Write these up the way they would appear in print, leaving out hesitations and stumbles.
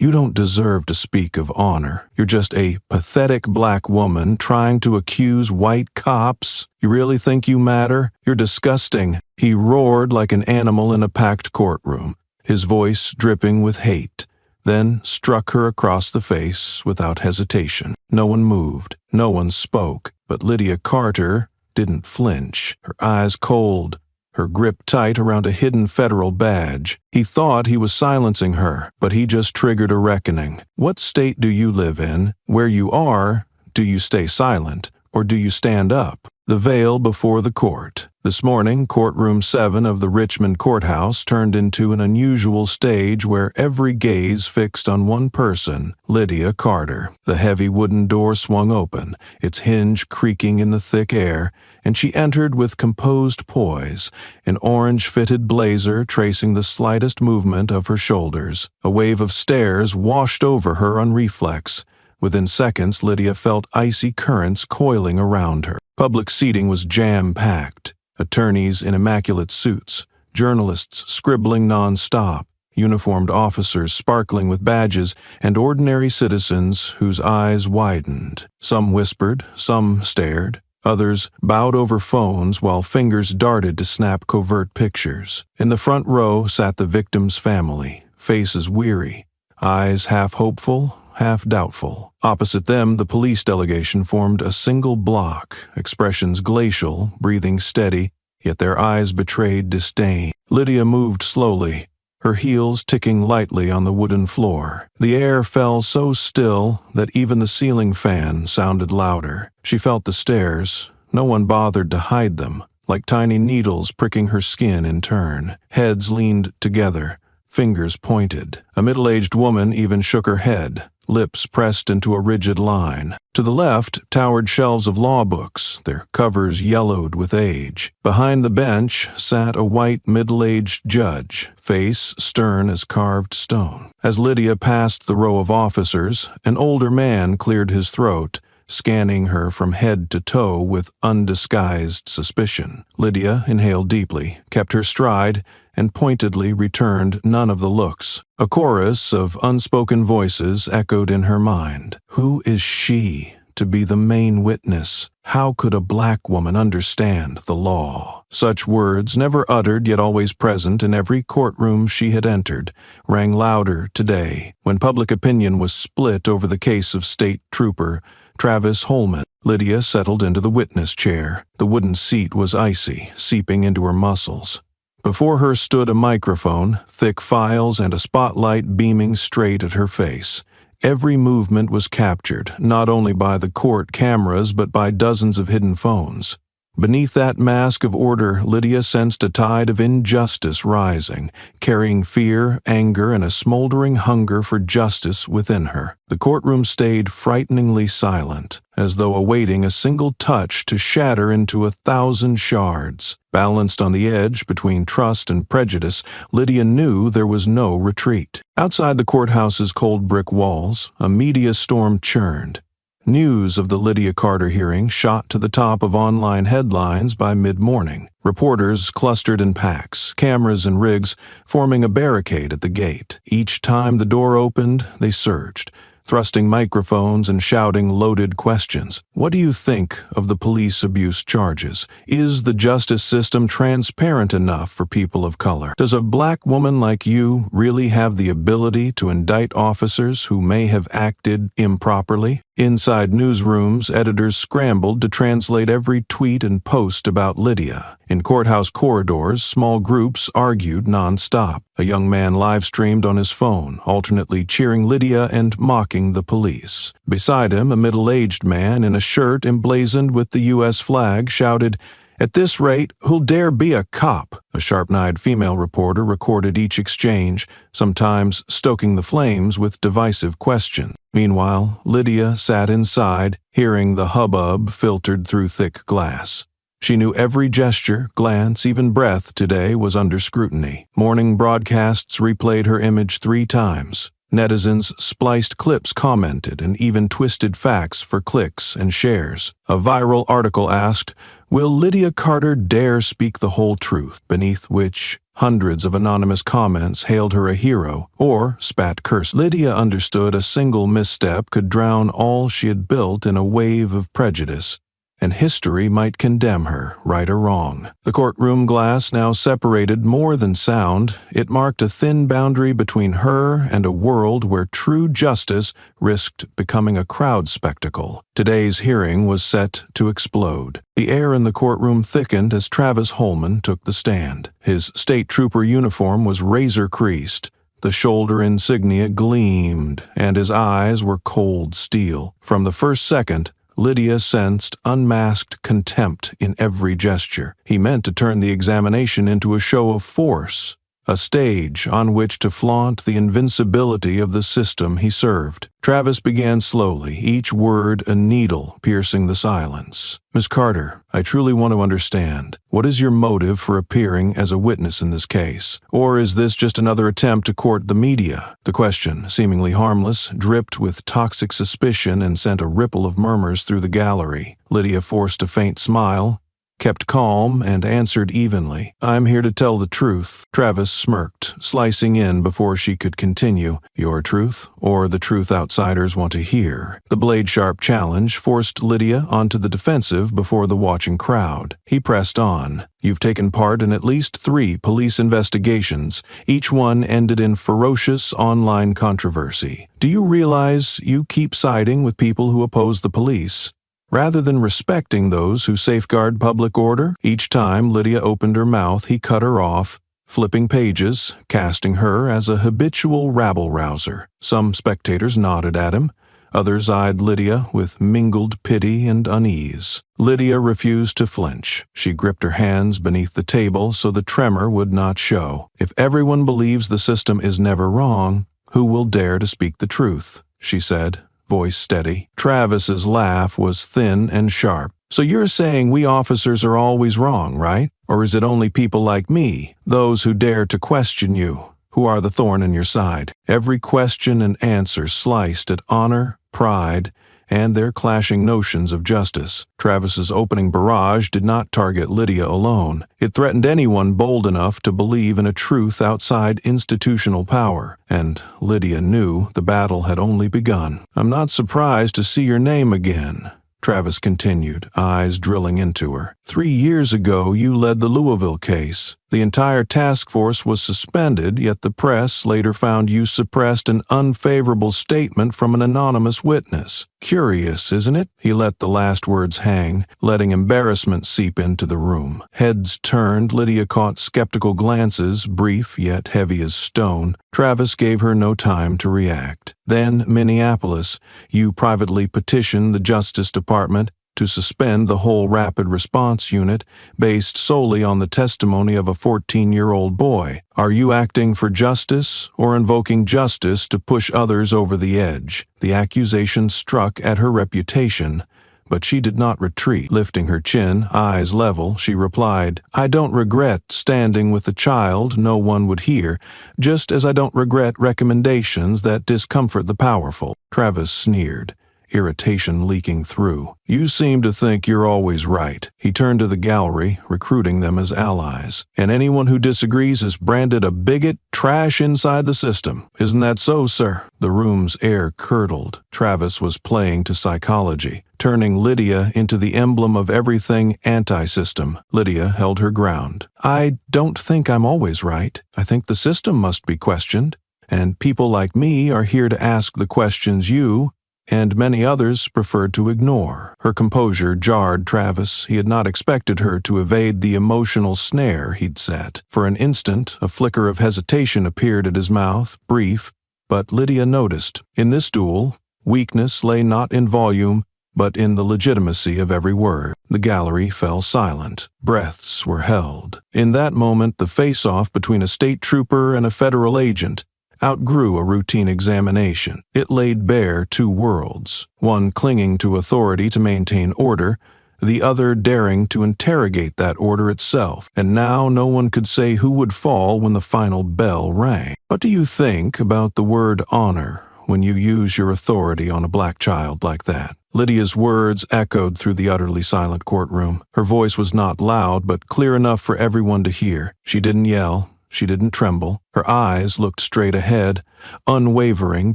You don't deserve to speak of honor. You're just a pathetic black woman trying to accuse white cops. You really think you matter? You're disgusting." He roared like an animal in a packed courtroom, his voice dripping with hate, then struck her across the face without hesitation. No one moved, no one spoke, but Lydia Carter didn't flinch, her eyes cold, her grip tight around a hidden federal badge. He thought he was silencing her, but he just triggered a reckoning. What state do you live in? Where you are, do you stay silent, or do you stand up? The veil before the court. This morning, courtroom 7 of the Richmond courthouse turned into an unusual stage where every gaze fixed on one person, Lydia Carter. The heavy wooden door swung open, its hinge creaking in the thick air, and she entered with composed poise, an orange-fitted blazer tracing the slightest movement of her shoulders. A wave of stares washed over her on reflex. Within seconds, Lydia felt icy currents coiling around her. Public seating was jam-packed. Attorneys in immaculate suits, journalists scribbling non-stop, uniformed officers sparkling with badges, and ordinary citizens whose eyes widened. Some whispered, some stared. Others bowed over phones while fingers darted to snap covert pictures. In the front row sat the victim's family, faces weary, eyes half hopeful, half doubtful. Opposite them, the police delegation formed a single block, expressions glacial, breathing steady, yet their eyes betrayed disdain. Lydia moved slowly, her heels ticking lightly on the wooden floor. The air fell so still that even the ceiling fan sounded louder. She felt the stares. No one bothered to hide them, like tiny needles pricking her skin in turn. Heads leaned together, fingers pointed. A middle-aged woman even shook her head, lips pressed into a rigid line. To the left towered shelves of law books, their covers yellowed with age. Behind the bench sat a white middle-aged judge, face stern as carved stone. As Lydia passed the row of officers, an older man cleared his throat, scanning her from head to toe with undisguised suspicion. Lydia inhaled deeply, kept her stride, and pointedly returned none of the looks. A chorus of unspoken voices echoed in her mind. Who is she to be the main witness? How could a black woman understand the law? Such words, never uttered yet always present in every courtroom she had entered, rang louder today, when public opinion was split over the case of State Trooper Travis Holman. Lydia settled into the witness chair. The wooden seat was icy, seeping into her muscles. Before her stood a microphone, thick files, and a spotlight beaming straight at her face. Every movement was captured, not only by the court cameras but by dozens of hidden phones. Beneath that mask of order, Lydia sensed a tide of injustice rising, carrying fear, anger, and a smoldering hunger for justice within her. The courtroom stayed frighteningly silent, as though awaiting a single touch to shatter into 1,000 shards. Balanced on the edge between trust and prejudice, Lydia knew there was no retreat. Outside the courthouse's cold brick walls, a media storm churned. News of the Lydia Carter hearing shot to the top of online headlines by mid-morning. Reporters clustered in packs, cameras and rigs forming a barricade at the gate. Each time the door opened, they surged, thrusting microphones and shouting loaded questions. What do you think of the police abuse charges? Is the justice system transparent enough for people of color? Does a black woman like you really have the ability to indict officers who may have acted improperly? Inside newsrooms, editors scrambled to translate every tweet and post about Lydia. In courthouse corridors, small groups argued non-stop. A young man live-streamed on his phone, alternately cheering Lydia and mocking the police. Beside him, a middle-aged man in a shirt emblazoned with the U.S. flag shouted, "At this rate, who'll dare be a cop?" A sharp-eyed female reporter recorded each exchange, sometimes stoking the flames with divisive questions. Meanwhile, Lydia sat inside, hearing the hubbub filtered through thick glass. She knew every gesture, glance, even breath today was under scrutiny. Morning broadcasts replayed her image 3 times. Netizens spliced clips, commented, and even twisted facts for clicks and shares. A viral article asked, Will Lydia Carter dare speak the whole truth, beneath which hundreds of anonymous comments hailed her a hero or spat curse? Lydia understood a single misstep could drown all she had built in a wave of prejudice, and history might condemn her, right or wrong. The courtroom glass now separated more than sound. It marked a thin boundary between her and a world where true justice risked becoming a crowd spectacle. Today's hearing was set to explode. The air in the courtroom thickened as Travis Holman took the stand. His state trooper uniform was razor-creased. The shoulder insignia gleamed, and his eyes were cold steel. From the first second, Lydia sensed unmasked contempt in every gesture. He meant to turn the examination into a show of force, a stage on which to flaunt the invincibility of the system he served. Travis began slowly, each word a needle piercing the silence. "Miss Carter, I truly want to understand. What is your motive for appearing as a witness in this case? Or is this just another attempt to court the media?" The question, seemingly harmless, dripped with toxic suspicion and sent a ripple of murmurs through the gallery. Lydia forced a faint smile, kept calm, and answered evenly, "I'm here to tell the truth." Travis smirked, slicing in before she could continue. "Your truth, or the truth outsiders want to hear?" The blade-sharp challenge forced Lydia onto the defensive before the watching crowd. He pressed on. "You've taken part in at least 3 police investigations. Each one ended in ferocious online controversy. Do you realize you keep siding with people who oppose the police, rather than respecting those who safeguard public order?" Each time Lydia opened her mouth, he cut her off, flipping pages, casting her as a habitual rabble-rouser. Some spectators nodded at him. Others eyed Lydia with mingled pity and unease. Lydia refused to flinch. She gripped her hands beneath the table so the tremor would not show. "If everyone believes the system is never wrong, who will dare to speak the truth?" she said, voice steady. Travis's laugh was thin and sharp. "So you're saying we officers are always wrong, right? Or is it only people like me, those who dare to question you, who are the thorn in your side?" Every question and answer sliced at honor, pride, and their clashing notions of justice. Travis's opening barrage did not target Lydia alone. It threatened anyone bold enough to believe in a truth outside institutional power, and Lydia knew the battle had only begun. "I'm not surprised to see your name again," Travis continued, eyes drilling into her. 3 years ago, you led the Louisville case. The entire task force was suspended, yet the press later found you suppressed an unfavorable statement from an anonymous witness. Curious, isn't it? He let the last words hang, letting embarrassment seep into the room. Heads turned, Lydia caught skeptical glances, brief yet heavy as stone. Travis gave her no time to react. Then, Minneapolis, you privately petitioned the Justice Department to suspend the whole rapid response unit based solely on the testimony of a 14-year-old boy. Are you acting for justice or invoking justice to push others over the edge? The accusation struck at her reputation, but she did not retreat. Lifting her chin, eyes level, she replied, I don't regret standing with a child no one would hear, just as I don't regret recommendations that discomfort the powerful. Travis sneered, irritation leaking through. You seem to think you're always right. He turned to the gallery, recruiting them as allies. And anyone who disagrees is branded a bigot, trash inside the system. Isn't that so, sir? The room's air curdled. Travis was playing to psychology, turning Lydia into the emblem of everything anti-system. Lydia held her ground. I don't think I'm always right. I think the system must be questioned, and people like me are here to ask the questions you and many others preferred to ignore. Her composure jarred Travis. He had not expected her to evade the emotional snare he'd set. For an instant, a flicker of hesitation appeared at his mouth, brief, but Lydia noticed. In this duel, weakness lay not in volume, but in the legitimacy of every word. The gallery fell silent. Breaths were held. In that moment, the face-off between a state trooper and a federal agent outgrew a routine examination. It laid bare two worlds, one clinging to authority to maintain order, the other daring to interrogate that order itself. And now no one could say who would fall when the final bell rang. What do you think about the word honor when you use your authority on a black child like that? Lydia's words echoed through the utterly silent courtroom. Her voice was not loud, but clear enough for everyone to hear. She didn't yell. She didn't tremble. Her eyes looked straight ahead, unwavering,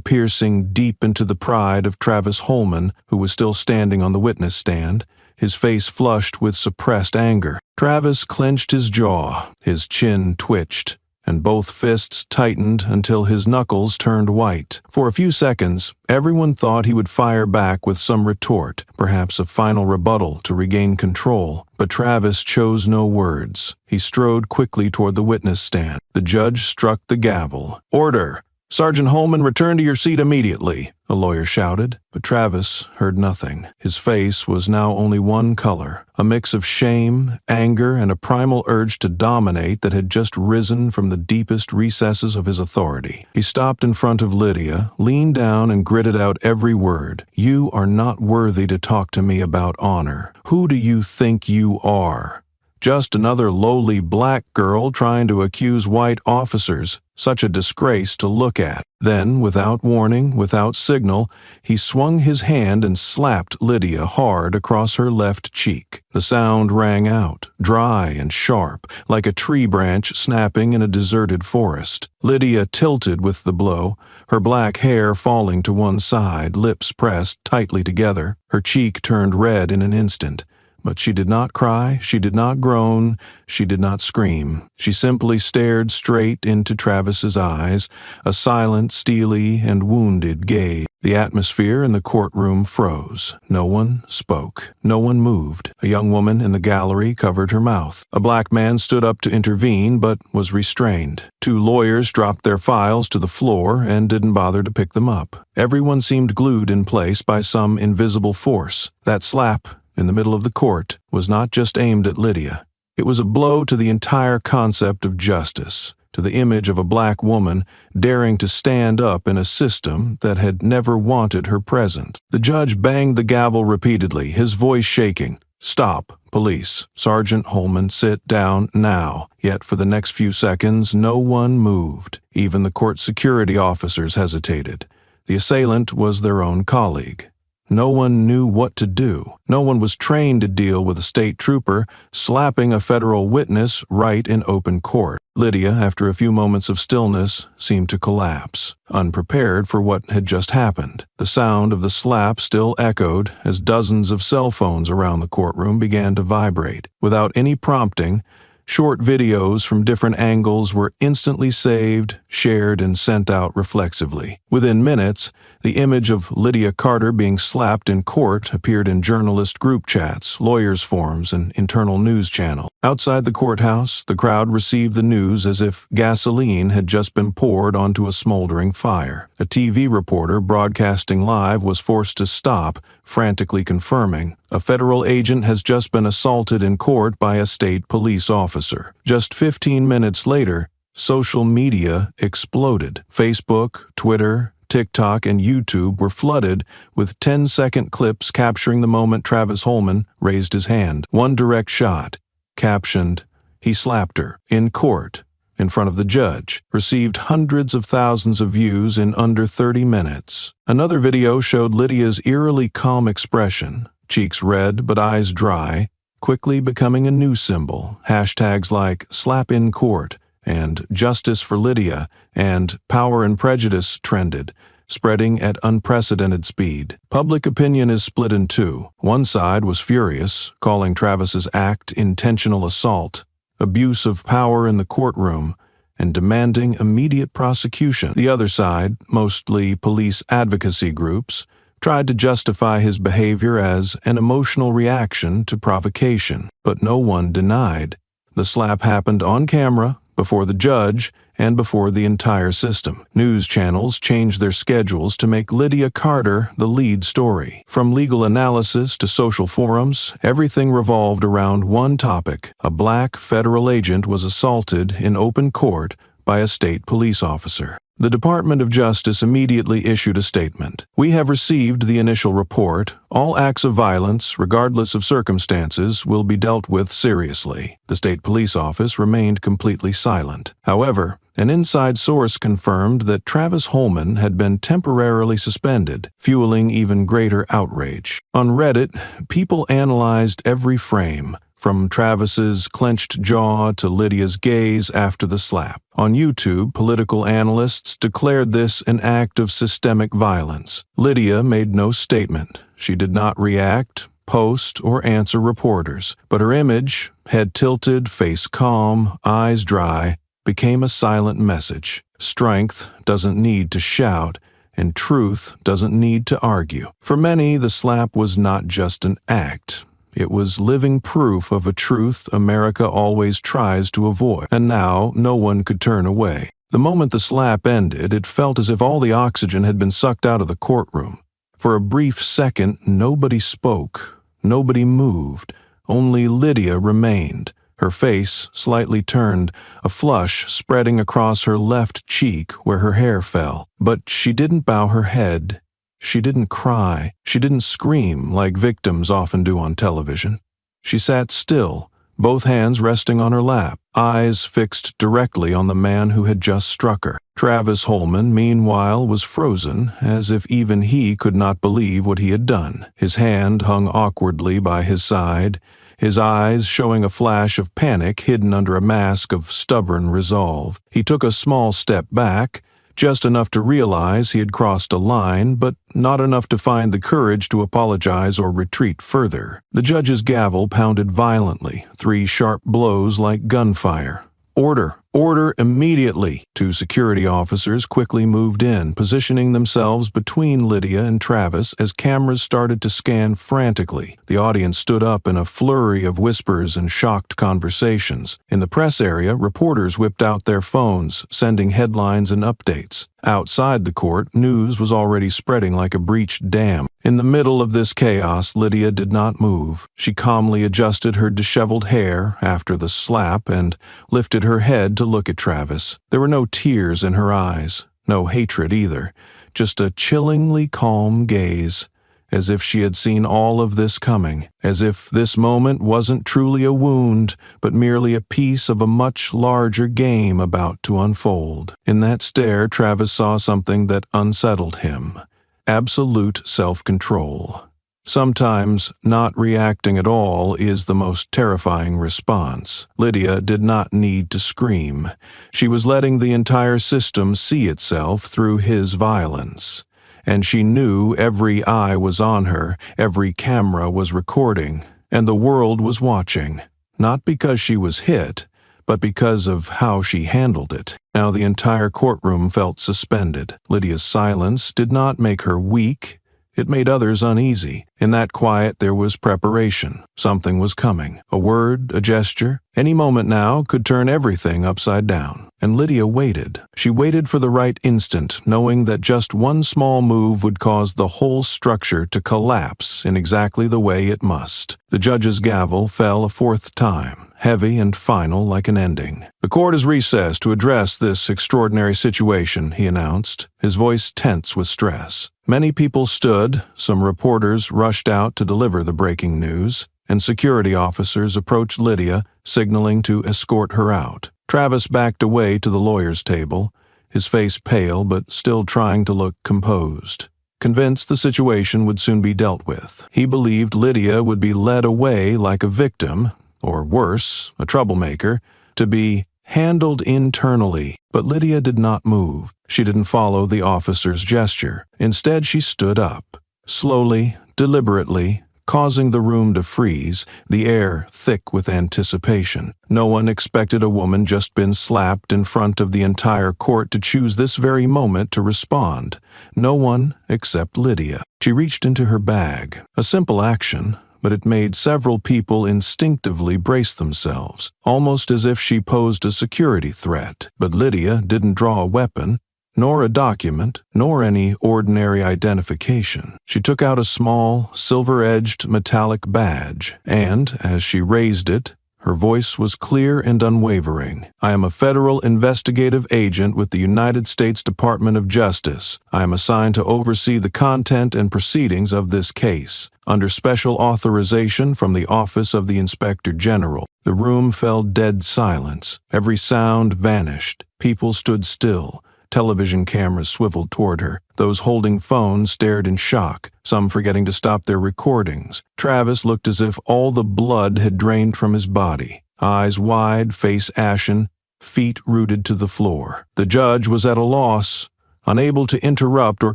piercing deep into the pride of Travis Holman, who was still standing on the witness stand, his face flushed with suppressed anger. Travis clenched his jaw, his chin twitched, and both fists tightened until his knuckles turned white. For a few seconds, everyone thought he would fire back with some retort, perhaps a final rebuttal to regain control. But Travis chose no words. He strode quickly toward the witness stand. The judge struck the gavel. "Order! Sergeant Holman, return to your seat immediately," a lawyer shouted. But Travis heard nothing. His face was now only one color, a mix of shame, anger, and a primal urge to dominate that had just risen from the deepest recesses of his authority. He stopped in front of Lydia, leaned down, and gritted out every word. "You are not worthy to talk to me about honor. Who do you think you are? Just another lowly black girl trying to accuse white officers. Such a disgrace to look at." Then, without warning, without signal, he swung his hand and slapped Lydia hard across her left cheek. The sound rang out, dry and sharp, like a tree branch snapping in a deserted forest. Lydia tilted with the blow, her black hair falling to one side, lips pressed tightly together. Her cheek turned red in an instant. But she did not cry, she did not groan, she did not scream. She simply stared straight into Travis's eyes, a silent, steely, and wounded gaze. The atmosphere in the courtroom froze. No one spoke. No one moved. A young woman in the gallery covered her mouth. A black man stood up to intervene, but was restrained. Two lawyers dropped their files to the floor and didn't bother to pick them up. Everyone seemed glued in place by some invisible force. That slap in the middle of the court was not just aimed at Lydia. It was a blow to the entire concept of justice, to the image of a black woman daring to stand up in a system that had never wanted her present. The judge banged the gavel repeatedly, his voice shaking. "Stop, police. Sergeant Holman, sit down now." Yet for the next few seconds, no one moved. Even the court security officers hesitated. The assailant was their own colleague. No one knew what to do. No one was trained to deal with a state trooper slapping a federal witness right in open court. Lydia, after a few moments of stillness, seemed to collapse, unprepared for what had just happened. The sound of the slap still echoed as dozens of cell phones around the courtroom began to vibrate. Without any prompting, short videos from different angles were instantly saved, shared, and sent out reflexively. Within minutes, the image of Lydia Carter being slapped in court appeared in journalist group chats, lawyers' forums, and internal news channels. Outside the courthouse, the crowd received the news as if gasoline had just been poured onto a smoldering fire. A TV reporter broadcasting live was forced to stop, frantically confirming, "A federal agent has just been assaulted in court by a state police officer." Just 15 minutes later, social media exploded. Facebook, Twitter, TikTok, and YouTube were flooded with 10-second clips capturing the moment Travis Holman raised his hand. One direct shot, captioned, "He slapped her," in court, in front of the judge, received hundreds of thousands of views in under 30 minutes. Another video showed Lydia's eerily calm expression, cheeks red but eyes dry, quickly becoming a news symbol. Hashtags like "slap in court" and "justice for Lydia" and "power and prejudice" trended, spreading at unprecedented speed. Public opinion is split in two. One side was furious, calling Travis's act intentional assault, abuse of power in the courtroom, and demanding immediate prosecution. The other side, mostly police advocacy groups, tried to justify his behavior as an emotional reaction to provocation. But no one denied. The slap happened on camera, before the judge, and before the entire system. News channels changed their schedules to make Lydia Carter the lead story. From legal analysis to social forums, everything revolved around one topic: a black federal agent was assaulted in open court by a state police officer. The Department of Justice immediately issued a statement. "We have received the initial report. All acts of violence, regardless of circumstances, will be dealt with seriously." The state police office remained completely silent. However, an inside source confirmed that Travis Holman had been temporarily suspended, fueling even greater outrage. On Reddit, people analyzed every frame, from Travis's clenched jaw to Lydia's gaze after the slap. On YouTube, political analysts declared this an act of systemic violence. Lydia made no statement. She did not react, post, or answer reporters. But her image, head tilted, face calm, eyes dry, became a silent message. Strength doesn't need to shout, and truth doesn't need to argue. For many, the slap was not just an act. It was living proof of a truth America always tries to avoid, and now no one could turn away. The moment the slap ended, it felt as if all the oxygen had been sucked out of the courtroom. For a brief second, nobody spoke, nobody moved, only Lydia remained, her face slightly turned, a flush spreading across her left cheek where her hair fell. But she didn't bow her head. She didn't cry. She didn't scream like victims often do on television. She sat still, both hands resting on her lap, eyes fixed directly on the man who had just struck her. Travis Holman, meanwhile, was frozen, as if even he could not believe what he had done. His hand hung awkwardly by his side, his eyes showing a flash of panic hidden under a mask of stubborn resolve. He took a small step back, just enough to realize he had crossed a line, but not enough to find the courage to apologize or retreat further. The judge's gavel pounded violently, 3 sharp blows like gunfire. "Order! Order immediately!" 2 security officers quickly moved in, positioning themselves between Lydia and Travis as cameras started to scan frantically. The audience stood up in a flurry of whispers and shocked conversations. In the press area, reporters whipped out their phones, sending headlines and updates. Outside the court, news was already spreading like a breached dam. In the middle of this chaos, Lydia did not move. She calmly adjusted her disheveled hair after the slap and lifted her head to look at Travis. There were no tears in her eyes, no hatred either, just a chillingly calm gaze, as if she had seen all of this coming, as if this moment wasn't truly a wound, but merely a piece of a much larger game about to unfold. In that stare, Travis saw something that unsettled him: absolute self-control. Sometimes not reacting at all is the most terrifying response. Lydia did not need to scream. She was letting the entire system see itself through his violence. And she knew every eye was on her, every camera was recording, and the world was watching. Not because she was hit, but because of how she handled it. Now the entire courtroom felt suspended. Lydia's silence did not make her weak. It made others uneasy. In that quiet there was preparation. Something was coming. A word, a gesture. Any moment now could turn everything upside down. And Lydia waited. She waited for the right instant, knowing that just one small move would cause the whole structure to collapse in exactly the way it must. The judge's gavel fell a 4th time, heavy and final like an ending. "The court is recessed to address this extraordinary situation," he announced, his voice tense with stress. Many people stood, some reporters rushed out to deliver the breaking news, and security officers approached Lydia, signaling to escort her out. Travis backed away to the lawyer's table, his face pale but still trying to look composed. Convinced the situation would soon be dealt with. He believed Lydia would be led away like a victim, or worse, a troublemaker, to be handled internally. But Lydia did not move. She didn't follow the officer's gesture. Instead, she stood up, slowly, deliberately, causing the room to freeze, the air thick with anticipation. No one expected a woman just been slapped in front of the entire court to choose this very moment to respond. No one except Lydia. She reached into her bag. A simple action, but it made several people instinctively brace themselves, almost as if she posed a security threat. But Lydia didn't draw a weapon, nor a document, nor any ordinary identification. She took out a small, silver-edged metallic badge, and, as she raised it, Her voice was clear and unwavering. "I am a federal investigative agent with the United States Department of Justice. I am assigned to oversee the content and proceedings of this case, under special authorization from the Office of the Inspector General." The room fell dead silence. Every sound vanished. People stood still. Television cameras swiveled toward her. Those holding phones stared in shock, some forgetting to stop their recordings. Travis looked as if all the blood had drained from his body. Eyes wide, face ashen, feet rooted to the floor. The judge was at a loss, unable to interrupt or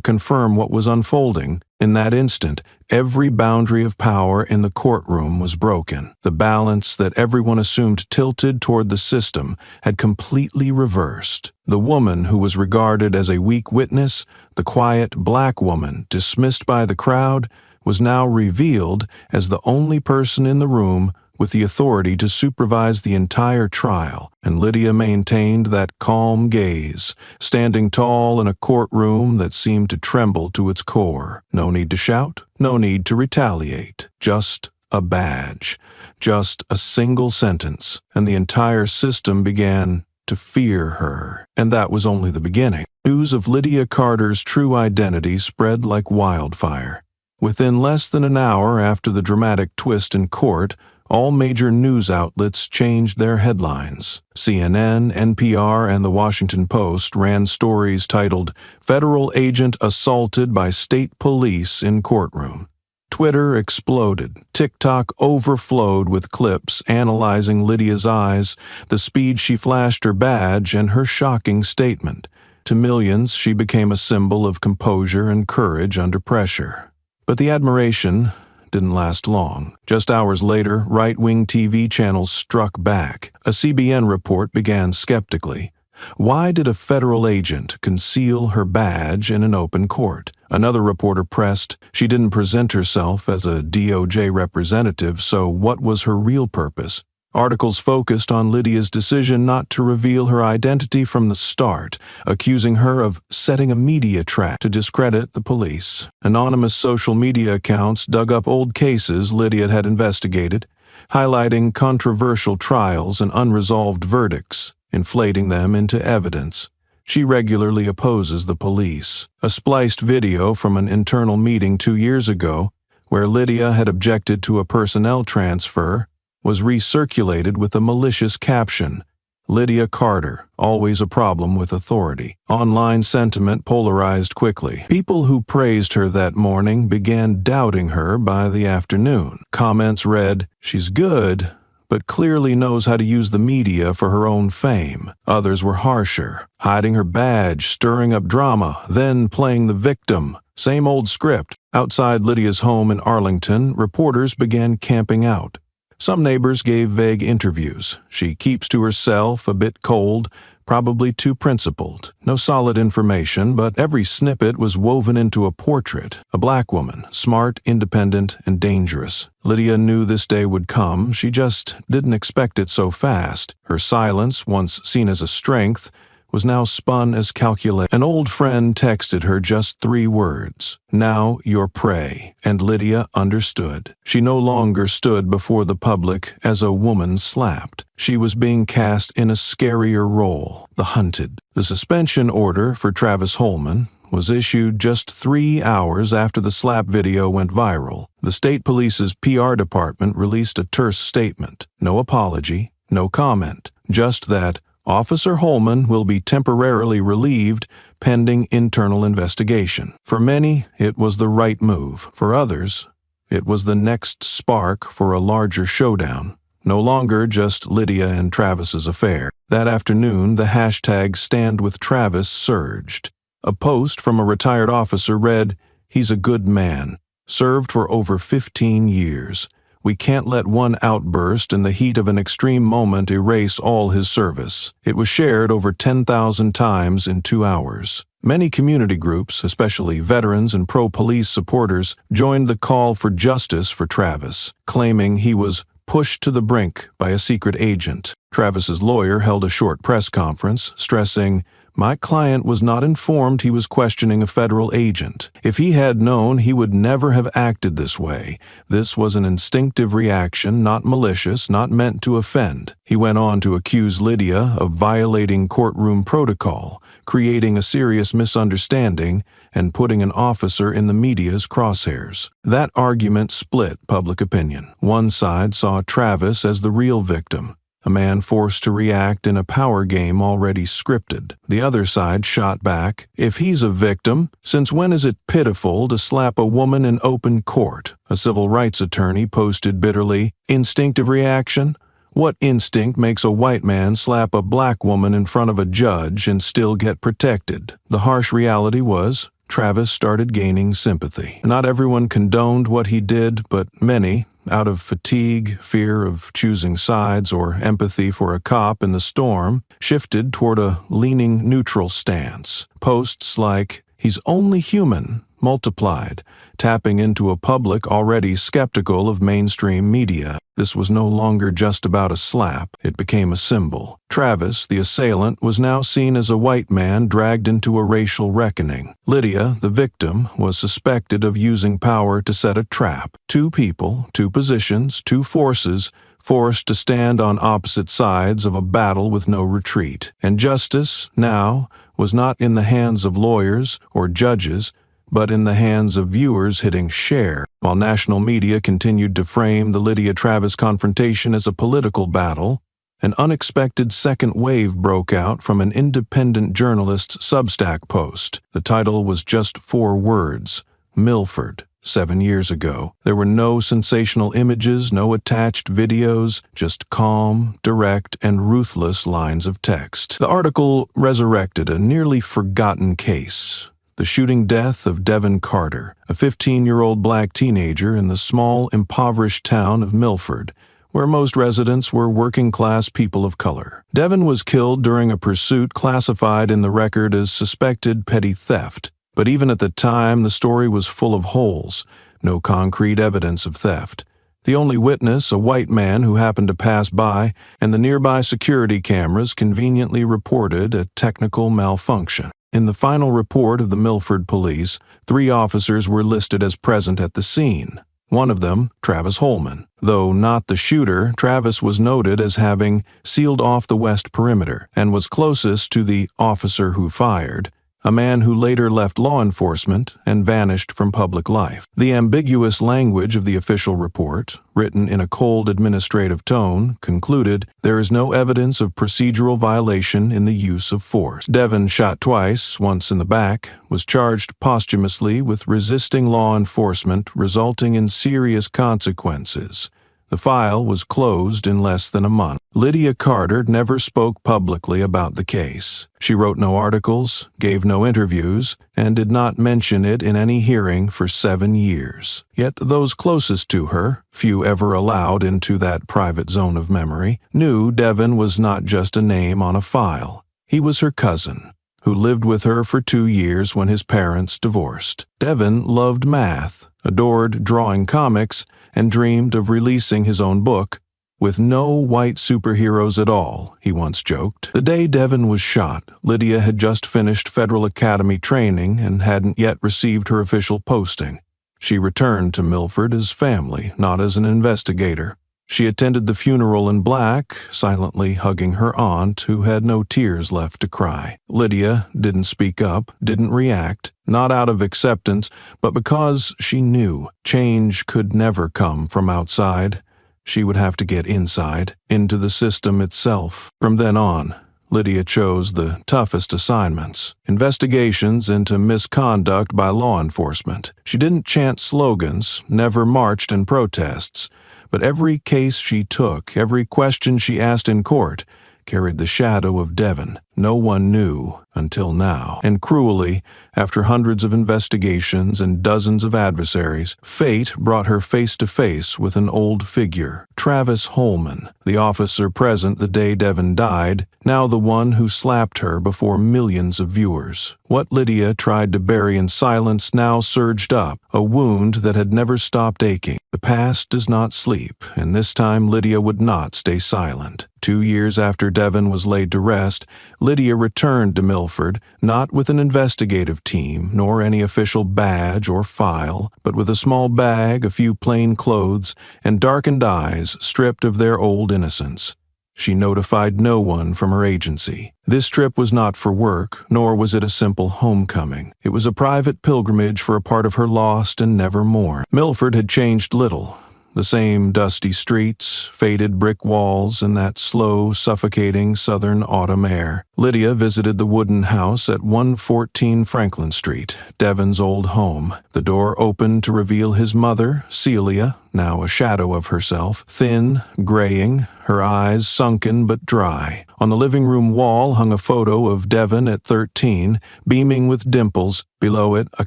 confirm what was unfolding. In that instant, every boundary of power in the courtroom was broken. The balance that everyone assumed tilted toward the system had completely reversed. The woman who was regarded as a weak witness, the quiet black woman dismissed by the crowd, was now revealed as the only person in the room with the authority to supervise the entire trial, and Lydia maintained that calm gaze, standing tall in a courtroom that seemed to tremble to its core. No need to shout, no need to retaliate, just a badge, just a single sentence, and the entire system began to fear her. And that was only the beginning. News of Lydia Carter's true identity spread like wildfire. Within less than an hour after the dramatic twist in court, all major news outlets changed their headlines. CNN, NPR, and The Washington Post ran stories titled, "Federal Agent Assaulted by State Police in Courtroom." Twitter exploded. TikTok overflowed with clips analyzing Lydia's eyes, the speed she flashed her badge, and her shocking statement. To millions, she became a symbol of composure and courage under pressure. But the admiration didn't last long. Just hours later, right-wing TV channels struck back. A CBN report began skeptically. Why did a federal agent conceal her badge in an open court? Another reporter pressed, she didn't present herself as a DOJ representative, so what was her real purpose? Articles focused on Lydia's decision not to reveal her identity from the start, accusing her of setting a media trap to discredit the police. Anonymous social media accounts dug up old cases Lydia had investigated, highlighting controversial trials and unresolved verdicts, inflating them into evidence. She regularly opposes the police. A spliced video from an internal meeting 2 years ago, where Lydia had objected to a personnel transfer, was recirculated with a malicious caption, "Lydia Carter, always a problem with authority." Online sentiment polarized quickly. People who praised her that morning began doubting her by the afternoon. Comments read, "She's good, but clearly knows how to use the media for her own fame." Others were harsher, hiding her badge, stirring up drama, then playing the victim. Same old script. Outside Lydia's home in Arlington, reporters began camping out. Some neighbors gave vague interviews. She keeps to herself, a bit cold, probably too principled. No solid information, but every snippet was woven into a portrait. A black woman, smart, independent, and dangerous. Lydia knew this day would come. She just didn't expect it so fast. Her silence, once seen as a strength, was now spun as calculation. An old friend texted her just 3 words, "Now you're prey," and Lydia understood. She no longer stood before the public as a woman slapped. She was being cast in a scarier role, the hunted. The suspension order for Travis Holman was issued just 3 hours after the slap video went viral. The state police's PR department released a terse statement. No apology, no comment, just that Officer Holman will be temporarily relieved pending internal investigation. For many, it was the right move. For others, it was the next spark for a larger showdown. No longer just Lydia and Travis's affair. That afternoon, the hashtag #StandWithTravis surged. A post from a retired officer read, "He's a good man. Served for over 15 years. We can't let one outburst in the heat of an extreme moment erase all his service." It was shared over 10,000 times in 2 hours. Many community groups, especially veterans and pro-police supporters, joined the call for justice for Travis, claiming he was pushed to the brink by a secret agent. Travis's lawyer held a short press conference, stressing, My client was not informed he was questioning a federal agent. If he had known, he would never have acted this way. This was an instinctive reaction, not malicious, not meant to offend. He went on to accuse Lydia of violating courtroom protocol, creating a serious misunderstanding, and putting an officer in the media's crosshairs. That argument split public opinion. One side saw Travis as the real victim, a man forced to react in a power game already scripted. The other side shot back, "If he's a victim, since when is it pitiful to slap a woman in open court?" A civil rights attorney posted bitterly, "Instinctive reaction? What instinct makes a white man slap a black woman in front of a judge and still get protected?" The harsh reality was, Travis started gaining sympathy. Not everyone condoned what he did, but many, out of fatigue, fear of choosing sides, or empathy for a cop in the storm, shifted toward a leaning neutral stance. Posts like, "He's only human," multiplied, tapping into a public already skeptical of mainstream media. This was no longer just about a slap, it became a symbol. Travis, the assailant, was now seen as a white man dragged into a racial reckoning. Lydia, the victim, was suspected of using power to set a trap. Two people, two positions, two forces, forced to stand on opposite sides of a battle with no retreat. And justice, now, was not in the hands of lawyers or judges, but in the hands of viewers hitting share. While national media continued to frame the Lydia-Travis confrontation as a political battle, an unexpected second wave broke out from an independent journalist's Substack post. The title was just 4 words: Milford. 7 years ago. There were no sensational images, no attached videos, just calm, direct, and ruthless lines of text. The article resurrected a nearly forgotten case: the shooting death of Devin Carter, a 15-year-old black teenager in the small, impoverished town of Milford, where most residents were working-class people of color. Devin was killed during a pursuit classified in the record as suspected petty theft, but even at the time, the story was full of holes, no concrete evidence of theft. The only witness, a white man who happened to pass by, and the nearby security cameras conveniently reported a technical malfunction. In the final report of the Milford police, 3 officers were listed as present at the scene. One of them, Travis Holman. Though not the shooter, Travis was noted as having sealed off the west perimeter and was closest to the officer who fired, a man who later left law enforcement and vanished from public life. The ambiguous language of the official report, written in a cold administrative tone, concluded there is no evidence of procedural violation in the use of force. Devin, shot twice, once in the back, was charged posthumously with resisting law enforcement, resulting in serious consequences. The file was closed in less than a month. Lydia Carter never spoke publicly about the case. She wrote no articles, gave no interviews, and did not mention it in any hearing for 7 years. Yet those closest to her, few ever allowed into that private zone of memory, knew Devin was not just a name on a file. He was her cousin, who lived with her for 2 years when his parents divorced. Devin loved math, adored drawing comics, and dreamed of releasing his own book, with no white superheroes at all, he once joked. The day Devin was shot, Lydia had just finished Federal Academy training and hadn't yet received her official posting. She returned to Milford as family, not as an investigator. She attended the funeral in black, silently hugging her aunt, who had no tears left to cry. Lydia didn't speak up, didn't react, not out of acceptance, but because she knew change could never come from outside. She would have to get inside, into the system itself. From then on, Lydia chose the toughest assignments: investigations into misconduct by law enforcement. She didn't chant slogans, never marched in protests, but every case she took, every question she asked in court, carried the shadow of Devin. No one knew until now. And cruelly, after hundreds of investigations and dozens of adversaries, fate brought her face to face with an old figure, Travis Holman, the officer present the day Devin died, now the one who slapped her before millions of viewers. What Lydia tried to bury in silence now surged up, a wound that had never stopped aching. The past does not sleep, and this time Lydia would not stay silent. 2 years after Devin was laid to rest, Lydia returned to Milford Milford, not with an investigative team, nor any official badge or file, but with a small bag, a few plain clothes, and darkened eyes stripped of their old innocence. She notified no one from her agency. This trip was not for work, nor was it a simple homecoming. It was a private pilgrimage for a part of her lost and nevermore. Milford had changed little. The same dusty streets, faded brick walls, and that slow, suffocating southern autumn air. Lydia visited the wooden house at 114 Franklin Street, Devon's old home. The door opened to reveal his mother, Celia, now a shadow of herself, thin, graying, her eyes sunken but dry. On the living room wall hung a photo of Devon at 13, beaming with dimples, below it a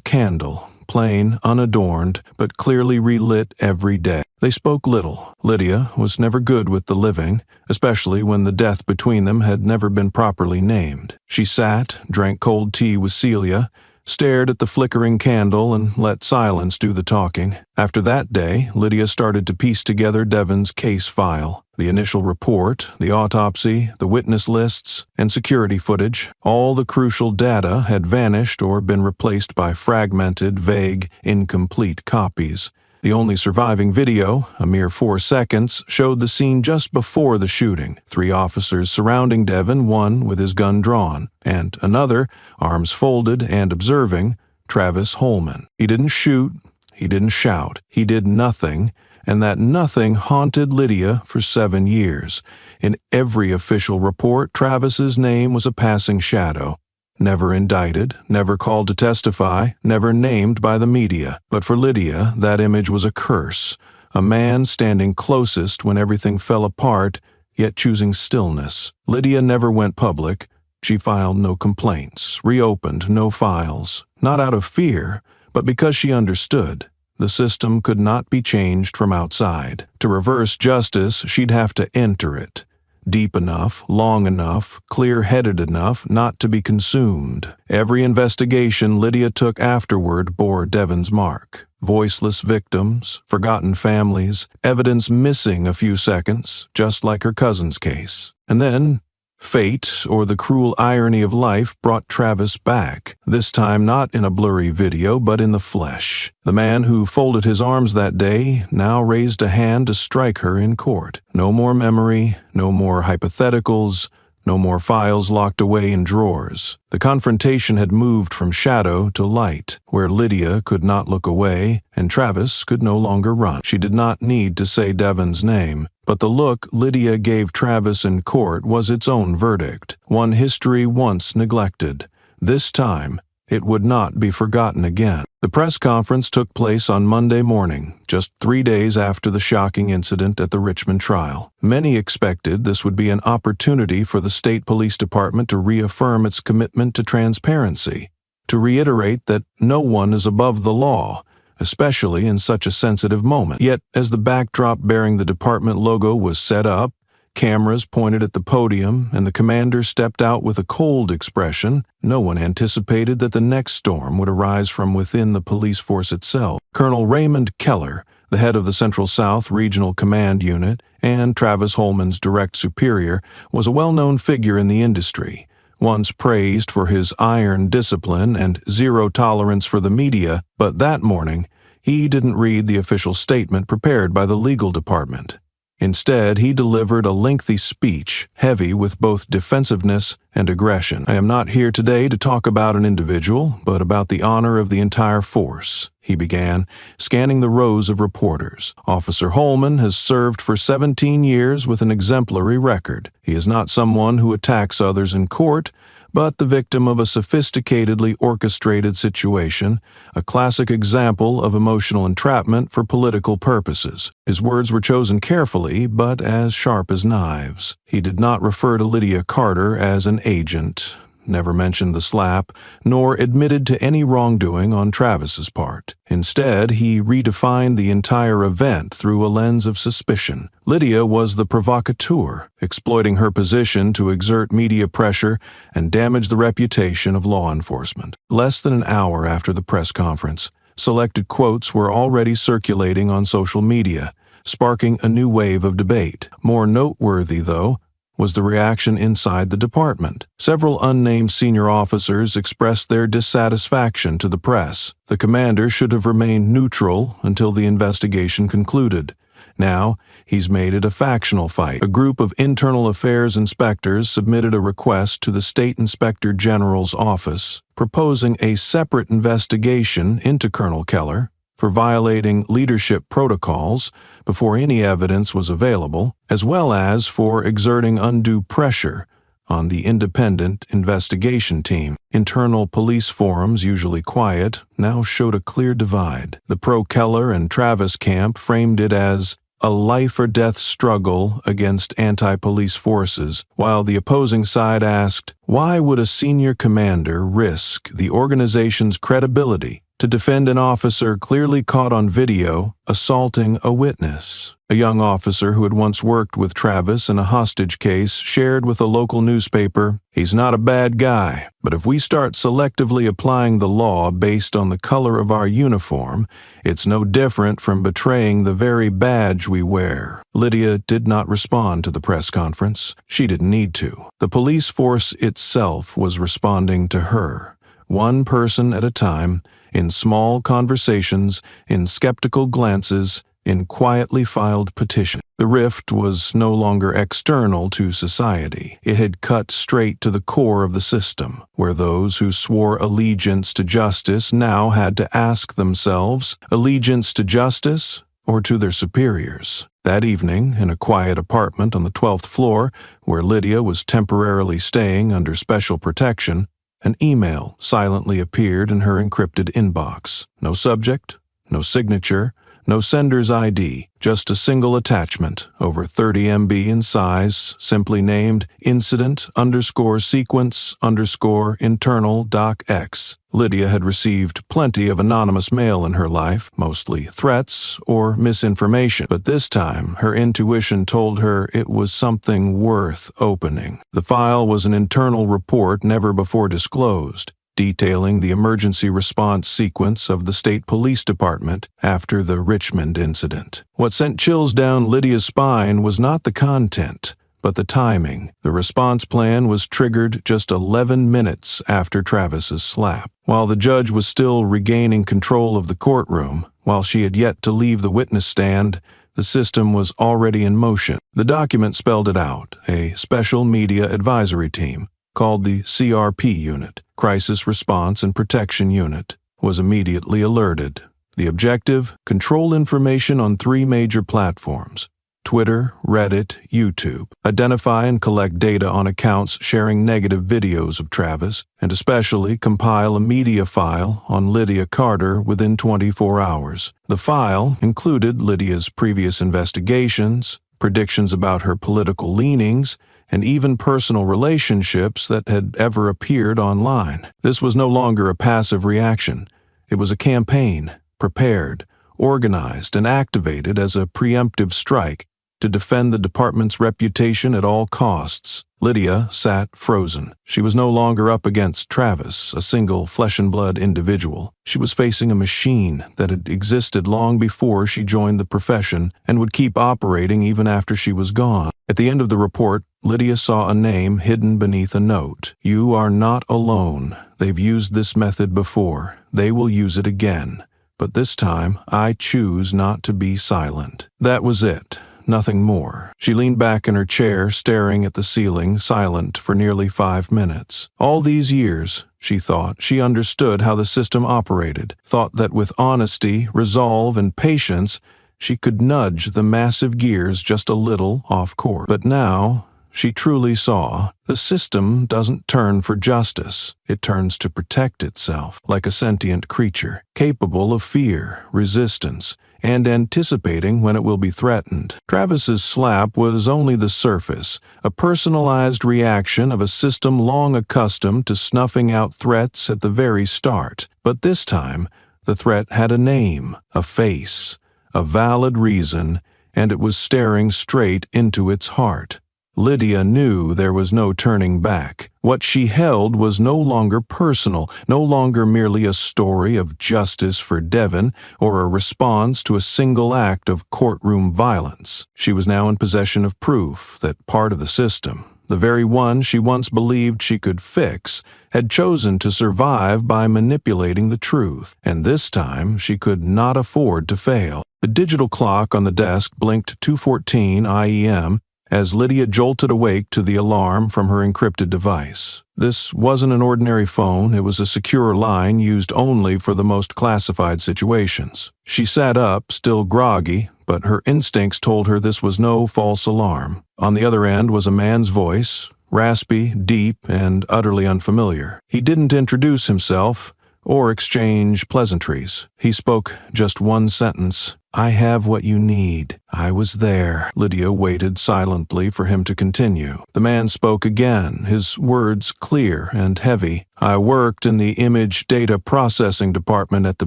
candle. Plain, unadorned, but clearly relit every day. They spoke little. Lydia was never good with the living, especially when the death between them had never been properly named. She sat, drank cold tea with Celia, stared at the flickering candle, and let silence do the talking. After that day, Lydia started to piece together Devon's case file. The initial report, the autopsy, the witness lists, and security footage. All the crucial data had vanished or been replaced by fragmented, vague, incomplete copies. The only surviving video, a mere 4 seconds, showed the scene just before the shooting. 3 officers surrounding Devon, one with his gun drawn, and another, arms folded and observing, Travis Holman. He didn't shoot, he didn't shout, he did nothing, and that nothing haunted Lydia for 7 years. In every official report, Travis's name was a passing shadow. Never indicted, never called to testify, never named by the media. But for Lydia, that image was a curse. A man standing closest when everything fell apart, yet choosing stillness. Lydia never went public. She filed no complaints, reopened no files. Not out of fear, but because she understood. The system could not be changed from outside. To reverse justice, she'd have to enter it. Deep enough, long enough, clear-headed enough not to be consumed. Every investigation Lydia took afterward bore Devon's mark. Voiceless victims, forgotten families, evidence missing a few seconds, just like her cousin's case. And then, fate, or the cruel irony of life, brought Travis back, this time not in a blurry video, but in the flesh. The man who folded his arms that day now raised a hand to strike her in court. No more memory, no more hypotheticals, no more files locked away in drawers. The confrontation had moved from shadow to light, where Lydia could not look away and Travis could no longer run. She did not need to say Devon's name, but the look Lydia gave Travis in court was its own verdict, one history once neglected. This time, it would not be forgotten again. The press conference took place on Monday morning, just 3 days after the shocking incident at the Richmond trial. Many expected this would be an opportunity for the state police department to reaffirm its commitment to transparency, to reiterate that no one is above the law, especially in such a sensitive moment. Yet, as the backdrop bearing the department logo was set up, cameras pointed at the podium, and the commander stepped out with a cold expression, no one anticipated that the next storm would arise from within the police force itself. Colonel Raymond Keller, the head of the Central South Regional Command Unit and Travis Holman's direct superior, was a well-known figure in the industry. Once praised for his iron discipline and zero tolerance for the media, but that morning, he didn't read the official statement prepared by the legal department. Instead, he delivered a lengthy speech, heavy with both defensiveness and aggression. "I am not here today to talk about an individual, but about the honor of the entire force," he began, scanning the rows of reporters. "Officer Holman has served for 17 years with an exemplary record. He is not someone who attacks others in court, but the victim of a sophisticatedly orchestrated situation, a classic example of emotional entrapment for political purposes. His words were chosen carefully, but as sharp as knives. He did not refer to Lydia Carter as an agent, never mentioned the slap, nor admitted to any wrongdoing on Travis's part. Instead, he redefined the entire event through a lens of suspicion. Lydia was the provocateur, exploiting her position to exert media pressure and damage the reputation of law enforcement. Less than an hour after the press conference, selected quotes were already circulating on social media, sparking a new wave of debate. More noteworthy, though, was the reaction inside the department. Several unnamed senior officers expressed their dissatisfaction to the press. The commander should have remained neutral until the investigation concluded. Now, he's made it a factional fight. A group of internal affairs inspectors submitted a request to the State Inspector General's office, proposing a separate investigation into Colonel Keller for violating leadership protocols before any evidence was available, as well as for exerting undue pressure on the independent investigation team. Internal police forums, usually quiet, now showed a clear divide. The pro-Keller and Travis camp framed it as a life-or-death struggle against anti-police forces, while the opposing side asked, why would a senior commander risk the organization's credibility to defend an officer clearly caught on video assaulting a witness? A young officer who had once worked with Travis in a hostage case shared with a local newspaper, "He's not a bad guy, but if we start selectively applying the law based on the color of our uniform, it's no different from betraying the very badge we wear." Lydia did not respond to the press conference. She didn't need to. The police force itself was responding to her, one person at a time, in small conversations, in skeptical glances, in quietly filed petitions. The rift was no longer external to society. It had cut straight to the core of the system, where those who swore allegiance to justice now had to ask themselves, allegiance to justice or to their superiors? That evening, in a quiet apartment on the 12th floor, where Lydia was temporarily staying under special protection, an email silently appeared in her encrypted inbox. No subject, no signature, no sender's ID, just a single attachment, over 30 MB in size, simply named incident_sequence_internal.x. Lydia had received plenty of anonymous mail in her life, mostly threats or misinformation, but this time her intuition told her it was something worth opening. The file was an internal report never before disclosed, detailing the emergency response sequence of the State Police Department after the Richmond incident. What sent chills down Lydia's spine was not the content, but the timing. The response plan was triggered just 11 minutes after Travis's slap. While the judge was still regaining control of the courtroom, while she had yet to leave the witness stand, the system was already in motion. The document spelled it out: a special media advisory team, called the CRP Unit, Crisis Response and Protection Unit, was immediately alerted. The objective: control information on 3 major platforms: Twitter, Reddit, YouTube. Identify and collect data on accounts sharing negative videos of Travis, and especially compile a media file on Lydia Carter within 24 hours. The file included Lydia's previous investigations, predictions about her political leanings, and even personal relationships that had ever appeared online. This was no longer a passive reaction. It was a campaign, prepared, organized, and activated as a preemptive strike to defend the department's reputation at all costs. Lydia sat frozen. She was no longer up against Travis, a single flesh-and-blood individual. She was facing a machine that had existed long before she joined the profession and would keep operating even after she was gone. At the end of the report, Lydia saw a name hidden beneath a note. "You are not alone. They've used this method before. They will use it again. But this time, I choose not to be silent." That was it. Nothing more. She leaned back in her chair, staring at the ceiling, silent for nearly 5 minutes. All these years, she thought, she understood how the system operated, thought that with honesty, resolve, and patience, she could nudge the massive gears just a little off course. But now, she truly saw, the system doesn't turn for justice. It turns to protect itself, like a sentient creature, capable of fear, resistance, and anticipating when it will be threatened. Travis's slap was only the surface, a personalized reaction of a system long accustomed to snuffing out threats at the very start. But this time, the threat had a name, a face, a valid reason, and it was staring straight into its heart. Lydia knew there was no turning back. What she held was no longer personal, no longer merely a story of justice for Devon or a response to a single act of courtroom violence. She was now in possession of proof that part of the system, the very one she once believed she could fix, had chosen to survive by manipulating the truth, and this time she could not afford to fail. The digital clock on the desk blinked 2:14 IEM as Lydia jolted awake to the alarm from her encrypted device. This wasn't an ordinary phone, it was a secure line used only for the most classified situations. She sat up, still groggy, but her instincts told her this was no false alarm. On the other end was a man's voice, raspy, deep, and utterly unfamiliar. He didn't introduce himself or exchange pleasantries. He spoke just one sentence. "I have what you need. I was there." Lydia waited silently for him to continue. The man spoke again, his words clear and heavy. "I worked in the image data processing department at the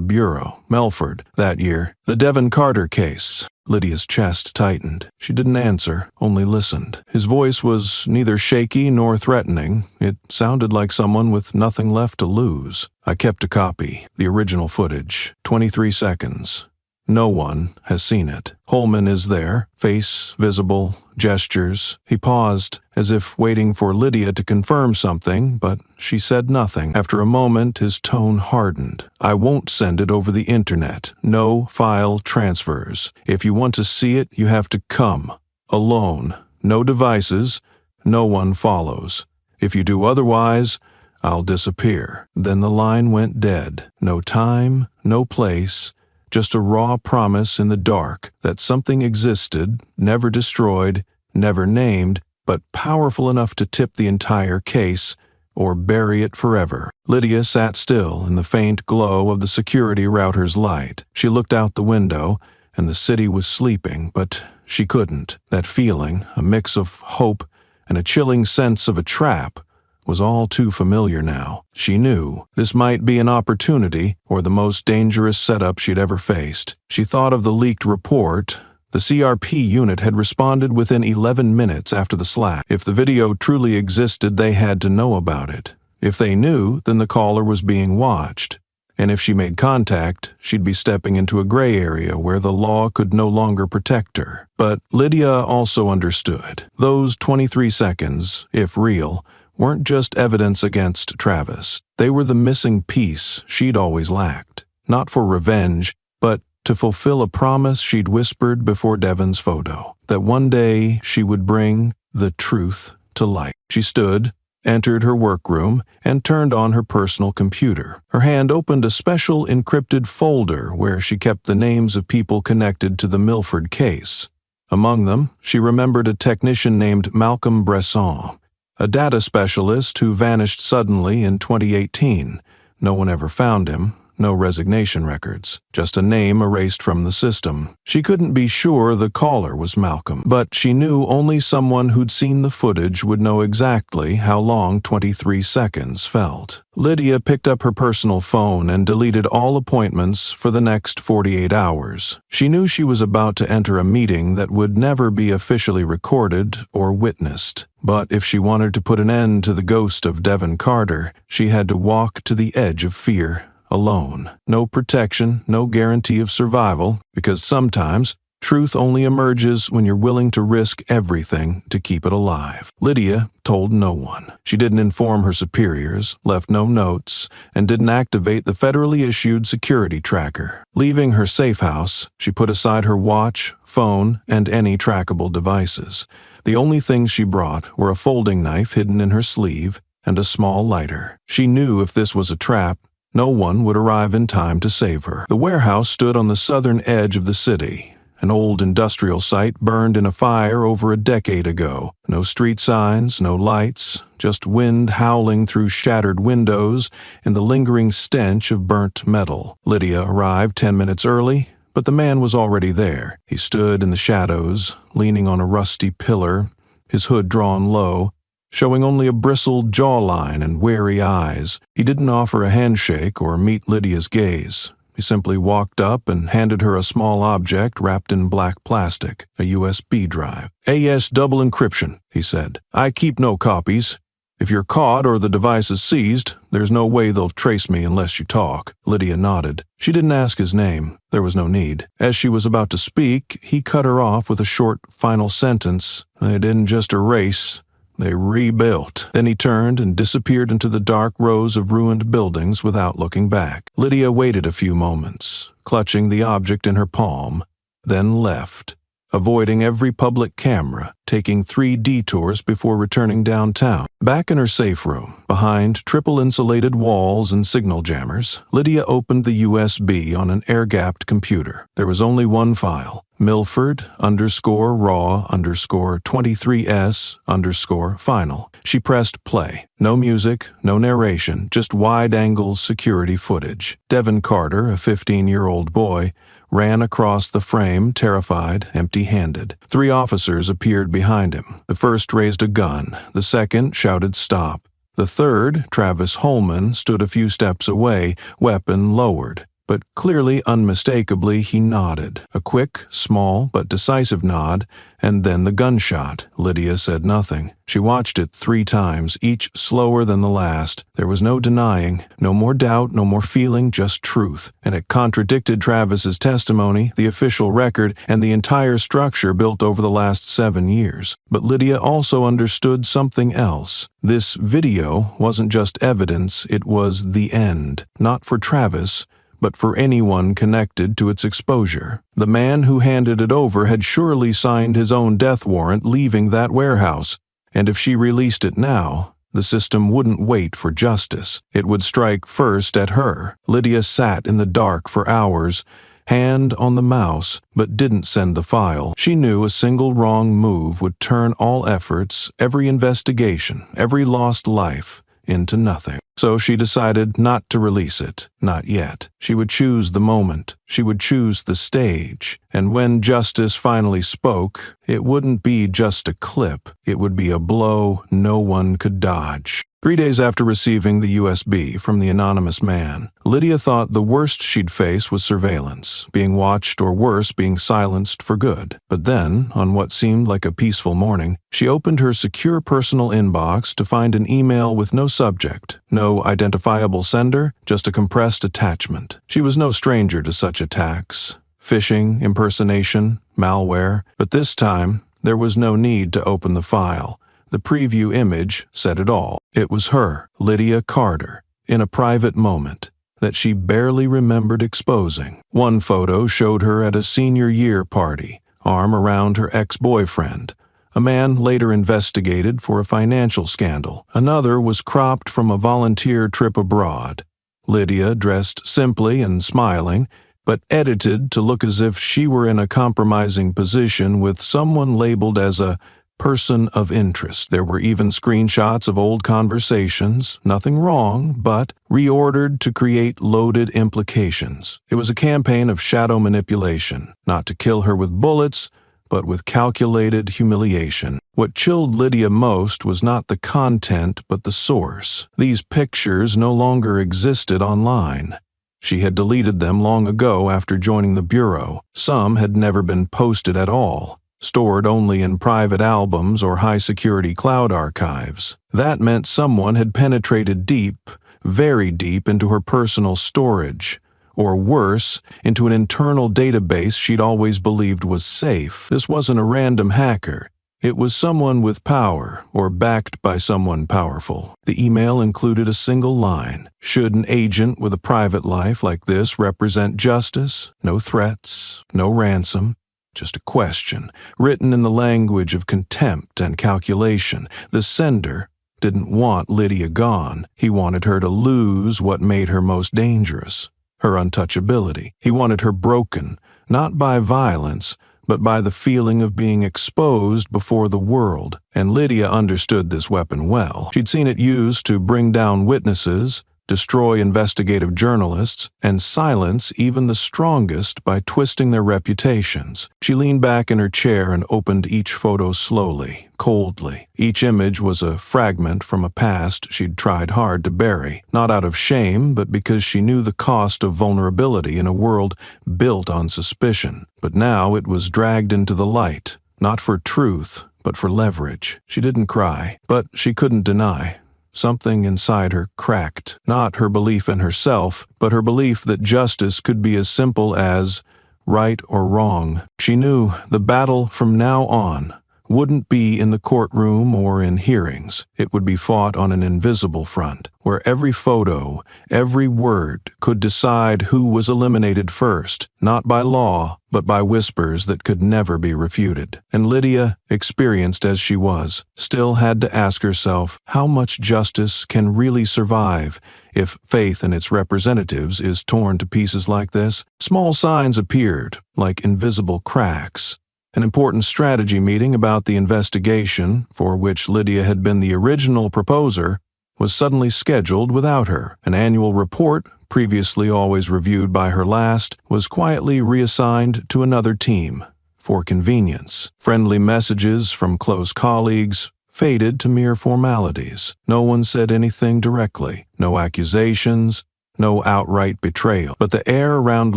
Bureau, Melford, that year. The Devon Carter case." Lydia's chest tightened. She didn't answer, only listened. His voice was neither shaky nor threatening. It sounded like someone with nothing left to lose. "I kept a copy, the original footage, 23 seconds. No one has seen it. Holman is there, face visible, gestures." He paused, as if waiting for Lydia to confirm something, but she said nothing. After a moment, his tone hardened. "I won't send it over the internet. No file transfers. If you want to see it, you have to come. Alone. No devices. No one follows. If you do otherwise, I'll disappear." Then the line went dead. No time, no place. Just a raw promise in the dark that something existed, never destroyed, never named, but powerful enough to tip the entire case or bury it forever. Lydia sat still in the faint glow of the security router's light. She looked out the window, and the city was sleeping, but she couldn't. That feeling, a mix of hope and a chilling sense of a trap, was all too familiar now. She knew this might be an opportunity or the most dangerous setup she'd ever faced. She thought of the leaked report. The CRP unit had responded within 11 minutes after the slap. If the video truly existed, they had to know about it. If they knew, then the caller was being watched. And if she made contact, she'd be stepping into a gray area where the law could no longer protect her. But Lydia also understood. Those 23 seconds, if real, weren't just evidence against Travis. They were the missing piece she'd always lacked. Not for revenge, but to fulfill a promise she'd whispered before Devon's photo, that one day she would bring the truth to light. She stood, entered her workroom, and turned on her personal computer. Her hand opened a special encrypted folder where she kept the names of people connected to the Milford case. Among them, she remembered a technician named Malcolm Bresson, a data specialist who vanished suddenly in 2018. No one ever found him, no resignation records, just a name erased from the system. She couldn't be sure the caller was Malcolm, but she knew only someone who'd seen the footage would know exactly how long 23 seconds felt. Lydia picked up her personal phone and deleted all appointments for the next 48 hours. She knew she was about to enter a meeting that would never be officially recorded or witnessed. But if she wanted to put an end to the ghost of Devon Carter, she had to walk to the edge of fear, alone. No protection, no guarantee of survival, because sometimes truth only emerges when you're willing to risk everything to keep it alive. Lydia told no one. She didn't inform her superiors, left no notes, and didn't activate the federally issued security tracker. Leaving her safe house, she put aside her watch, phone, and any trackable devices. The only things she brought were a folding knife hidden in her sleeve and a small lighter. She knew if this was a trap, no one would arrive in time to save her. The warehouse stood on the southern edge of the city. An old industrial site burned in a fire over a decade ago. No street signs, no lights, just wind howling through shattered windows and the lingering stench of burnt metal. Lydia arrived 10 minutes early, but the man was already there. He stood in the shadows, leaning on a rusty pillar, his hood drawn low, showing only a bristled jawline and wary eyes. He didn't offer a handshake or meet Lydia's gaze. He simply walked up and handed her a small object wrapped in black plastic, a USB drive. "AS double encryption," he said. "I keep no copies. If you're caught or the device is seized, there's no way they'll trace me unless you talk." Lydia nodded. She didn't ask his name. There was no need. As she was about to speak, he cut her off with a short, final sentence. "They didn't just erase. They rebuilt." Then he turned and disappeared into the dark rows of ruined buildings without looking back. Lydia waited a few moments, clutching the object in her palm, then left, avoiding every public camera, taking 3 detours before returning downtown. Back in her safe room, behind triple-insulated walls and signal jammers, Lydia opened the USB on an air-gapped computer. There was only one file, Milford_Raw_23S_final. She pressed play. No music, no narration, just wide-angle security footage. Devin Carter, a 15-year-old boy, ran across the frame, terrified, empty-handed. 3 officers appeared behind him. The first raised a gun. The second shouted stop. The third, Travis Holman, stood a few steps away, weapon lowered. But clearly, unmistakably, he nodded. A quick, small, but decisive nod, and then the gunshot. Lydia said nothing. She watched it 3 times, each slower than the last. There was no denying, no more doubt, no more feeling, just truth. And it contradicted Travis's testimony, the official record, and the entire structure built over the last 7 years. But Lydia also understood something else. This video wasn't just evidence, it was the end. Not for Travis, but for anyone connected to its exposure. The man who handed it over had surely signed his own death warrant leaving that warehouse, and if she released it now, the system wouldn't wait for justice. It would strike first at her. Lydia sat in the dark for hours, hand on the mouse, but didn't send the file. She knew a single wrong move would turn all efforts, every investigation, every lost life, into nothing. So she decided not to release it, not yet. She would choose the moment. She would choose the stage. And when justice finally spoke, it wouldn't be just a clip. It would be a blow no one could dodge. 3 days after receiving the USB from the anonymous man, Lydia thought the worst she'd face was surveillance, being watched or worse, being silenced for good. But then, on what seemed like a peaceful morning, she opened her secure personal inbox to find an email with no subject, no identifiable sender, just a compressed attachment. She was no stranger to such attacks. Phishing, impersonation, malware. But this time, there was no need to open the file. The preview image said it all. It was her, Lydia Carter, in a private moment that she barely remembered exposing. One photo showed her at a senior year party, arm around her ex-boyfriend. A man later investigated for a financial scandal. Another was cropped from a volunteer trip abroad. Lydia, dressed simply and smiling, but edited to look as if she were in a compromising position with someone labeled as a person of interest. There were even screenshots of old conversations, nothing wrong, but reordered to create loaded implications. It was a campaign of shadow manipulation, not to kill her with bullets, but with calculated humiliation. What chilled Lydia most was not the content, but the source. These pictures no longer existed online. She had deleted them long ago after joining the Bureau. Some had never been posted at all, stored only in private albums or high-security cloud archives. That meant someone had penetrated deep, very deep into her personal storage, or worse, into an internal database she'd always believed was safe. This wasn't a random hacker. It was someone with power, or backed by someone powerful. The email included a single line. Should an agent with a private life like this represent justice? No threats, no ransom. Just a question, written in the language of contempt and calculation. The sender didn't want Lydia gone. He wanted her to lose what made her most dangerous, her untouchability. He wanted her broken, not by violence, but by the feeling of being exposed before the world. And Lydia understood this weapon well. She'd seen it used to bring down witnesses, destroy investigative journalists, and silence even the strongest by twisting their reputations. She leaned back in her chair and opened each photo slowly, coldly. Each image was a fragment from a past she'd tried hard to bury, not out of shame, but because she knew the cost of vulnerability in a world built on suspicion. But now it was dragged into the light, not for truth, but for leverage. She didn't cry, but she couldn't deny. Something inside her cracked, not her belief in herself, but her belief that justice could be as simple as right or wrong. She knew the battle from now on wouldn't be in the courtroom or in hearings. It would be fought on an invisible front, where every photo, every word could decide who was eliminated first, not by law, but by whispers that could never be refuted. And Lydia, experienced as she was, still had to ask herself how much justice can really survive if faith in its representatives is torn to pieces like this. Small signs appeared, like invisible cracks. An important strategy meeting about the investigation, for which Lydia had been the original proposer, was suddenly scheduled without her. An annual report, previously always reviewed by her last, was quietly reassigned to another team, for convenience. Friendly messages from close colleagues faded to mere formalities. No one said anything directly, no accusations, no outright betrayal, but the air around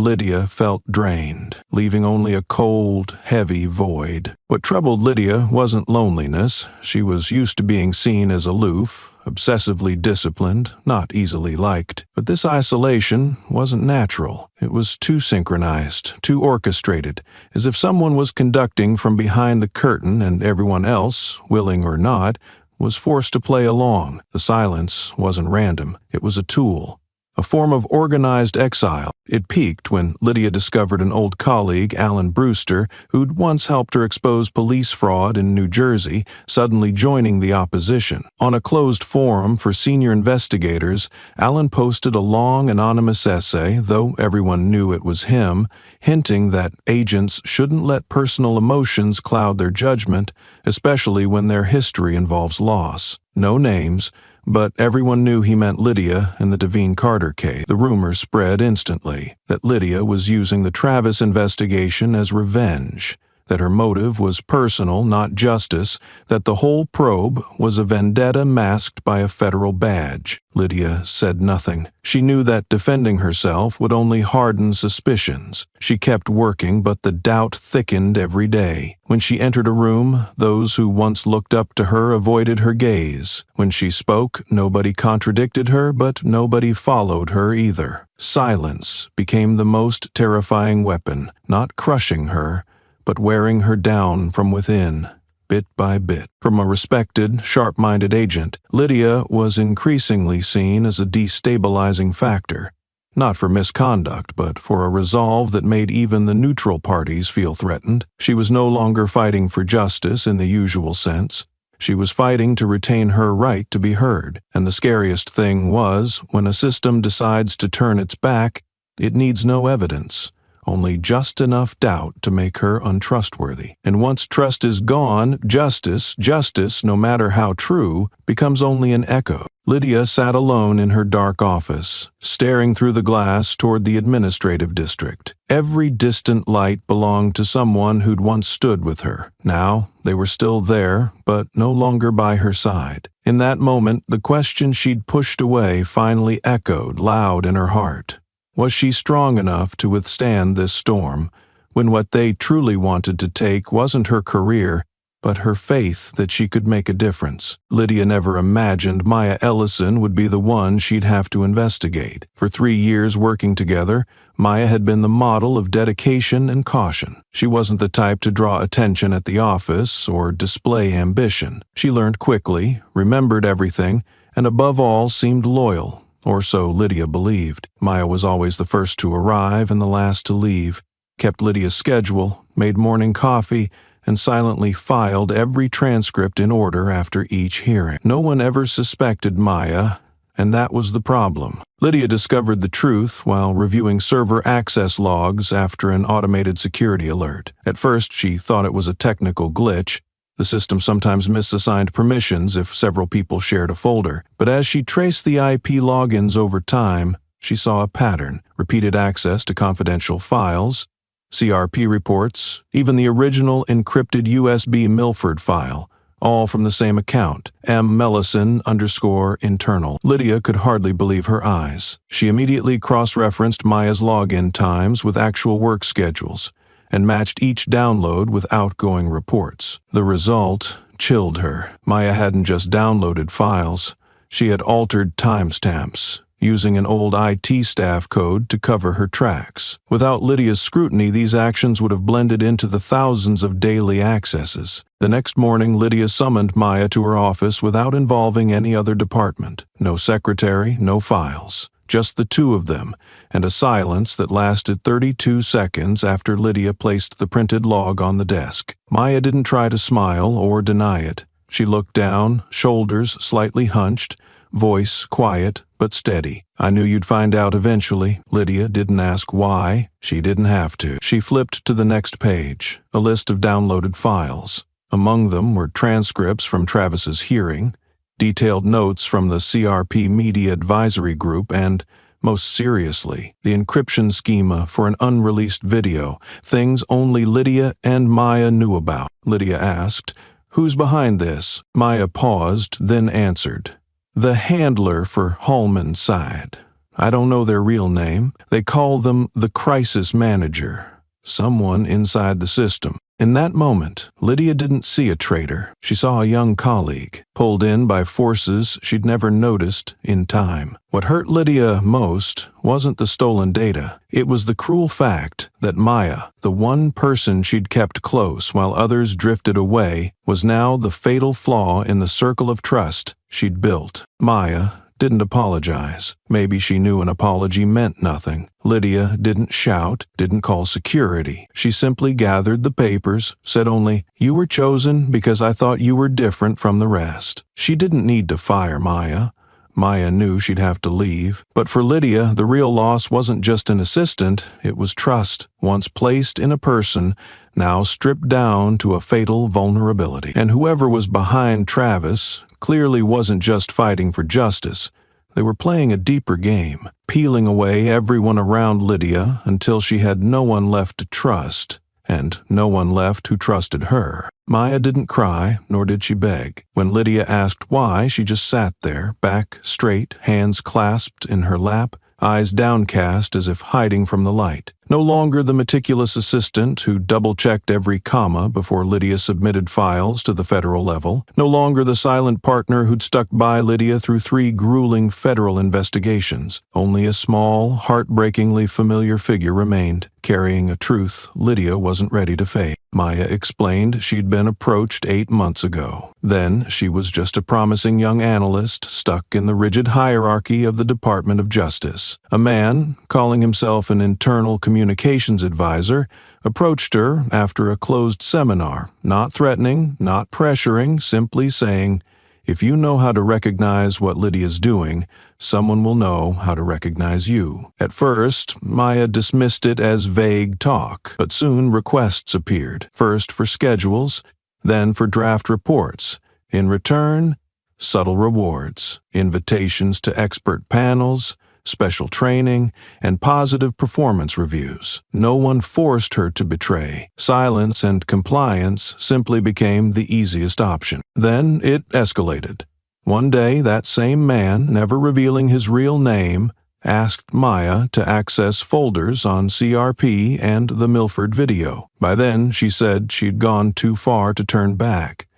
Lydia felt drained, leaving only a cold, heavy void. What troubled Lydia wasn't loneliness. She was used to being seen as aloof, obsessively disciplined, not easily liked. But this isolation wasn't natural. It was too synchronized, too orchestrated, as if someone was conducting from behind the curtain and everyone else, willing or not, was forced to play along. The silence wasn't random. It was a tool. A form of organized exile. It peaked when Lydia discovered an old colleague, Alan Brewster, who'd once helped her expose police fraud in New Jersey, suddenly joining the opposition. On a closed forum for senior investigators, Alan posted a long, anonymous essay, though everyone knew it was him, hinting that agents shouldn't let personal emotions cloud their judgment, especially when their history involves loss. No names, but everyone knew he meant Lydia in the Devine Carter case. The rumor spread instantly that Lydia was using the Travis investigation as revenge, that her motive was personal, not justice, that the whole probe was a vendetta masked by a federal badge. Lydia said nothing. She knew that defending herself would only harden suspicions. She kept working, but the doubt thickened every day. When she entered a room, those who once looked up to her avoided her gaze. When she spoke, nobody contradicted her, but nobody followed her either. Silence became the most terrifying weapon, not crushing her, but wearing her down from within, bit by bit. From a respected, sharp-minded agent, Lydia was increasingly seen as a destabilizing factor, not for misconduct, but for a resolve that made even the neutral parties feel threatened. She was no longer fighting for justice in the usual sense. She was fighting to retain her right to be heard, and the scariest thing was, when a system decides to turn its back, it needs no evidence. Only just enough doubt to make her untrustworthy. And once trust is gone, justice, no matter how true, becomes only an echo. Lydia sat alone in her dark office, staring through the glass toward the administrative district. Every distant light belonged to someone who'd once stood with her. Now, they were still there, but no longer by her side. In that moment, the question she'd pushed away finally echoed loud in her heart. Was she strong enough to withstand this storm, when what they truly wanted to take wasn't her career, but her faith that she could make a difference? Lydia never imagined Maya Ellison would be the one she'd have to investigate. For 3 years working together, Maya had been the model of dedication and caution. She wasn't the type to draw attention at the office or display ambition. She learned quickly, remembered everything, and above all seemed loyal. Or so Lydia believed. Maya was always the first to arrive and the last to leave, kept Lydia's schedule, made morning coffee, and silently filed every transcript in order after each hearing. No one ever suspected Maya, and that was the problem. Lydia discovered the truth while reviewing server access logs after an automated security alert. At first, she thought it was a technical glitch. The system sometimes misassigned permissions if several people shared a folder, but as she traced the IP logins over time, she saw a pattern: repeated access to confidential files, CRP reports, even the original encrypted USB Milford file, all from the same account, M.Mellison_internal. Lydia could hardly believe her eyes. She immediately cross-referenced Maya's login times with actual work schedules and matched each download with outgoing reports. The result chilled her. Maya hadn't just downloaded files, she had altered timestamps, using an old IT staff code to cover her tracks. Without Lydia's scrutiny, these actions would have blended into the thousands of daily accesses. The next morning, Lydia summoned Maya to her office without involving any other department. No secretary, no files. Just the two of them, and a silence that lasted 32 seconds after Lydia placed the printed log on the desk. Maya didn't try to smile or deny it. She looked down, shoulders slightly hunched, voice quiet but steady. "I knew you'd find out eventually." Lydia didn't ask why. She didn't have to. She flipped to the next page, a list of downloaded files. Among them were transcripts from Travis's hearing, detailed notes from the CRP Media Advisory Group, and, most seriously, the encryption schema for an unreleased video, things only Lydia and Maya knew about. Lydia asked, "Who's behind this?" Maya paused, then answered, "The handler for Hallman's side. I don't know their real name. They call them the crisis manager. Someone inside the system." In that moment, Lydia didn't see a traitor. She saw a young colleague, pulled in by forces she'd never noticed in time. What hurt Lydia most wasn't the stolen data. It was the cruel fact that Maya, the one person she'd kept close while others drifted away, was now the fatal flaw in the circle of trust she'd built. Maya didn't apologize. Maybe she knew an apology meant nothing. Lydia didn't shout, didn't call security. She simply gathered the papers, said only, "You were chosen because I thought you were different from the rest." She didn't need to fire Maya. Maya knew she'd have to leave. But for Lydia, the real loss wasn't just an assistant, it was trust, once placed in a person, now stripped down to a fatal vulnerability. And whoever was behind Travis clearly wasn't just fighting for justice. They were playing a deeper game, peeling away everyone around Lydia until she had no one left to trust, and no one left who trusted her. Maya didn't cry, nor did she beg. When Lydia asked why, she just sat there, back straight, hands clasped in her lap, eyes downcast as if hiding from the light. No longer the meticulous assistant who double-checked every comma before Lydia submitted files to the federal level. No longer the silent partner who'd stuck by Lydia through 3 grueling federal investigations. Only a small, heartbreakingly familiar figure remained, carrying a truth Lydia wasn't ready to face. Maya explained she'd been approached 8 months ago. Then she was just a promising young analyst stuck in the rigid hierarchy of the Department of Justice. A man, calling himself an internal communications advisor, approached her after a closed seminar, not threatening, not pressuring, simply saying, "If you know how to recognize what Lydia's doing, someone will know how to recognize you." At first, Maya dismissed it as vague talk, but soon requests appeared, first for schedules, then for draft reports. In return, subtle rewards, invitations to expert panels, special training, and positive performance reviews. No one forced her to betray. Silence and compliance simply became the easiest option. Then it escalated. One day, that same man, never revealing his real name, asked Maya to access folders on CRP and the Milford video. By then, she said she'd gone too far to turn back.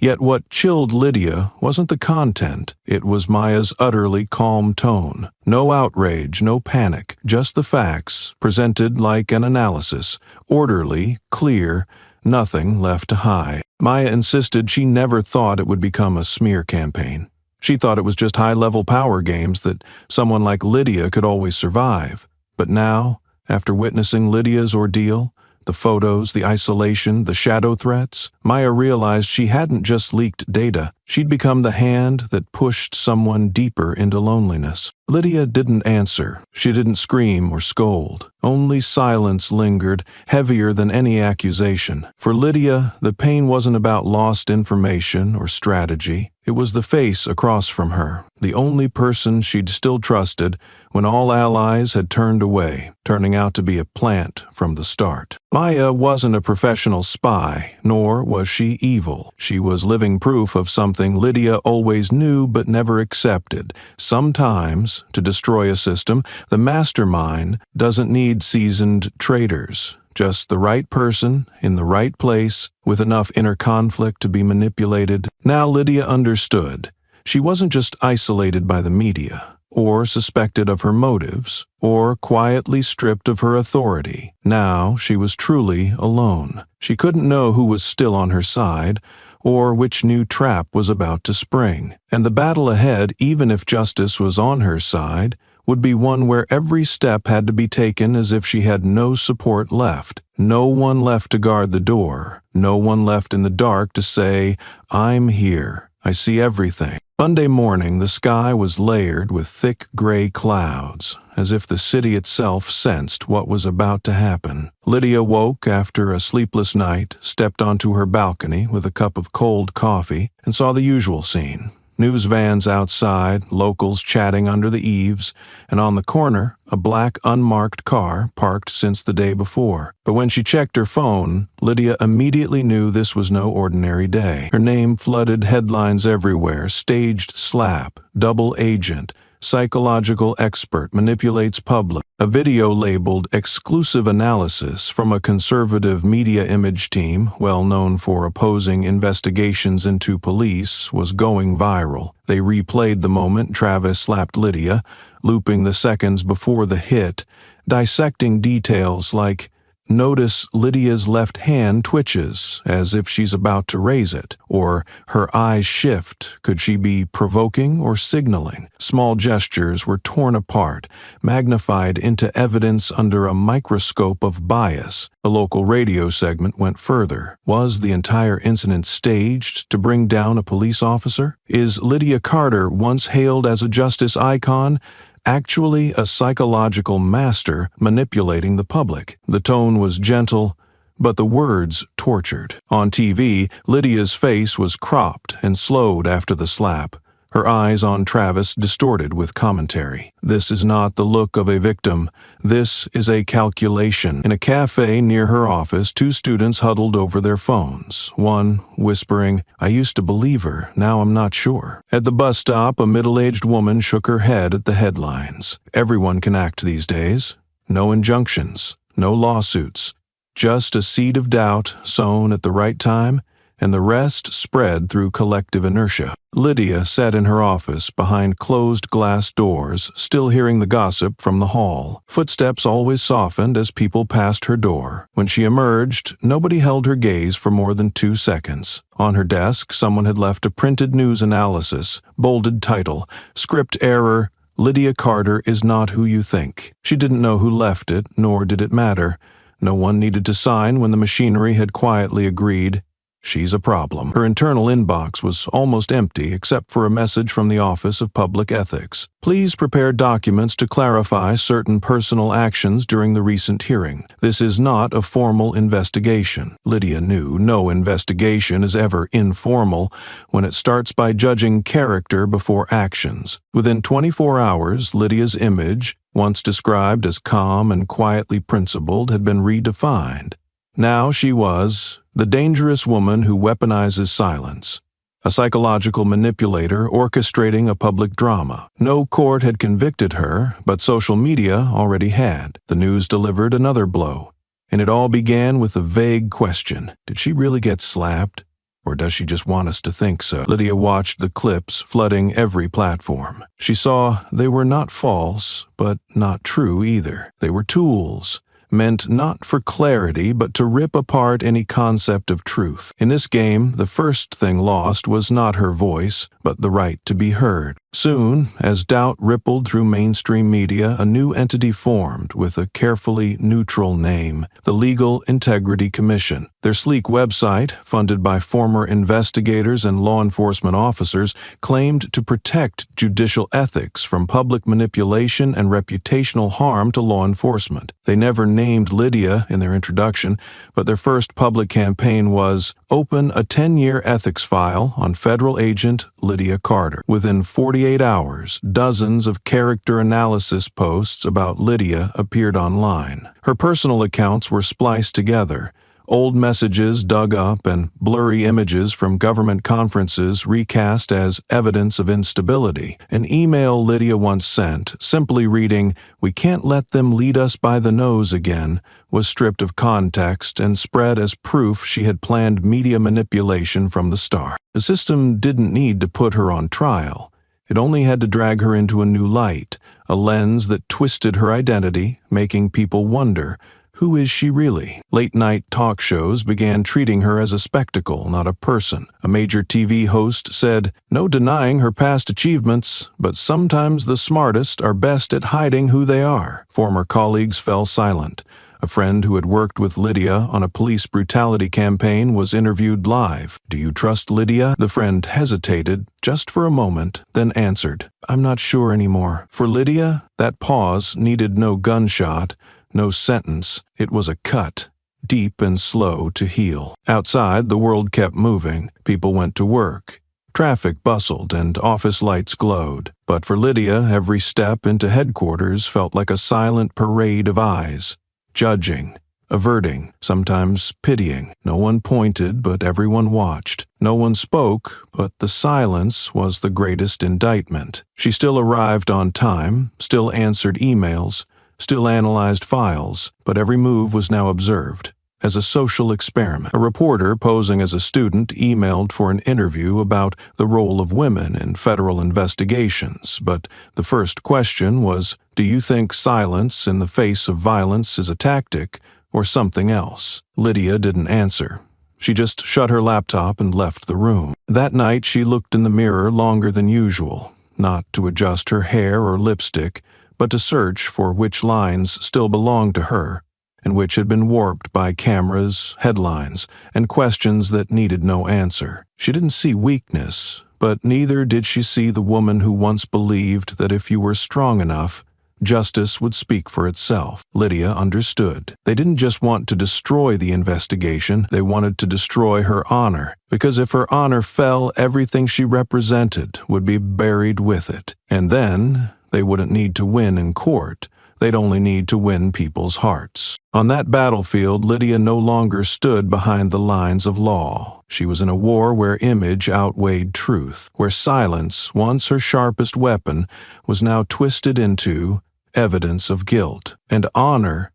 Yet what chilled Lydia wasn't the content, it was Maya's utterly calm tone. No outrage, no panic, just the facts, presented like an analysis, orderly, clear, nothing left to hide. Maya insisted she never thought it would become a smear campaign. She thought it was just high-level power games that someone like Lydia could always survive. But now, after witnessing Lydia's ordeal, The photos, the isolation, the shadow threats. Maya realized she hadn't just leaked data. She'd become the hand that pushed someone deeper into loneliness. Lydia didn't answer. She didn't scream or scold. Only silence lingered, heavier than any accusation. For Lydia, the pain wasn't about lost information or strategy. It was the face across from her, the only person she'd still trusted when all allies had turned away, turning out to be a plant from the start. Maya wasn't a professional spy, nor was she evil. She was living proof of something Lydia always knew but never accepted. Sometimes, to destroy a system, the mastermind doesn't need seasoned traitors. Just the right person, in the right place, with enough inner conflict to be manipulated. Now Lydia understood. She wasn't just isolated by the media, or suspected of her motives, or quietly stripped of her authority. Now she was truly alone. She couldn't know who was still on her side, or which new trap was about to spring. And the battle ahead, even if justice was on her side, would be one where every step had to be taken as if she had no support left. No one left to guard the door. No one left in the dark to say, "I'm here. I see everything." Monday morning, the sky was layered with thick gray clouds, as if the city itself sensed what was about to happen. Lydia woke after a sleepless night, stepped onto her balcony with a cup of cold coffee, and saw the usual scene. News vans outside, locals chatting under the eaves, and on the corner, a black unmarked car parked since the day before. But when she checked her phone, Lydia immediately knew this was no ordinary day. Her name flooded headlines everywhere: staged slap, double agent, psychological expert manipulates public. A video labeled exclusive analysis from a conservative media image team, well known for opposing investigations into police, was going viral. They replayed the moment Travis slapped Lydia, looping the seconds before the hit, dissecting details like, "Notice Lydia's left hand twitches, as if she's about to raise it," or "Her eyes shift. Could she be provoking or signaling?" Small gestures were torn apart, magnified into evidence under a microscope of bias. A local radio segment went further. Was the entire incident staged to bring down a police officer? Is Lydia Carter, once hailed as a justice icon, actually a psychological master manipulating the public? The tone was gentle, but the words tortured. On TV, Lydia's face was cropped and slowed after the slap, her eyes on Travis distorted with commentary. This is not the look of a victim. This is a calculation. In a cafe near her office, two students huddled over their phones, one whispering, "I used to believe her, now I'm not sure." At the bus stop, a middle-aged woman shook her head at the headlines. Everyone can act these days. No injunctions, no lawsuits, just a seed of doubt sown at the right time, and the rest spread through collective inertia. Lydia sat in her office behind closed glass doors, still hearing the gossip from the hall. Footsteps always softened as people passed her door. When she emerged, nobody held her gaze for more than 2 seconds. On her desk, someone had left a printed news analysis, bolded title, "Script error, Lydia Carter is not who you think." She didn't know who left it, nor did it matter. No one needed to sign when the machinery had quietly agreed, "She's a problem." Her internal inbox was almost empty except for a message from the Office of Public Ethics. "Please prepare documents to clarify certain personal actions during the recent hearing. This is not a formal investigation." Lydia knew no investigation is ever informal when it starts by judging character before actions. Within 24 hours, Lydia's image, once described as calm and quietly principled, had been redefined. Now she was the dangerous woman who weaponizes silence, a psychological manipulator orchestrating a public drama. No court had convicted her, but social media already had. The news delivered another blow, and it all began with a vague question. Did she really get slapped? Or does she just want us to think so? Lydia watched the clips flooding every platform. She saw they were not false, but not true either. They were tools, meant not for clarity but to rip apart any concept of truth. In this game, the first thing lost was not her voice, but the right to be heard. Soon, as doubt rippled through mainstream media, a new entity formed with a carefully neutral name, the Legal Integrity Commission. Their sleek website, funded by former investigators and law enforcement officers, claimed to protect judicial ethics from public manipulation and reputational harm to law enforcement. They never named Lydia in their introduction, but their first public campaign was, "Open a 10-year ethics file on federal agent Lydia Carter." Within 48 hours, dozens of character analysis posts about Lydia appeared online. Her personal accounts were spliced together, old messages dug up, and blurry images from government conferences recast as evidence of instability. An email Lydia once sent, simply reading, "We can't let them lead us by the nose again," was stripped of context and spread as proof she had planned media manipulation from the start. The system didn't need to put her on trial. It only had to drag her into a new light, a lens that twisted her identity, making people wonder, who is she really? Late-night talk shows began treating her as a spectacle, not a person. A major TV host said, "No denying her past achievements, but sometimes the smartest are best at hiding who they are." Former colleagues fell silent. A friend who had worked with Lydia on a police brutality campaign was interviewed live. "Do you trust Lydia?" The friend hesitated just for a moment, then answered, "I'm not sure anymore." For Lydia, that pause needed no gunshot, no sentence. It was a cut, deep and slow to heal. Outside, the world kept moving. People went to work. Traffic bustled and office lights glowed. But for Lydia, every step into headquarters felt like a silent parade of eyes. Judging, averting, sometimes pitying. No one pointed, but everyone watched. No one spoke, but the silence was the greatest indictment. She still arrived on time, still answered emails, still analyzed files, but every move was now observed as a social experiment. A reporter posing as a student emailed for an interview about the role of women in federal investigations, but the first question was, "Do you think silence in the face of violence is a tactic or something else?" Lydia didn't answer. She just shut her laptop and left the room. That night she looked in the mirror longer than usual, not to adjust her hair or lipstick, but to search for which lines still belonged to her, and which had been warped by cameras, headlines, and questions that needed no answer. She didn't see weakness, but neither did she see the woman who once believed that if you were strong enough, justice would speak for itself. Lydia understood. They didn't just want to destroy the investigation, they wanted to destroy her honor, because if her honor fell, everything she represented would be buried with it. And then they wouldn't need to win in court. They'd only need to win people's hearts. On that battlefield, Lydia no longer stood behind the lines of law. She was in a war where image outweighed truth, where silence, once her sharpest weapon, was now twisted into evidence of guilt. And honor,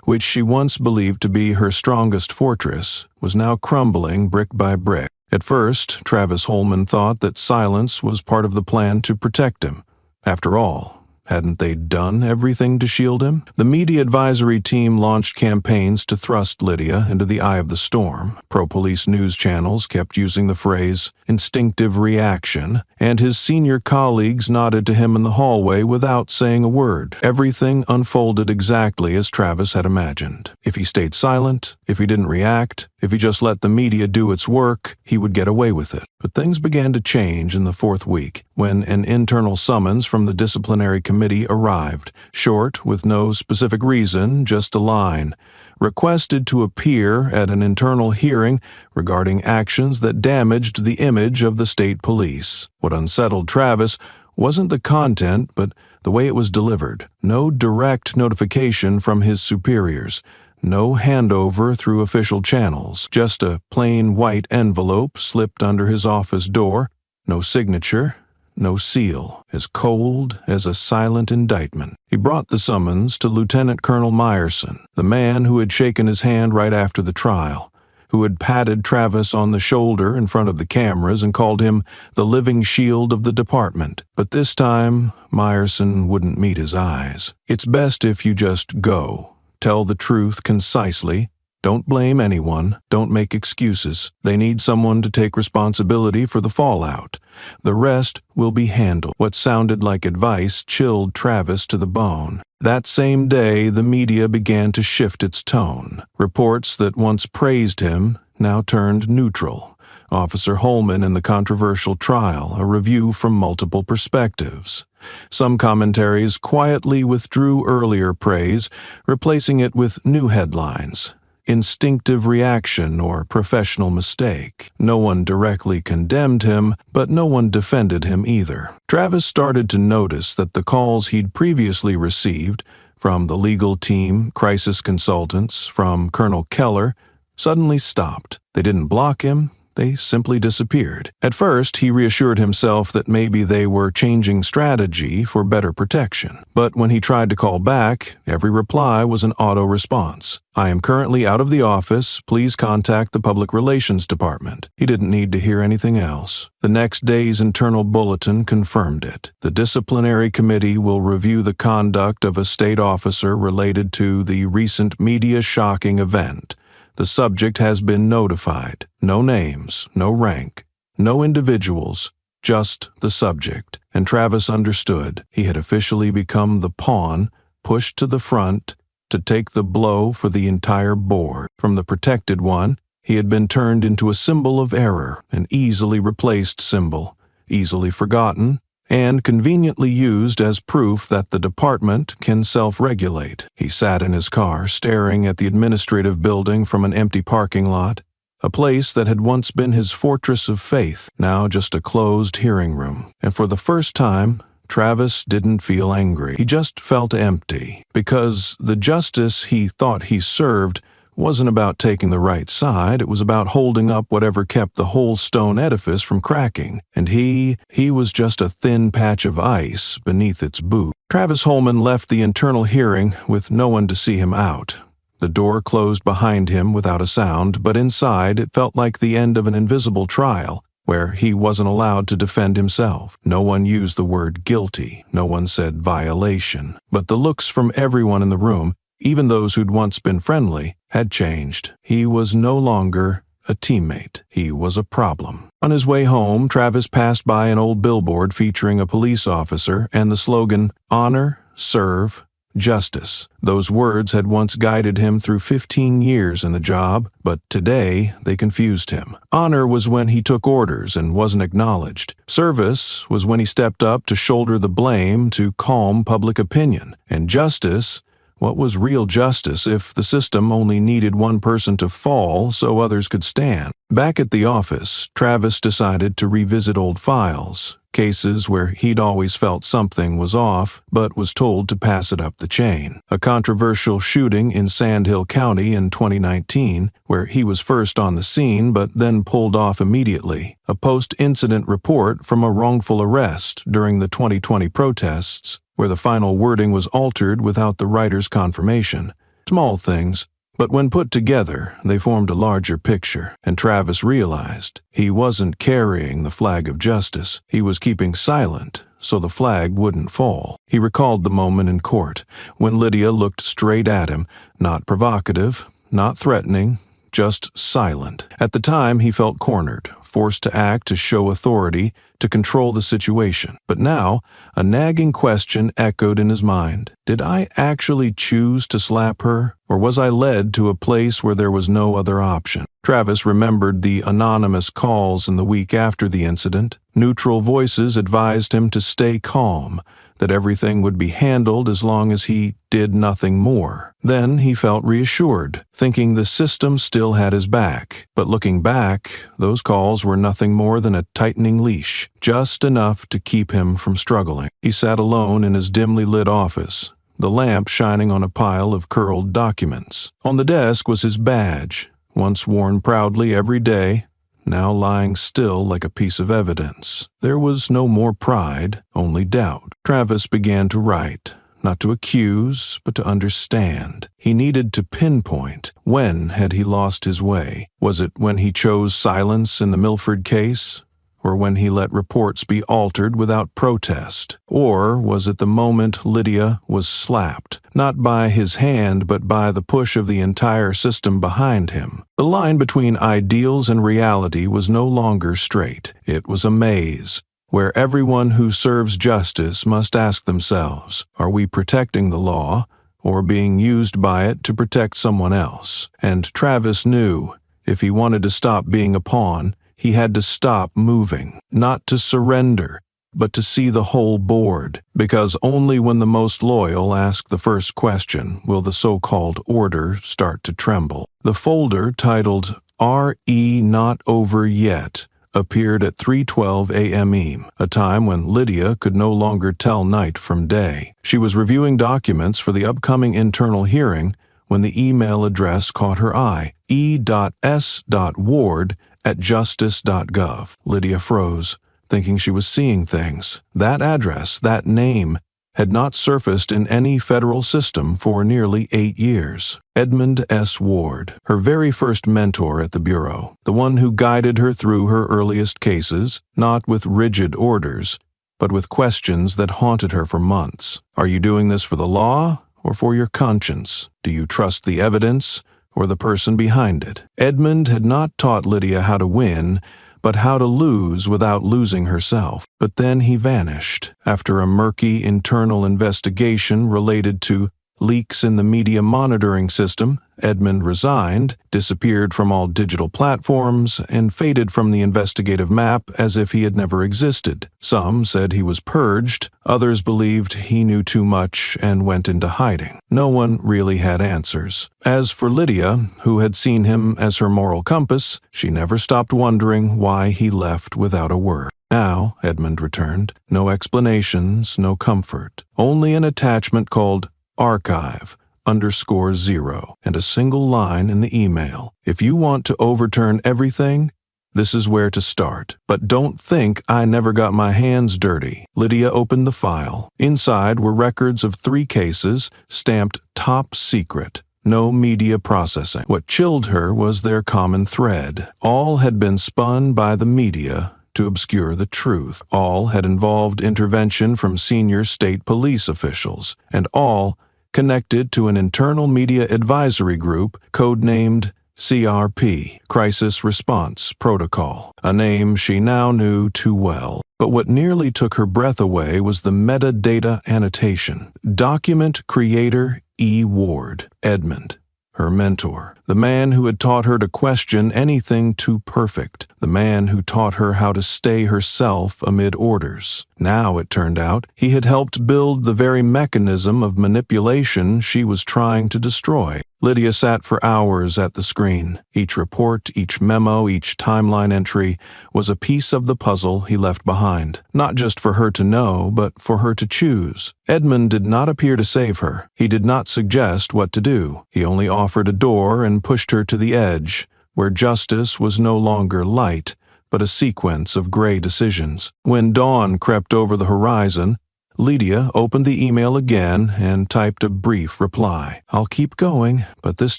which she once believed to be her strongest fortress, was now crumbling brick by brick. At first, Travis Holman thought that silence was part of the plan to protect him. After all, hadn't they done everything to shield him? The media advisory team launched campaigns to thrust Lydia into the eye of the storm. Pro-police news channels kept using the phrase instinctive reaction, and his senior colleagues nodded to him in the hallway without saying a word. Everything unfolded exactly as Travis had imagined. If he stayed silent, if he didn't react, if he just let the media do its work, he would get away with it. But things began to change in the fourth week, when an internal summons from the disciplinary committee arrived, short, with no specific reason, just a line. Requested to appear at an internal hearing regarding actions that damaged the image of the state police. What unsettled Travis wasn't the content, but the way it was delivered. No direct notification from his superiors. No handover through official channels, just a plain white envelope slipped under his office door, no signature, no seal, as cold as a silent indictment. He brought the summons to Lieutenant Colonel Meyerson, the man who had shaken his hand right after the trial, who had patted Travis on the shoulder in front of the cameras and called him the living shield of the department. But this time, Meyerson wouldn't meet his eyes. "It's best if you just go. Tell the truth concisely. Don't blame anyone. Don't make excuses. They need someone to take responsibility for the fallout. The rest will be handled. What sounded like advice chilled Travis to the bone. That same day, the media began to shift its tone. Reports that once praised him now turned neutral. Officer Holman in the controversial trial, a review from multiple perspectives. Some commentaries quietly withdrew earlier praise, replacing it with new headlines. Instinctive reaction or professional mistake. No one directly condemned him, but no one defended him either. Travis started to notice that the calls he'd previously received from the legal team, crisis consultants, from Colonel Keller, suddenly stopped. They didn't block him. They simply disappeared. At first, he reassured himself that maybe they were changing strategy for better protection. But when he tried to call back, every reply was an auto-response. "I am currently out of the office. Please contact the Public Relations Department." He didn't need to hear anything else. The next day's internal bulletin confirmed it. The disciplinary committee will review the conduct of a state officer related to the recent media shocking event. The subject has been notified. No names, no rank, no individuals, just the subject. And Travis understood. He had officially become the pawn, pushed to the front, to take the blow for the entire board. From the protected one, he had been turned into a symbol of error, an easily replaced symbol, easily forgotten, and conveniently used as proof that the department can self-regulate. He sat in his car, staring at the administrative building from an empty parking lot, a place that had once been his fortress of faith, now just a closed hearing room. And for the first time, Travis didn't feel angry. He just felt empty, because the justice he thought he served wasn't about taking the right side. It was about holding up whatever kept the whole stone edifice from cracking. And he was just a thin patch of ice beneath its boot. Travis Holman left the internal hearing with no one to see him out. The door closed behind him without a sound, but inside it felt like the end of an invisible trial, where he wasn't allowed to defend himself. No one used the word guilty. No one said violation. But the looks from everyone in the room, even those who'd once been friendly, had changed. He was no longer a teammate. He was a problem. On his way home, Travis passed by an old billboard featuring a police officer and the slogan, "Honor, Serve, Justice." Those words had once guided him through 15 years in the job, but today they confused him. Honor was when he took orders and wasn't acknowledged. Service was when he stepped up to shoulder the blame to calm public opinion. And justice, what was real justice if the system only needed one person to fall so others could stand? Back at the office, Travis decided to revisit old files, cases where he'd always felt something was off, but was told to pass it up the chain. A controversial shooting in Sandhill County in 2019, where he was first on the scene but then pulled off immediately. A post-incident report from a wrongful arrest during the 2020 protests, where the final wording was altered without the writer's confirmation. Small things, but when put together, they formed a larger picture, and Travis realized he wasn't carrying the flag of justice. He was keeping silent so the flag wouldn't fall. He recalled the moment in court, when Lydia looked straight at him, not provocative, not threatening, just silent. At the time, he felt cornered, forced to act to show authority, to control the situation. But now, a nagging question echoed in his mind. Did I actually choose to slap her, or was I led to a place where there was no other option? Travis remembered the anonymous calls in the week after the incident. Neutral voices advised him to stay calm, that everything would be handled as long as he did nothing more. Then he felt reassured, thinking the system still had his back. But looking back, those calls were nothing more than a tightening leash, just enough to keep him from struggling. He sat alone in his dimly lit office, the lamp shining on a pile of curled documents. On the desk was his badge, once worn proudly every day, now lying still like a piece of evidence. There was no more pride, only doubt. Travis began to write, not to accuse, but to understand. He needed to pinpoint. When had he lost his way? Was it when he chose silence in the Milford case? or when he let reports be altered without protest? Or was it the moment Lydia was slapped, not by his hand but by the push of the entire system behind him? The line between ideals and reality was no longer straight. It was a maze, where everyone who serves justice must ask themselves, are we protecting the law, or being used by it to protect someone else? And Travis knew, if he wanted to stop being a pawn, he had to stop moving, not to surrender, but to see the whole board, because only when the most loyal ask the first question will the so-called order start to tremble. The folder titled R.E. Not Over Yet appeared at 3:12 a.m., a time when Lydia could no longer tell night from day. She was reviewing documents for the upcoming internal hearing when the email address caught her eye, e.s.ward@justice.gov. Lydia froze, thinking she was seeing things. That address, that name, had not surfaced in any federal system for nearly 8 years. Edmund S. Ward, her very first mentor at the Bureau, the one who guided her through her earliest cases, not with rigid orders, but with questions that haunted her for months. Are you doing this for the law or for your conscience? Do you trust the evidence or the person behind it? Edmund had not taught Lydia how to win, but how to lose without losing herself. But then he vanished. After a murky internal investigation related to leaks in the media monitoring system, Edmund resigned, disappeared from all digital platforms, and faded from the investigative map as if he had never existed. Some said he was purged, others believed he knew too much and went into hiding. No one really had answers. As for Lydia, who had seen him as her moral compass, she never stopped wondering why he left without a word. Now, Edmund returned, no explanations, no comfort, only an attachment called archive_0 and a single line in the email. If you want to overturn everything, this is where to start. But don't think I never got my hands dirty. Lydia opened the file. Inside were records of 3 cases, stamped top secret. No media processing. What chilled her was their common thread. All had been spun by the media to obscure the truth. All had involved intervention from senior state police officials, and all connected to an internal media advisory group codenamed CRP, Crisis Response Protocol, a name she now knew too well. But what nearly took her breath away was the metadata annotation. Document creator E. Ward, Edmund, her mentor, the man who had taught her to question anything too perfect, the man who taught her how to stay herself amid orders. Now, it turned out, he had helped build the very mechanism of manipulation she was trying to destroy. Lydia sat for hours at the screen. Each report, each memo, each timeline entry was a piece of the puzzle he left behind, not just for her to know, but for her to choose. Edmund did not appear to save her. He did not suggest what to do. He only offered a door and pushed her to the edge, where justice was no longer light, but a sequence of gray decisions. When dawn crept over the horizon, Lydia opened the email again and typed a brief reply. I'll keep going, but this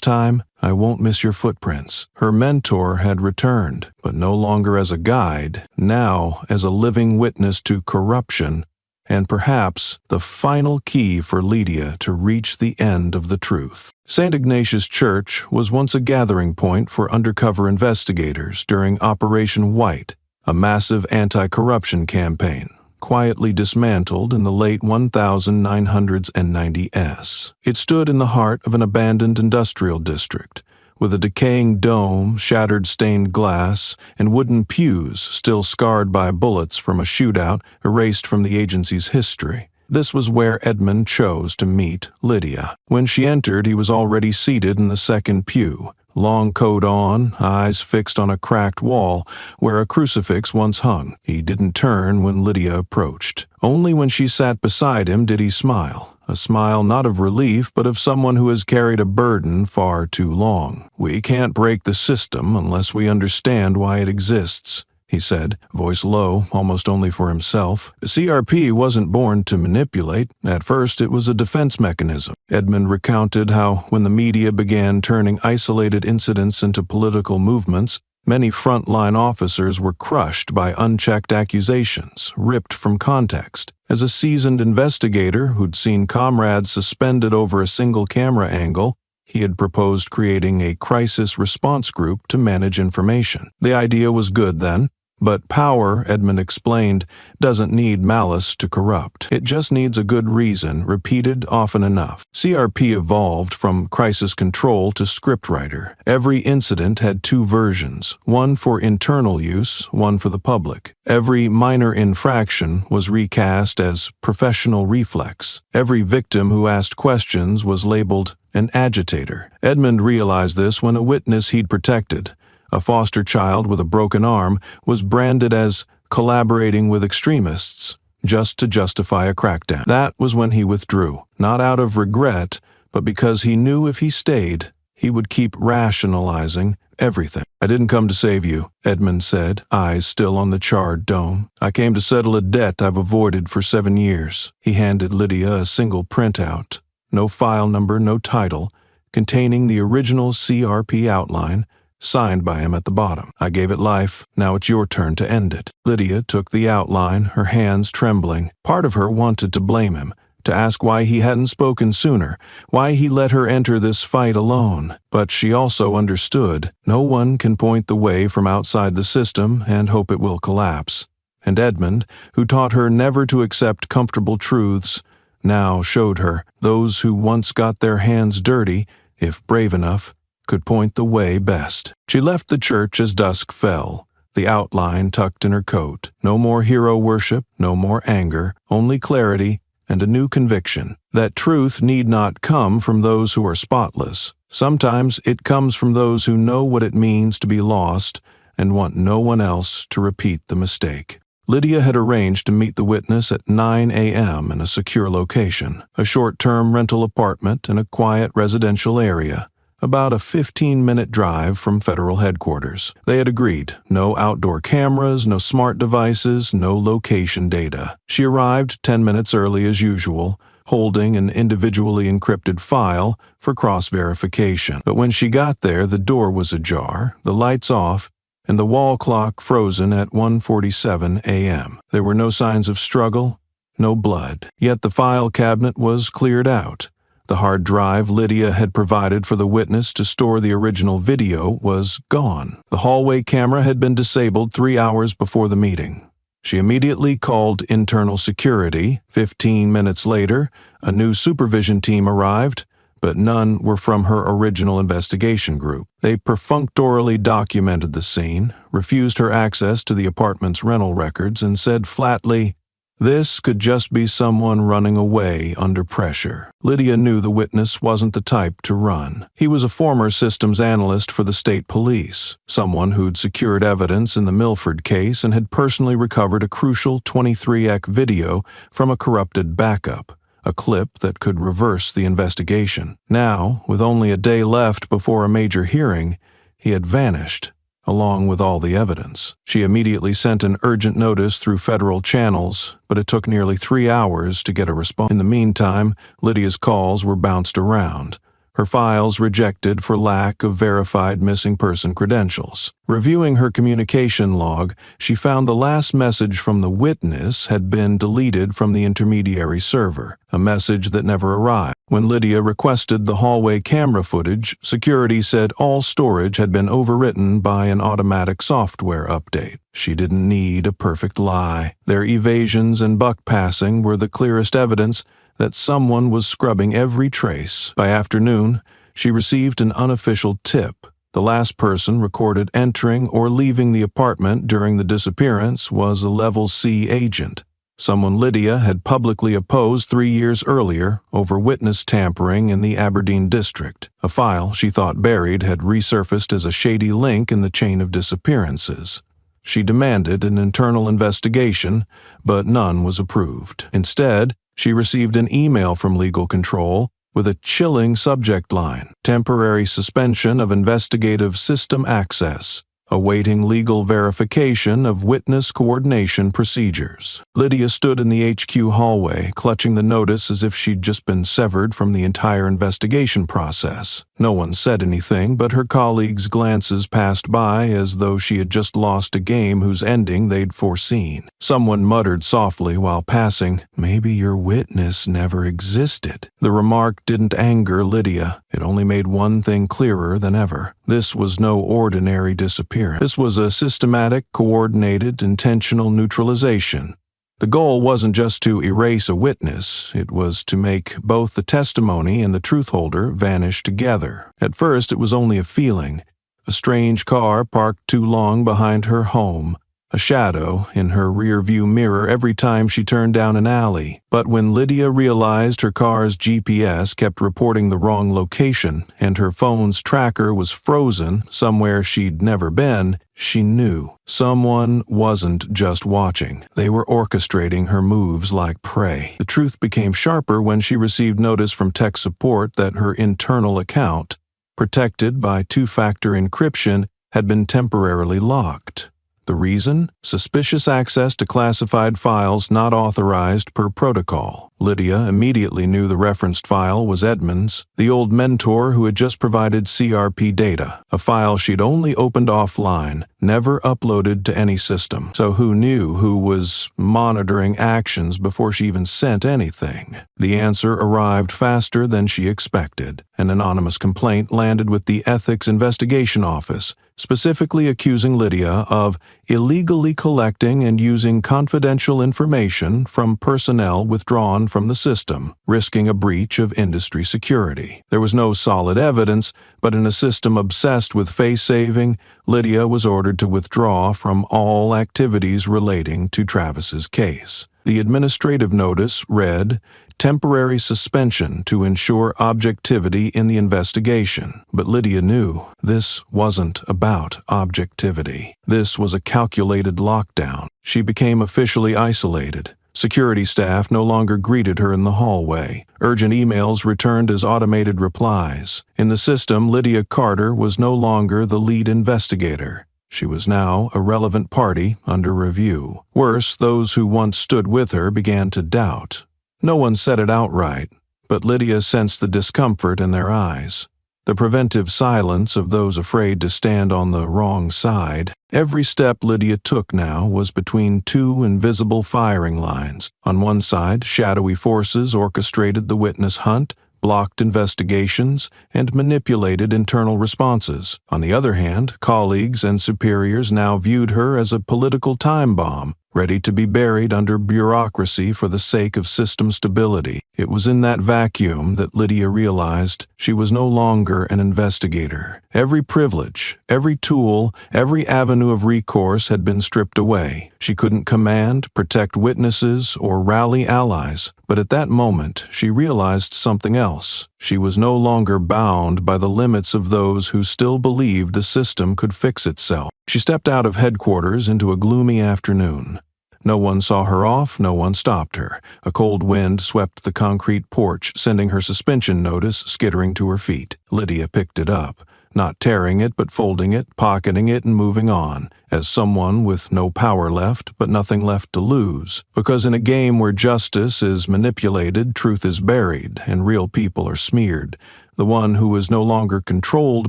time I won't miss your footprints. Her mentor had returned, but no longer as a guide, now as a living witness to corruption, and perhaps the final key for Lydia to reach the end of the truth. St. Ignatius Church was once a gathering point for undercover investigators during Operation White, a massive anti-corruption campaign, quietly dismantled in the late 1990s. It stood in the heart of an abandoned industrial district, with a decaying dome, shattered stained glass, and wooden pews still scarred by bullets from a shootout erased from the agency's history. This was where Edmund chose to meet Lydia. When she entered, he was already seated in the second pew, long coat on, eyes fixed on a cracked wall where a crucifix once hung. He didn't turn when Lydia approached. Only when she sat beside him did he smile. A smile not of relief, but of someone who has carried a burden far too long. We can't break the system unless we understand why it exists, he said, voice low, almost only for himself. The CRP wasn't born to manipulate. At first, it was a defense mechanism. Edmund recounted how, when the media began turning isolated incidents into political movements, Many frontline officers were crushed by unchecked accusations, ripped from context. As a seasoned investigator who'd seen comrades suspended over a single camera angle, he had proposed creating a crisis response group to manage information. The idea was good then, but power, Edmund explained, doesn't need malice to corrupt. It just needs a good reason, repeated often enough. CRP evolved from crisis control to scriptwriter. Every incident had two versions, one for internal use, one for the public. Every minor infraction was recast as professional reflex. Every victim who asked questions was labeled an agitator. Edmund realized this when a witness he'd protected, a foster child with a broken arm, was branded as collaborating with extremists just to justify a crackdown. That was when he withdrew, not out of regret, but because he knew if he stayed, he would keep rationalizing everything. "I didn't come to save you," Edmund said, eyes still on the charred dome. "I came to settle a debt I've avoided for 7 years." He handed Lydia a single printout, no file number, no title, containing the original CRP outline, signed by him at the bottom. "I gave it life. Now it's your turn to end it." Lydia took the outline, her hands trembling. Part of her wanted to blame him, to ask why he hadn't spoken sooner, why he let her enter this fight alone. But she also understood, no one can point the way from outside the system and hope it will collapse. And Edmund, who taught her never to accept comfortable truths, now showed her those who once got their hands dirty, if brave enough, could point the way best. She left the church as dusk fell, the outline tucked in her coat. No more hero worship, no more anger, only clarity and a new conviction that truth need not come from those who are spotless. Sometimes it comes from those who know what it means to be lost and want no one else to repeat the mistake. Lydia had arranged to meet the witness at 9 a.m. in a secure location, a short-term rental apartment in a quiet residential area, about a 15-minute drive from federal headquarters. They had agreed, no outdoor cameras, no smart devices, no location data. She arrived 10 minutes early as usual, holding an individually encrypted file for cross-verification. But when she got there, the door was ajar, the lights off, and the wall clock frozen at 1:47 a.m. There were no signs of struggle, no blood. Yet the file cabinet was cleared out. The hard drive Lydia had provided for the witness to store the original video was gone. The hallway camera had been disabled 3 hours before the meeting. She immediately called internal security. 15 minutes later, a new supervision team arrived, but none were from her original investigation group. They perfunctorily documented the scene, refused her access to the apartment's rental records, and said flatly, "This could just be someone running away under pressure." Lydia knew the witness wasn't the type to run. He was a former systems analyst for the state police, someone who'd secured evidence in the Milford case and had personally recovered a crucial 23x video from a corrupted backup, a clip that could reverse the investigation. Now, with only a day left before a major hearing, he had vanished, along with all the evidence. She immediately sent an urgent notice through federal channels, but it took nearly 3 hours to get a response. In the meantime, Lydia's calls were bounced around, her files rejected for lack of verified missing person credentials. Reviewing her communication log, she found the last message from the witness had been deleted from the intermediary server, a message that never arrived. When Lydia requested the hallway camera footage, security said all storage had been overwritten by an automatic software update. She didn't need a perfect lie. Their evasions and buck passing were the clearest evidence that someone was scrubbing every trace. By afternoon, she received an unofficial tip. The last person recorded entering or leaving the apartment during the disappearance was a Level C agent, someone Lydia had publicly opposed 3 years earlier over witness tampering in the Aberdeen district. A file she thought buried had resurfaced as a shady link in the chain of disappearances. She demanded an internal investigation, but none was approved. Instead, she received an email from Legal Control with a chilling subject line: temporary suspension of investigative system access, awaiting legal verification of witness coordination procedures. Lydia stood in the HQ hallway, clutching the notice as if she'd just been severed from the entire investigation process. No one said anything, but her colleagues' glances passed by as though she had just lost a game whose ending they'd foreseen. Someone muttered softly while passing, "Maybe your witness never existed." The remark didn't anger Lydia. It only made one thing clearer than ever. This was no ordinary disappearance. This was a systematic, coordinated, intentional neutralization. The goal wasn't just to erase a witness, it was to make both the testimony and the truth holder vanish together. At first, it was only a feeling. A strange car parked too long behind her home, a shadow in her rear-view mirror every time she turned down an alley. But when Lydia realized her car's GPS kept reporting the wrong location and her phone's tracker was frozen somewhere she'd never been, she knew someone wasn't just watching. They were orchestrating her moves like prey. The truth became sharper when she received notice from tech support that her internal account, protected by two-factor encryption, had been temporarily locked. The reason? Suspicious access to classified files not authorized per protocol. Lydia immediately knew the referenced file was Edmund's, the old mentor who had just provided CRP data, a file she'd only opened offline, never uploaded to any system. So who knew who was monitoring actions before she even sent anything? The answer arrived faster than she expected. An anonymous complaint landed with the Ethics Investigation Office, specifically accusing Lydia of illegally collecting and using confidential information from personnel withdrawn from the system, risking a breach of industry security. There was no solid evidence, but in a system obsessed with face-saving, Lydia was ordered to withdraw from all activities relating to Travis's case. The administrative notice read, "Temporary suspension to ensure objectivity in the investigation." But Lydia knew this wasn't about objectivity. This was a calculated lockdown. She became officially isolated. Security staff no longer greeted her in the hallway. Urgent emails returned as automated replies. In the system, Lydia Carter was no longer the lead investigator. She was now a relevant party under review. Worse, those who once stood with her began to doubt. No one said it outright, but Lydia sensed the discomfort in their eyes, the preventive silence of those afraid to stand on the wrong side. Every step Lydia took now was between two invisible firing lines. On one side, shadowy forces orchestrated the witness hunt, blocked investigations, and manipulated internal responses. On the other hand, colleagues and superiors now viewed her as a political time bomb, ready to be buried under bureaucracy for the sake of system stability. It was in that vacuum that Lydia realized she was no longer an investigator. Every privilege, every tool, every avenue of recourse had been stripped away. She couldn't command, protect witnesses, or rally allies. But at that moment, she realized something else. She was no longer bound by the limits of those who still believed the system could fix itself. She stepped out of headquarters into a gloomy afternoon. No one saw her off, no one stopped her. A cold wind swept the concrete porch, sending her suspension notice skittering to her feet. Lydia picked it up, not tearing it but folding it, pocketing it, and moving on, as someone with no power left but nothing left to lose. Because in a game where justice is manipulated, truth is buried, and real people are smeared, the one who is no longer controlled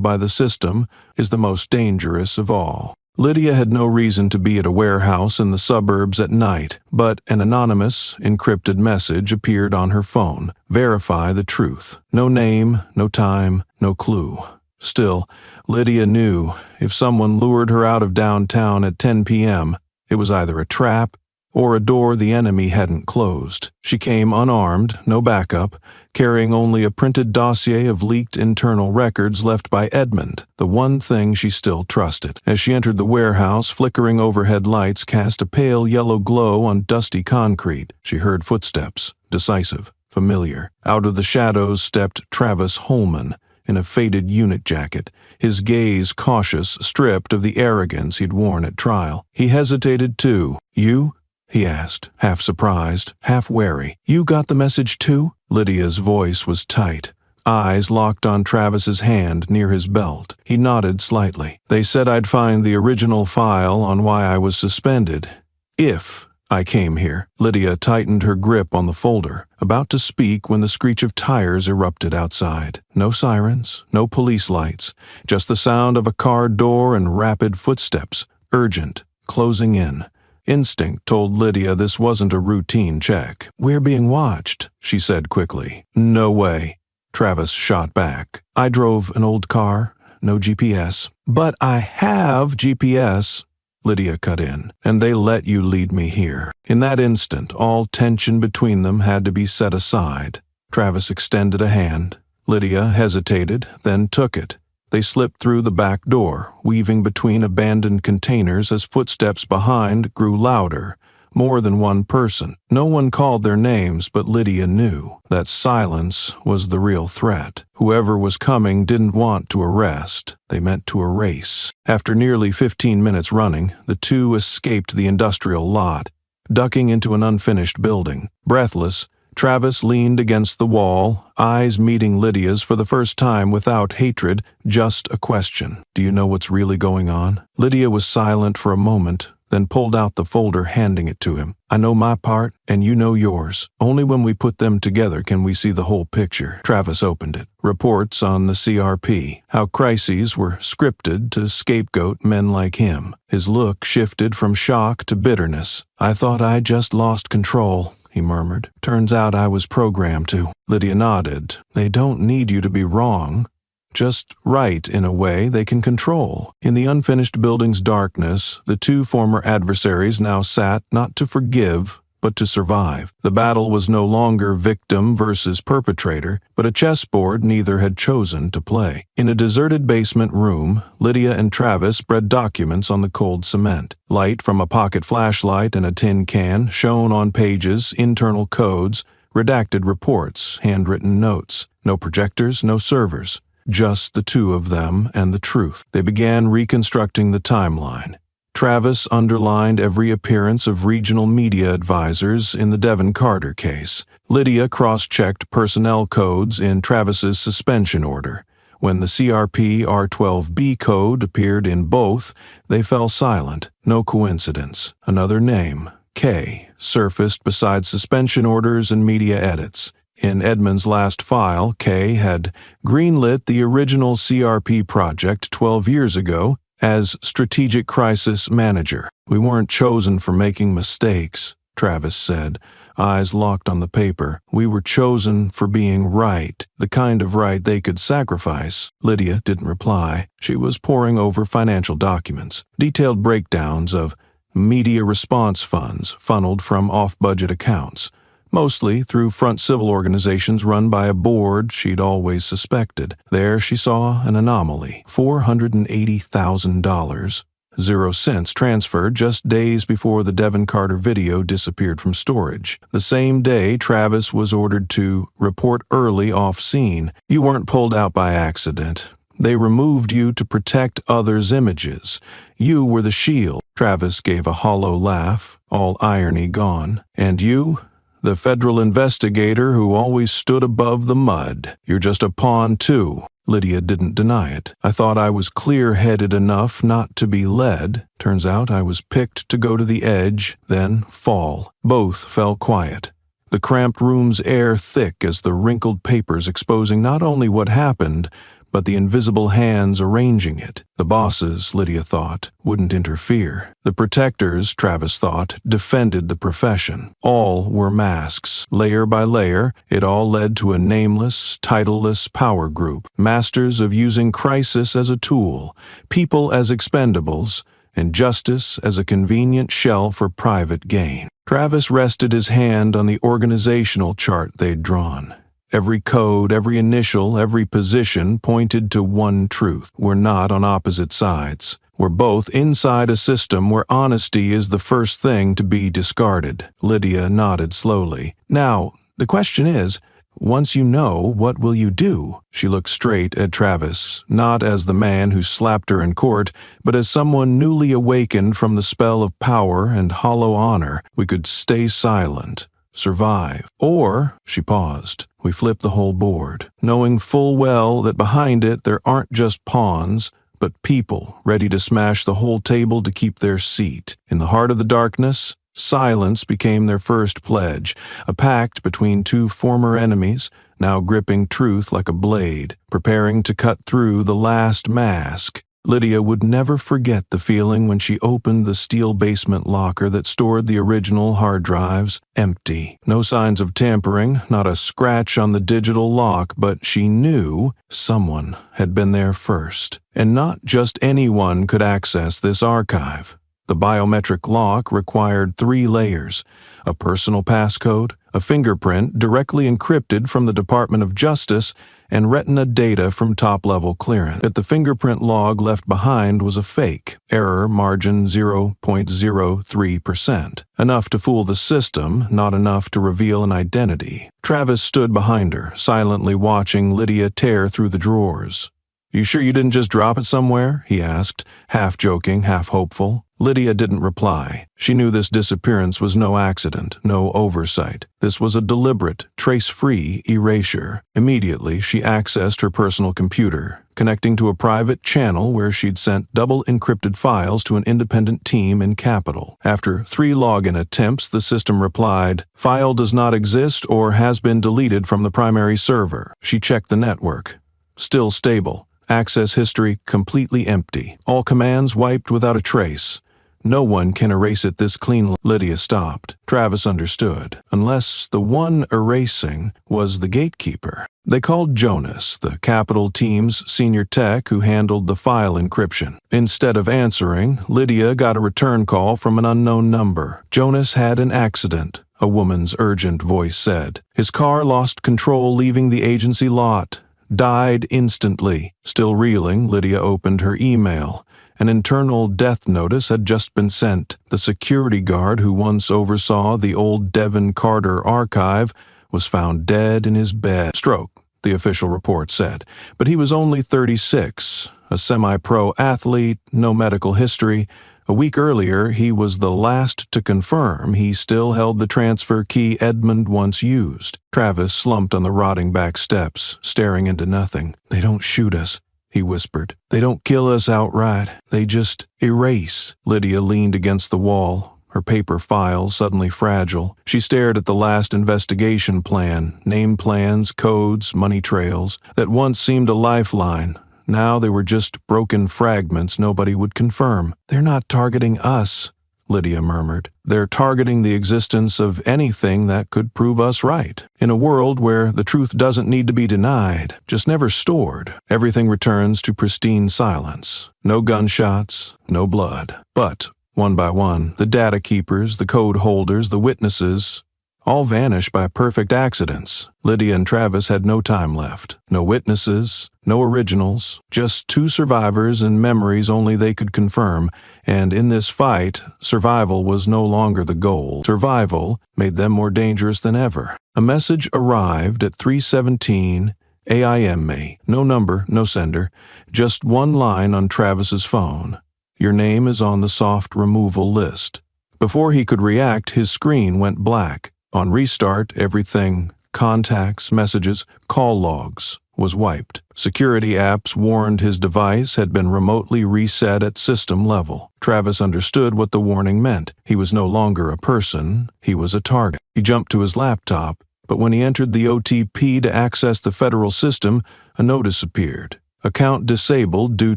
by the system is the most dangerous of all. Lydia had no reason to be at a warehouse in the suburbs at night, but an anonymous, encrypted message appeared on her phone. Verify the truth. No name, no time, no clue. Still, Lydia knew if someone lured her out of downtown at 10 p.m., it was either a trap or a door the enemy hadn't closed. She came unarmed, no backup, carrying only a printed dossier of leaked internal records left by Edmund, the one thing she still trusted. As she entered the warehouse, flickering overhead lights cast a pale yellow glow on dusty concrete. She heard footsteps, decisive, familiar. Out of the shadows stepped Travis Holman, in a faded unit jacket, his gaze cautious, stripped of the arrogance he'd worn at trial. He hesitated too. "You?" he asked, half surprised, half wary. "You got the message too?" Lydia's voice was tight. Eyes locked on Travis's hand near his belt. He nodded slightly. "They said I'd find the original file on why I was suspended, if I came here. Lydia tightened her grip on the folder, about to speak when the screech of tires erupted outside. No sirens, no police lights, just the sound of a car door and rapid footsteps, urgent, closing in. Instinct told Lydia this wasn't a routine check. "We're being watched," she said quickly. "No way," Travis shot back. "I drove an old car, no GPS." "But I have GPS," Lydia cut in, "and they let you lead me here." In that instant, all tension between them had to be set aside. Travis extended a hand. Lydia hesitated, then took it. They slipped through the back door, weaving between abandoned containers as footsteps behind grew louder. More than one person. No one called their names, but Lydia knew that silence was the real threat. Whoever was coming didn't want to arrest. They meant to erase. After nearly 15 minutes running, the two escaped the industrial lot, ducking into an unfinished building. Breathless, Travis leaned against the wall, eyes meeting Lydia's for the first time without hatred, just a question. "Do you know what's really going on?" Lydia was silent for a moment, then pulled out the folder, handing it to him. "I know my part, and you know yours. Only when we put them together can we see the whole picture." Travis opened it. Reports on the CRP, how crises were scripted to scapegoat men like him. His look shifted from shock to bitterness. "I thought I just lost control," he murmured. "Turns out I was programmed to." Lydia nodded. "They don't need you to be wrong. Just right in a way they can control." In the unfinished building's darkness, the two former adversaries now sat not to forgive, but to survive. The battle was no longer victim versus perpetrator, but a chessboard neither had chosen to play. In a deserted basement room, Lydia and Travis spread documents on the cold cement. Light from a pocket flashlight and a tin can shone on pages, internal codes, redacted reports, handwritten notes. No projectors, no servers. Just the two of them and the truth. They began reconstructing the timeline. Travis underlined every appearance of regional media advisors in the Devin Carter case. Lydia cross-checked personnel codes in Travis's suspension order. When the CRP R12B code appeared in both, they fell silent. No coincidence. Another name, K, surfaced beside suspension orders and media edits. In Edmund's last file, Kay had greenlit the original CRP project 12 years ago as Strategic Crisis Manager. "We weren't chosen for making mistakes," Travis said, eyes locked on the paper. "We were chosen for being right, the kind of right they could sacrifice." Lydia didn't reply. She was poring over financial documents, detailed breakdowns of media response funds funneled from off-budget accounts, mostly through front civil organizations run by a board she'd always suspected. There she saw an anomaly. $480,000, 0 cents transferred just days before the Devin Carter video disappeared from storage. The same day, Travis was ordered to report early off scene. "You weren't pulled out by accident. They removed you to protect others' images. You were the shield." Travis gave a hollow laugh, all irony gone. "And you? The federal investigator who always stood above the mud. You're just a pawn, too." Lydia didn't deny it. "I thought I was clear-headed enough not to be led. Turns out I was picked to go to the edge, then fall." Both fell quiet. The cramped room's air thick as the wrinkled papers exposing not only what happened, but the invisible hands arranging it. The bosses, Lydia thought, wouldn't interfere. The protectors, Travis thought, defended the profession. All were masks. Layer by layer, it all led to a nameless, titleless power group, masters of using crisis as a tool, people as expendables, and justice as a convenient shell for private gain. Travis rested his hand on the organizational chart they'd drawn. Every code, every initial, every position pointed to one truth. We're not on opposite sides. We're both inside a system where honesty is the first thing to be discarded. Lydia nodded slowly. "Now, the question is, once you know, what will you do?" She looked straight at Travis, not as the man who slapped her in court, but as someone newly awakened from the spell of power and hollow honor. "We could stay silent, survive. Or," she paused, "we flip the whole board, knowing full well that behind it there aren't just pawns, but people ready to smash the whole table to keep their seat. In the heart of the darkness, Silence became their first pledge, a pact between two former enemies, now gripping truth like a blade, preparing to cut through the last mask. Lydia would never forget the feeling when she opened the steel basement locker that stored the original hard drives, empty. No signs of tampering, not a scratch on the digital lock, but she knew someone had been there first. And not just anyone could access this archive. The biometric lock required 3 layers: a personal passcode, a fingerprint directly encrypted from the Department of Justice, and retina data from top-level clearance. Yet the fingerprint log left behind was a fake, error margin 0.03%. Enough to fool the system, not enough to reveal an identity. Travis stood behind her, silently watching Lydia tear through the drawers. "You sure you didn't just drop it somewhere?" he asked, half joking, half hopeful. Lydia didn't reply. She knew this disappearance was no accident, no oversight. This was a deliberate, trace-free erasure. Immediately, she accessed her personal computer, connecting to a private channel where she'd sent double-encrypted files to an independent team in Capital. After 3 login attempts, the system replied, "File does not exist or has been deleted from the primary server." She checked the network. Still stable. Access history completely empty. All commands wiped without a trace. No one can erase it this cleanly. Lydia stopped. Travis understood. Unless the one erasing was the gatekeeper. They called Jonas, the Capital team's senior tech who handled the file encryption. Instead of answering, Lydia got a return call from an unknown number. Jonas had an accident, a woman's urgent voice said. His car lost control leaving the agency lot. Died instantly. Still reeling, Lydia opened her email. An internal death notice had just been sent. The security guard who once oversaw the old Devon Carter archive was found dead in his bed. Stroke, the official report said, but he was only 36, a semi-pro athlete, no medical history. A week earlier, he was the last to confirm he still held the transfer key Edmund once used. Travis slumped on the rotting back steps, staring into nothing. "They don't shoot us," he whispered. "They don't kill us outright. They just erase." Lydia leaned against the wall, her paper file suddenly fragile. She stared at the last investigation plan, name plans, codes, money trails, that once seemed a lifeline. Now they were just broken fragments nobody would confirm. "They're not targeting us," Lydia murmured. "They're targeting the existence of anything that could prove us right. In a world where the truth doesn't need to be denied, just never stored, everything returns to pristine silence. No gunshots, no blood. But, one by one, the data keepers, the code holders, the witnesses, all vanished by perfect accidents. Lydia and Travis had no time left. No witnesses, no originals, just 2 survivors and memories only they could confirm, and in this fight, survival was no longer the goal. Survival made them more dangerous than ever. A message arrived at 3:17 a.m. No number, no sender, just one line on Travis's phone. "Your name is on the soft removal list." Before he could react, his screen went black. On restart, everything, contacts, messages, call logs, was wiped. Security apps warned his device had been remotely reset at system level. Travis understood what the warning meant. He was no longer a person, he was a target. He jumped to his laptop, but when he entered the OTP to access the federal system, a notice appeared. Account disabled due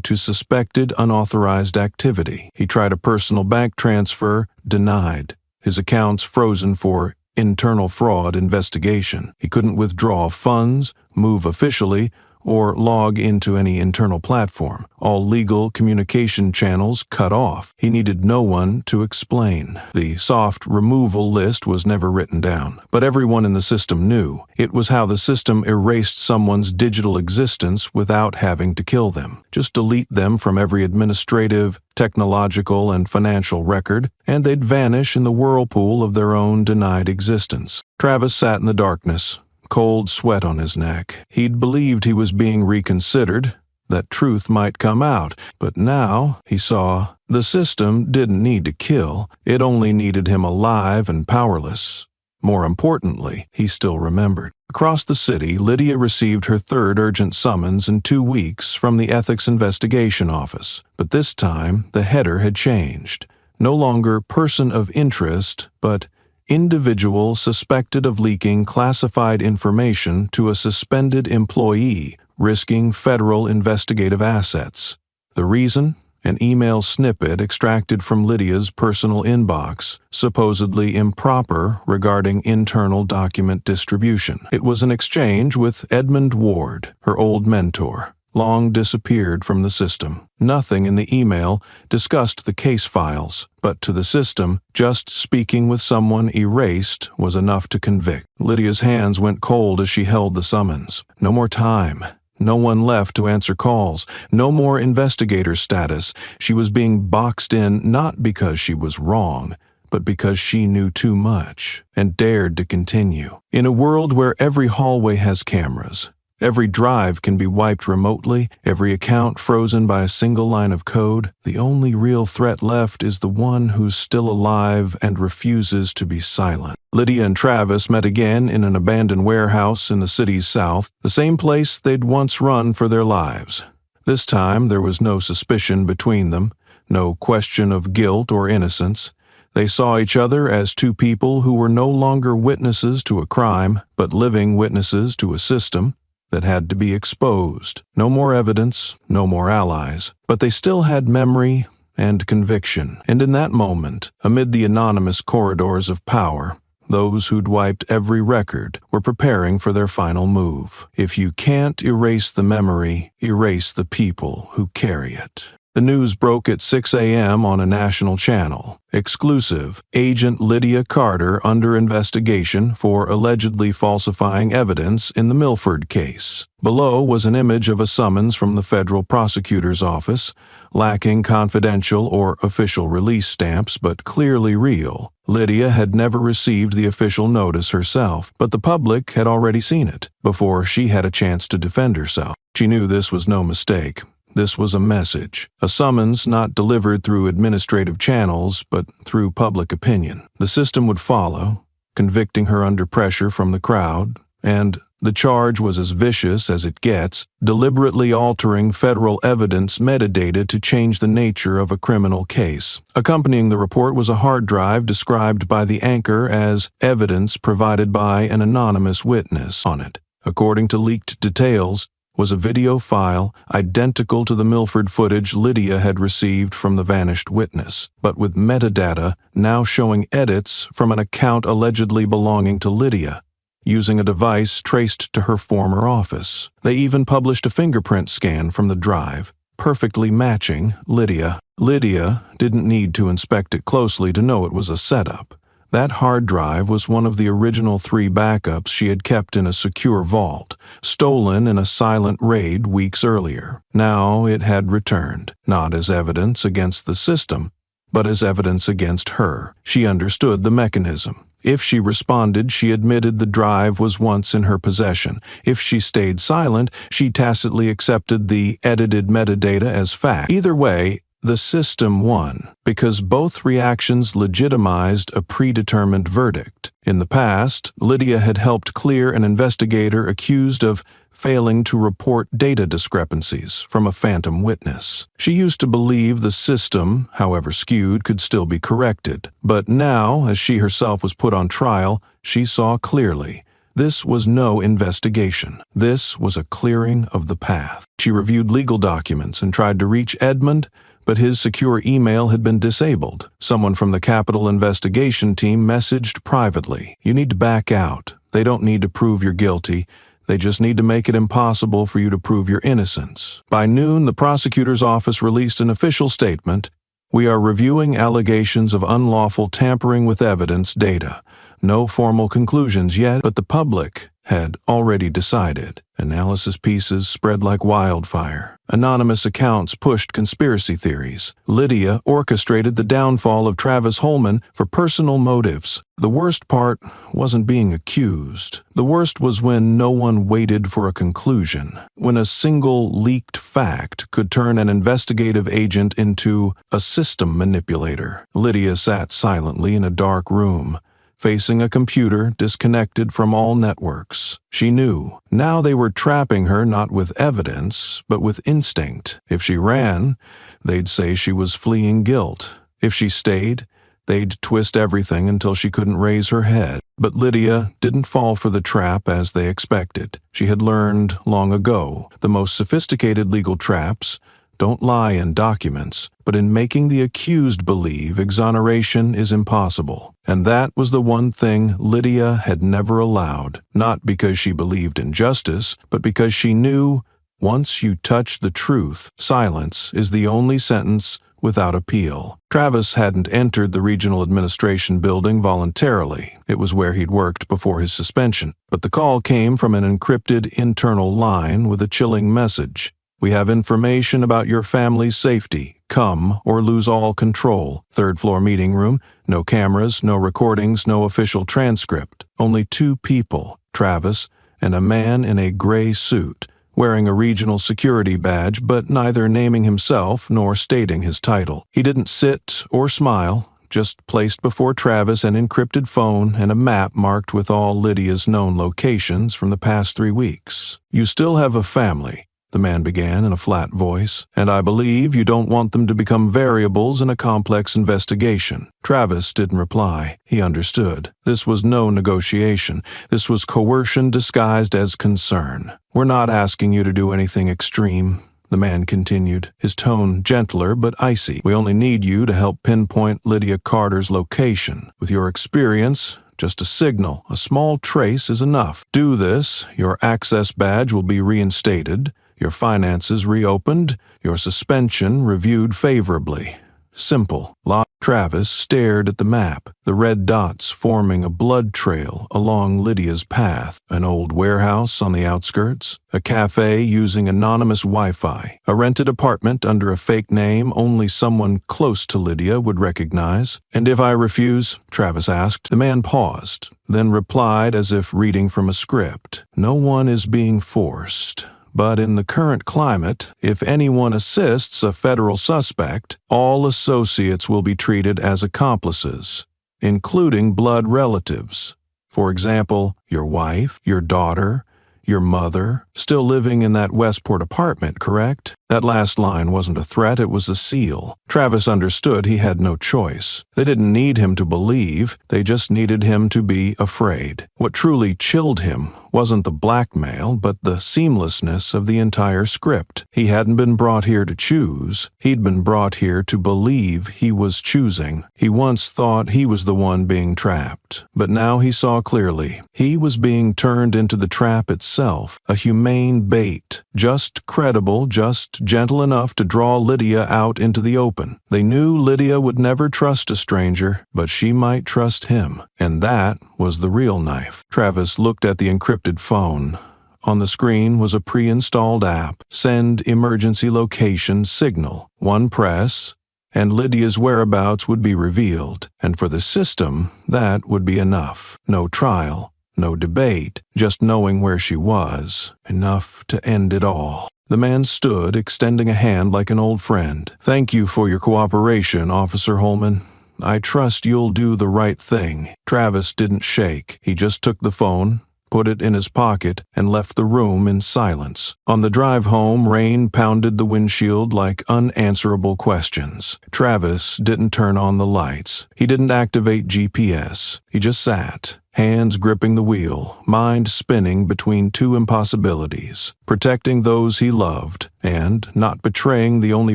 to suspected unauthorized activity. He tried a personal bank transfer, denied. His accounts frozen for internal fraud investigation. He couldn't withdraw funds, move officially, or log into any internal platform. All legal communication channels cut off. He needed no one to explain. The soft removal list was never written down, but everyone in the system knew. It was how the system erased someone's digital existence without having to kill them. Just delete them from every administrative, technological, and financial record, and they'd vanish in the whirlpool of their own denied existence. Travis sat in the darkness, cold sweat on his neck. He'd believed he was being reconsidered, that truth might come out, but now, he saw, the system didn't need to kill, it only needed him alive and powerless. More importantly, he still remembered. Across the city, Lydia received her 3rd urgent summons in 2 weeks from the Ethics Investigation Office, but this time the header had changed. No longer person of interest, but individual suspected of leaking classified information to a suspended employee, risking federal investigative assets. The reason? An email snippet extracted from Lydia's personal inbox, supposedly improper regarding internal document distribution. It was an exchange with Edmund Ward, her old mentor, long disappeared from the system. Nothing in the email discussed the case files, but to the system, just speaking with someone erased was enough to convict. Lydia's hands went cold as she held the summons. No more time. No one left to answer calls. No more investigator status. She was being boxed in not because she was wrong, but because she knew too much and dared to continue. In a world where every hallway has cameras, every drive can be wiped remotely, every account frozen by a single line of code, the only real threat left is the one who's still alive and refuses to be silent. Lydia and Travis met again in an abandoned warehouse in the city's south, the same place they'd once run for their lives. This time there was no suspicion between them, no question of guilt or innocence. They saw each other as two people who were no longer witnesses to a crime, but living witnesses to a system that had to be exposed. No more evidence, no more allies. But they still had memory and conviction. And in that moment, amid the anonymous corridors of power, those who'd wiped every record were preparing for their final move. If you can't erase the memory, erase the people who carry it. The news broke at 6 a.m. on a national channel. Exclusive, Agent Lydia Carter under investigation for allegedly falsifying evidence in the Milford case. Below was an image of a summons from the federal prosecutor's office, lacking confidential or official release stamps, but clearly real. Lydia had never received the official notice herself, but the public had already seen it before she had a chance to defend herself. She knew this was no mistake. This was a message, a summons not delivered through administrative channels, but through public opinion. The system would follow, convicting her under pressure from the crowd, and the charge was as vicious as it gets, deliberately altering federal evidence metadata to change the nature of a criminal case. Accompanying the report was a hard drive described by the anchor as evidence provided by an anonymous witness. On it, according to leaked details, was a video file identical to the Milford footage Lydia had received from the vanished witness, but with metadata now showing edits from an account allegedly belonging to Lydia, using a device traced to her former office. They even published a fingerprint scan from the drive, perfectly matching Lydia. Lydia didn't need to inspect it closely to know it was a setup. That hard drive was one of the original 3 backups she had kept in a secure vault, stolen in a silent raid weeks earlier. Now it had returned, not as evidence against the system, but as evidence against her. She understood the mechanism. If she responded, she admitted the drive was once in her possession. If she stayed silent, she tacitly accepted the edited metadata as fact. Either way, the system won, because both reactions legitimized a predetermined verdict. In the past, Lydia had helped clear an investigator accused of failing to report data discrepancies from a phantom witness. She used to believe the system, however skewed, could still be corrected. But now, as she herself was put on trial, she saw clearly. This was no investigation. This was a clearing of the path. She reviewed legal documents and tried to reach Edmund, but his secure email had been disabled. Someone from the Capitol investigation team messaged privately, "You need to back out. They don't need to prove you're guilty. They just need to make it impossible for you to prove your innocence." By noon, the prosecutor's office released an official statement. "We are reviewing allegations of unlawful tampering with evidence data. No formal conclusions yet, but the public had already decided." Analysis pieces spread like wildfire. Anonymous accounts pushed conspiracy theories. Lydia orchestrated the downfall of Travis Holman for personal motives. The worst part wasn't being accused. The worst was when no one waited for a conclusion, when a single leaked fact could turn an investigative agent into a system manipulator. Lydia sat silently in a dark room, facing a computer disconnected from all networks. She knew. Now they were trapping her not with evidence, but with instinct. If she ran, they'd say she was fleeing guilt. If she stayed, they'd twist everything until she couldn't raise her head. But Lydia didn't fall for the trap as they expected. She had learned long ago the most sophisticated legal traps don't lie in documents, but in making the accused believe exoneration is impossible. And that was the one thing Lydia had never allowed, not because she believed in justice, but because she knew once you touch the truth, silence is the only sentence without appeal. Travis hadn't entered the regional administration building voluntarily. It was where he'd worked before his suspension. But the call came from an encrypted internal line with a chilling message. We have information about your family's safety. Come or lose all control. Third floor meeting room. No cameras, no recordings, no official transcript. Only two people, Travis and a man in a gray suit, wearing a regional security badge but neither naming himself nor stating his title. He didn't sit or smile, just placed before Travis an encrypted phone and a map marked with all Lydia's known locations from the past 3 weeks. You still have a family, the man began in a flat voice, and I believe you don't want them to become variables in a complex investigation. Travis didn't reply. He understood. This was no negotiation. This was coercion disguised as concern. We're not asking you to do anything extreme, the man continued, his tone gentler but icy. We only need you to help pinpoint Lydia Carter's location. With your experience, just a signal, a small trace is enough. Do this, your access badge will be reinstated, your finances reopened, your suspension reviewed favorably. Simple. Travis stared at the map, the red dots forming a blood trail along Lydia's path, an old warehouse on the outskirts, a cafe using anonymous Wi-Fi, a rented apartment under a fake name only someone close to Lydia would recognize. And if I refuse? Travis asked. The man paused, then replied as if reading from a script. No one is being forced. But in the current climate, if anyone assists a federal suspect, all associates will be treated as accomplices, including blood relatives. For example, your wife, your daughter, your mother, still living in that Westport apartment, correct? That last line wasn't a threat, it was a seal. Travis understood he had no choice. They didn't need him to believe, they just needed him to be afraid. What truly chilled him wasn't the blackmail, but the seamlessness of the entire script. He hadn't been brought here to choose. He'd been brought here to believe he was choosing. He once thought he was the one being trapped, but now he saw clearly. He was being turned into the trap itself, a humane bait, just credible, just gentle enough to draw Lydia out into the open. They knew Lydia would never trust a stranger, but she might trust him, and that was the real knife. Travis looked at the encrypted phone. On the screen was a pre-installed app, Send Emergency Location Signal. One press, and Lydia's whereabouts would be revealed, and for the system, that would be enough. No trial, no debate, just knowing where she was, enough to end it all. The man stood, extending a hand like an old friend. Thank you for your cooperation, Officer Holman. I trust you'll do the right thing. Travis didn't shake. He just took the phone, put it in his pocket, and left the room in silence. On the drive home, rain pounded the windshield like unanswerable questions. Travis didn't turn on the lights. He didn't activate GPS. He just sat, hands gripping the wheel, mind spinning between two impossibilities, protecting those he loved and not betraying the only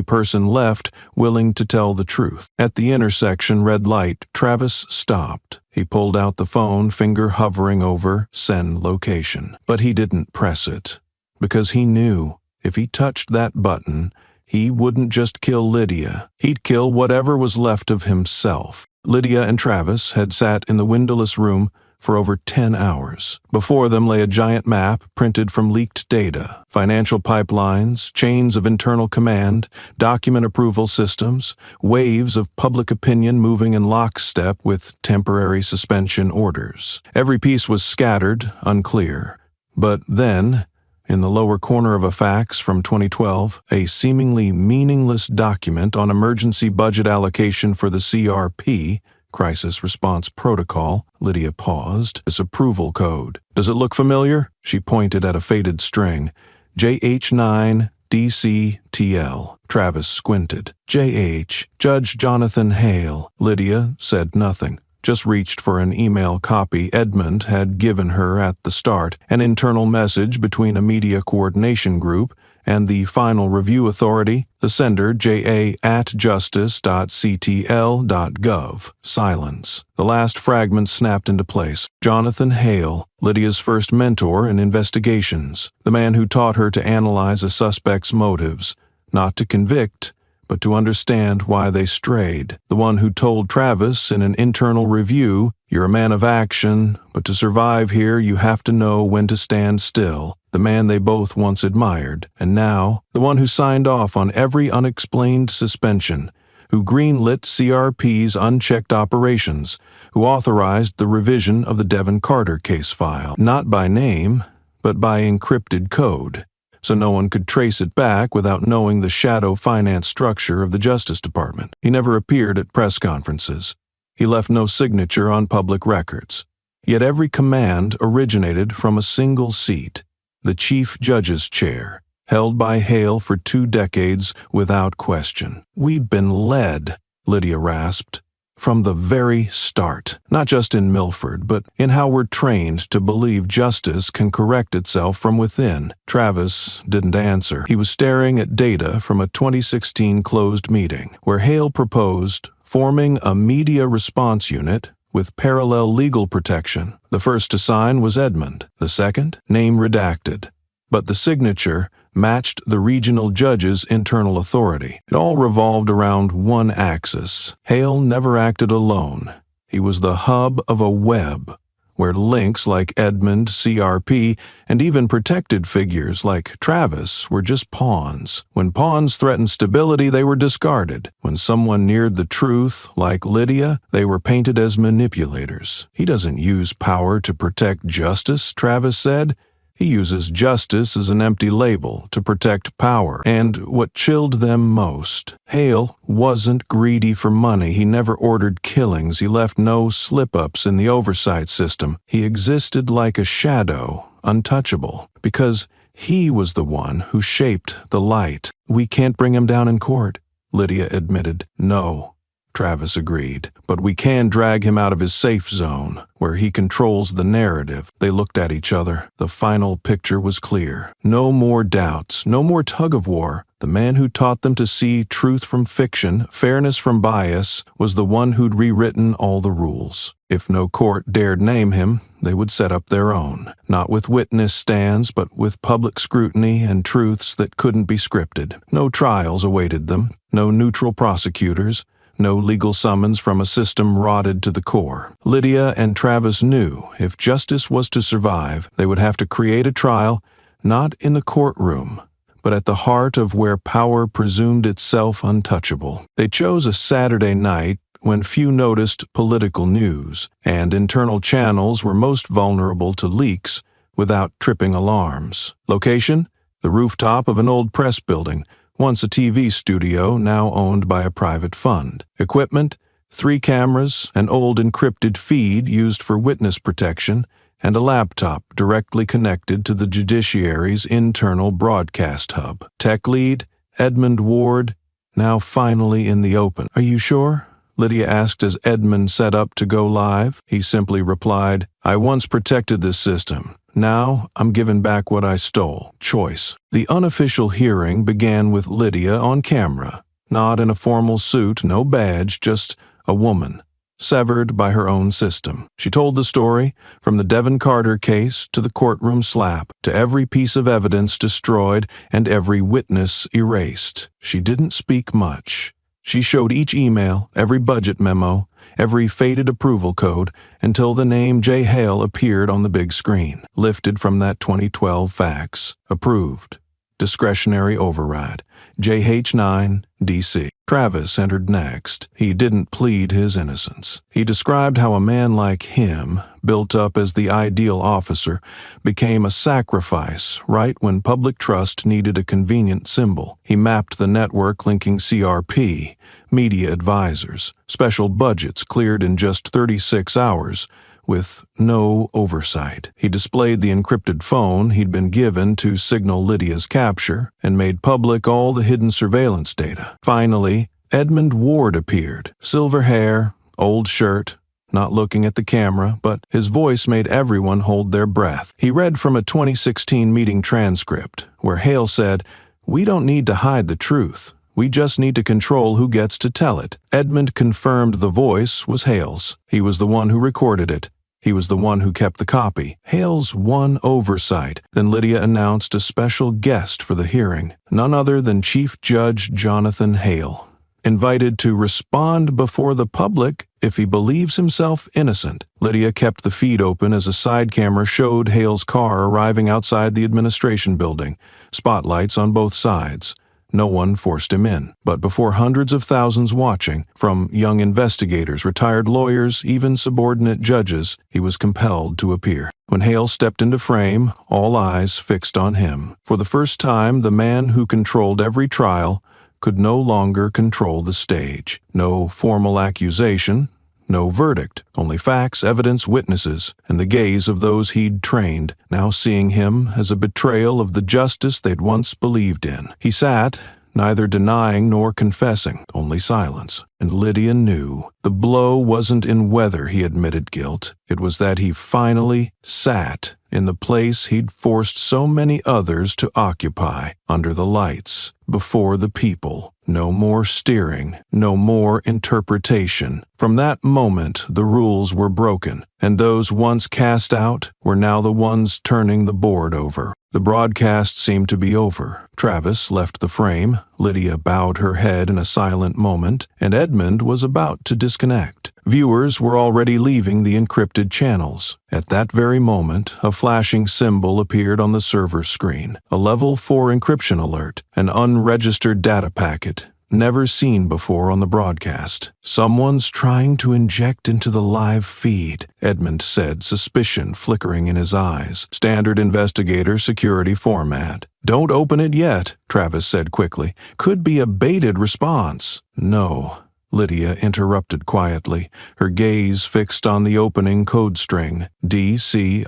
person left willing to tell the truth. At the intersection red light, Travis stopped. He pulled out the phone, finger hovering over Send Location. But he didn't press it, because he knew if he touched that button, he wouldn't just kill Lydia. He'd kill whatever was left of himself. Lydia and Travis had sat in the windowless room for over 10 hours. Before them lay a giant map printed from leaked data, financial pipelines, chains of internal command, document approval systems, waves of public opinion moving in lockstep with temporary suspension orders. Every piece was scattered, unclear. But then, in the lower corner of a fax from 2012, a seemingly meaningless document on emergency budget allocation for the CRP, Crisis Response Protocol. Lydia paused. This approval code. Does it look familiar? She pointed at a faded string. JH9DCTL. Travis squinted. J.H., Judge Jonathan Hale. Lydia said nothing, just reached for an email copy Edmund had given her at the start, an internal message between a media coordination group and the final review authority, the sender ja@justice.ctl.gov. Silence. The last fragment snapped into place. Jonathan Hale, Lydia's first mentor in investigations, the man who taught her to analyze a suspect's motives, not to convict, but to understand why they strayed. The one who told Travis in an internal review, "You're a man of action, but to survive here you have to know when to stand still." The man they both once admired, and now, the one who signed off on every unexplained suspension, who greenlit CRP's unchecked operations, who authorized the revision of the Devin Carter case file, not by name, but by encrypted code, so no one could trace it back without knowing the shadow finance structure of the Justice Department. He never appeared at press conferences. He left no signature on public records. Yet every command originated from a single seat, the Chief Judge's chair, held by Hale for 2 decades without question. "We've been led," Lydia rasped, "from the very start, not just in Milford, but in how we're trained to believe justice can correct itself from within." Travis didn't answer. He was staring at data from a 2016 closed meeting, where Hale proposed forming a media response unit with parallel legal protection. The first to sign was Edmund, the second, name redacted. But the signature matched the regional judge's internal authority. It all revolved around one axis. Hale never acted alone. He was the hub of a web, where links like Edmund, CRP, and even protected figures like Travis were just pawns. When pawns threatened stability, they were discarded. When someone neared the truth, like Lydia, they were painted as manipulators. "He doesn't use power to protect justice," Travis said. "He uses justice as an empty label to protect power." And what chilled them most, Hale wasn't greedy for money. He never ordered killings. He left no slip-ups in the oversight system. He existed like a shadow, untouchable, because he was the one who shaped the light. "We can't bring him down in court," Lydia admitted. "No," Travis agreed, "but we can drag him out of his safe zone, where he controls the narrative." They looked at each other. The final picture was clear. No more doubts, no more tug-of-war. The man who taught them to see truth from fiction, fairness from bias, was the one who'd rewritten all the rules. If no court dared name him, they would set up their own, not with witness stands, but with public scrutiny and truths that couldn't be scripted. No trials awaited them, no neutral prosecutors, no legal summons from a system rotted to the core. Lydia and Travis knew if justice was to survive, they would have to create a trial, not in the courtroom, but at the heart of where power presumed itself untouchable. They chose a Saturday night when few noticed political news, and internal channels were most vulnerable to leaks without tripping alarms. Location? The rooftop of an old press building, once a TV studio, now owned by a private fund. Equipment? 3 cameras, an old encrypted feed used for witness protection, and a laptop directly connected to the judiciary's internal broadcast hub. Tech lead? Edmund Ward, now finally in the open. "Are you sure?" Lydia asked as Edmund set up to go live. He simply replied, "I once protected this system. Now I'm giving back what I stole." Choice. The unofficial hearing began with Lydia on camera, not in a formal suit, no badge, just a woman, severed by her own system. She told the story, from the Devin Carter case to the courtroom slap, to every piece of evidence destroyed and every witness erased. She didn't speak much. She showed each email, every budget memo, every faded approval code, until the name J. Hale appeared on the big screen, lifted from that 2012 fax. Approved. Discretionary override. JH9, DC. Travis entered next. He didn't plead his innocence. He described how a man like him, built up as the ideal officer, became a sacrifice right when public trust needed a convenient symbol. He mapped the network linking CRP, media advisors, special budgets cleared in just 36 hours, with no oversight. He displayed the encrypted phone he'd been given to signal Lydia's capture and made public all the hidden surveillance data. Finally, Edmund Ward appeared. Silver hair, old shirt, not looking at the camera, but his voice made everyone hold their breath. He read from a 2016 meeting transcript where Hale said, "We don't need to hide the truth. We just need to control who gets to tell it." Edmund confirmed the voice was Hale's. He was the one who recorded it. He was the one who kept the copy. Hale's one oversight. Then Lydia announced a special guest for the hearing, none other than Chief Judge Jonathan Hale, invited to respond before the public if he believes himself innocent. Lydia kept the feed open as a side camera showed Hale's car arriving outside the administration building, spotlights on both sides. No one forced him in. But before hundreds of thousands watching, from young investigators, retired lawyers, even subordinate judges, he was compelled to appear. When Hale stepped into frame, all eyes fixed on him. For the first time, the man who controlled every trial could no longer control the stage. No formal accusation, no verdict, only facts, evidence, witnesses, and the gaze of those he'd trained, now seeing him as a betrayal of the justice they'd once believed in. He sat, neither denying nor confessing, only silence. And Lydia knew the blow wasn't in whether he admitted guilt. It was that he finally sat in the place he'd forced so many others to occupy, under the lights, before the people. No more steering, no more interpretation. From that moment, the rules were broken, and those once cast out were now the ones turning the board over. The broadcast seemed to be over. Travis left the frame, Lydia bowed her head in a silent moment, and Edmund was about to disconnect. Viewers were already leaving the encrypted channels. At that very moment, a flashing symbol appeared on the server screen, a Level 4 encryption alert, an unregistered data packet, never seen before on the broadcast. "Someone's trying to inject into the live feed," Edmund said, suspicion flickering in his eyes. "Standard investigator security format." "Don't open it yet," Travis said quickly. "Could be a baited response." "No," Lydia interrupted quietly, her gaze fixed on the opening code string, DC_V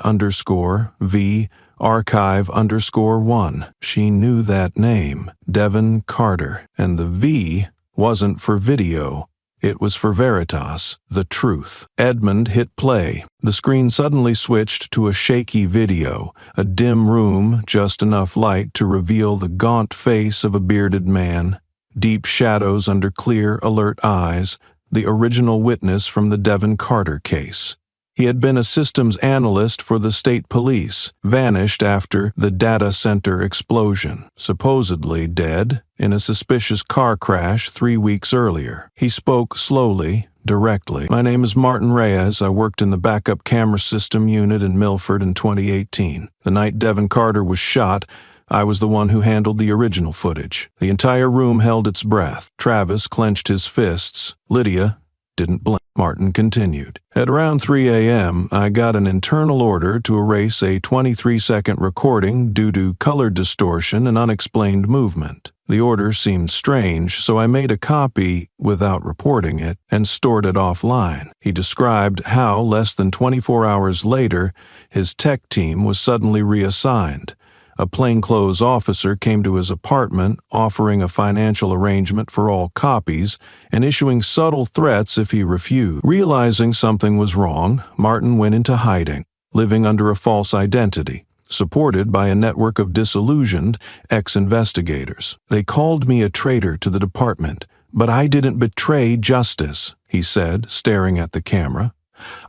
archive_1. She knew that name, Devin Carter, and the V wasn't for video. It was for Veritas, the truth. Edmund hit play. The screen suddenly switched to a shaky video, a dim room, just enough light to reveal the gaunt face of a bearded man, deep shadows under clear, alert eyes, the original witness from the Devin Carter case. He had been a systems analyst for the state police, vanished after the data center explosion, supposedly dead in a suspicious car crash 3 weeks earlier. He spoke slowly, directly. "My name is Martin Reyes. I worked in the backup camera system unit in Milford in 2018. The night Devin Carter was shot, I was the one who handled the original footage." The entire room held its breath. Travis clenched his fists. Lydia didn't blink. Martin continued. "At around 3 a.m., I got an internal order to erase a 23-second recording due to color distortion and unexplained movement. The order seemed strange, so I made a copy without reporting it and stored it offline." He described how, less than 24 hours later, his tech team was suddenly reassigned. A plainclothes officer came to his apartment, offering a financial arrangement for all copies and issuing subtle threats if he refused. Realizing something was wrong, Martin went into hiding, living under a false identity, supported by a network of disillusioned ex-investigators. "They called me a traitor to the department, but I didn't betray justice," he said, staring at the camera.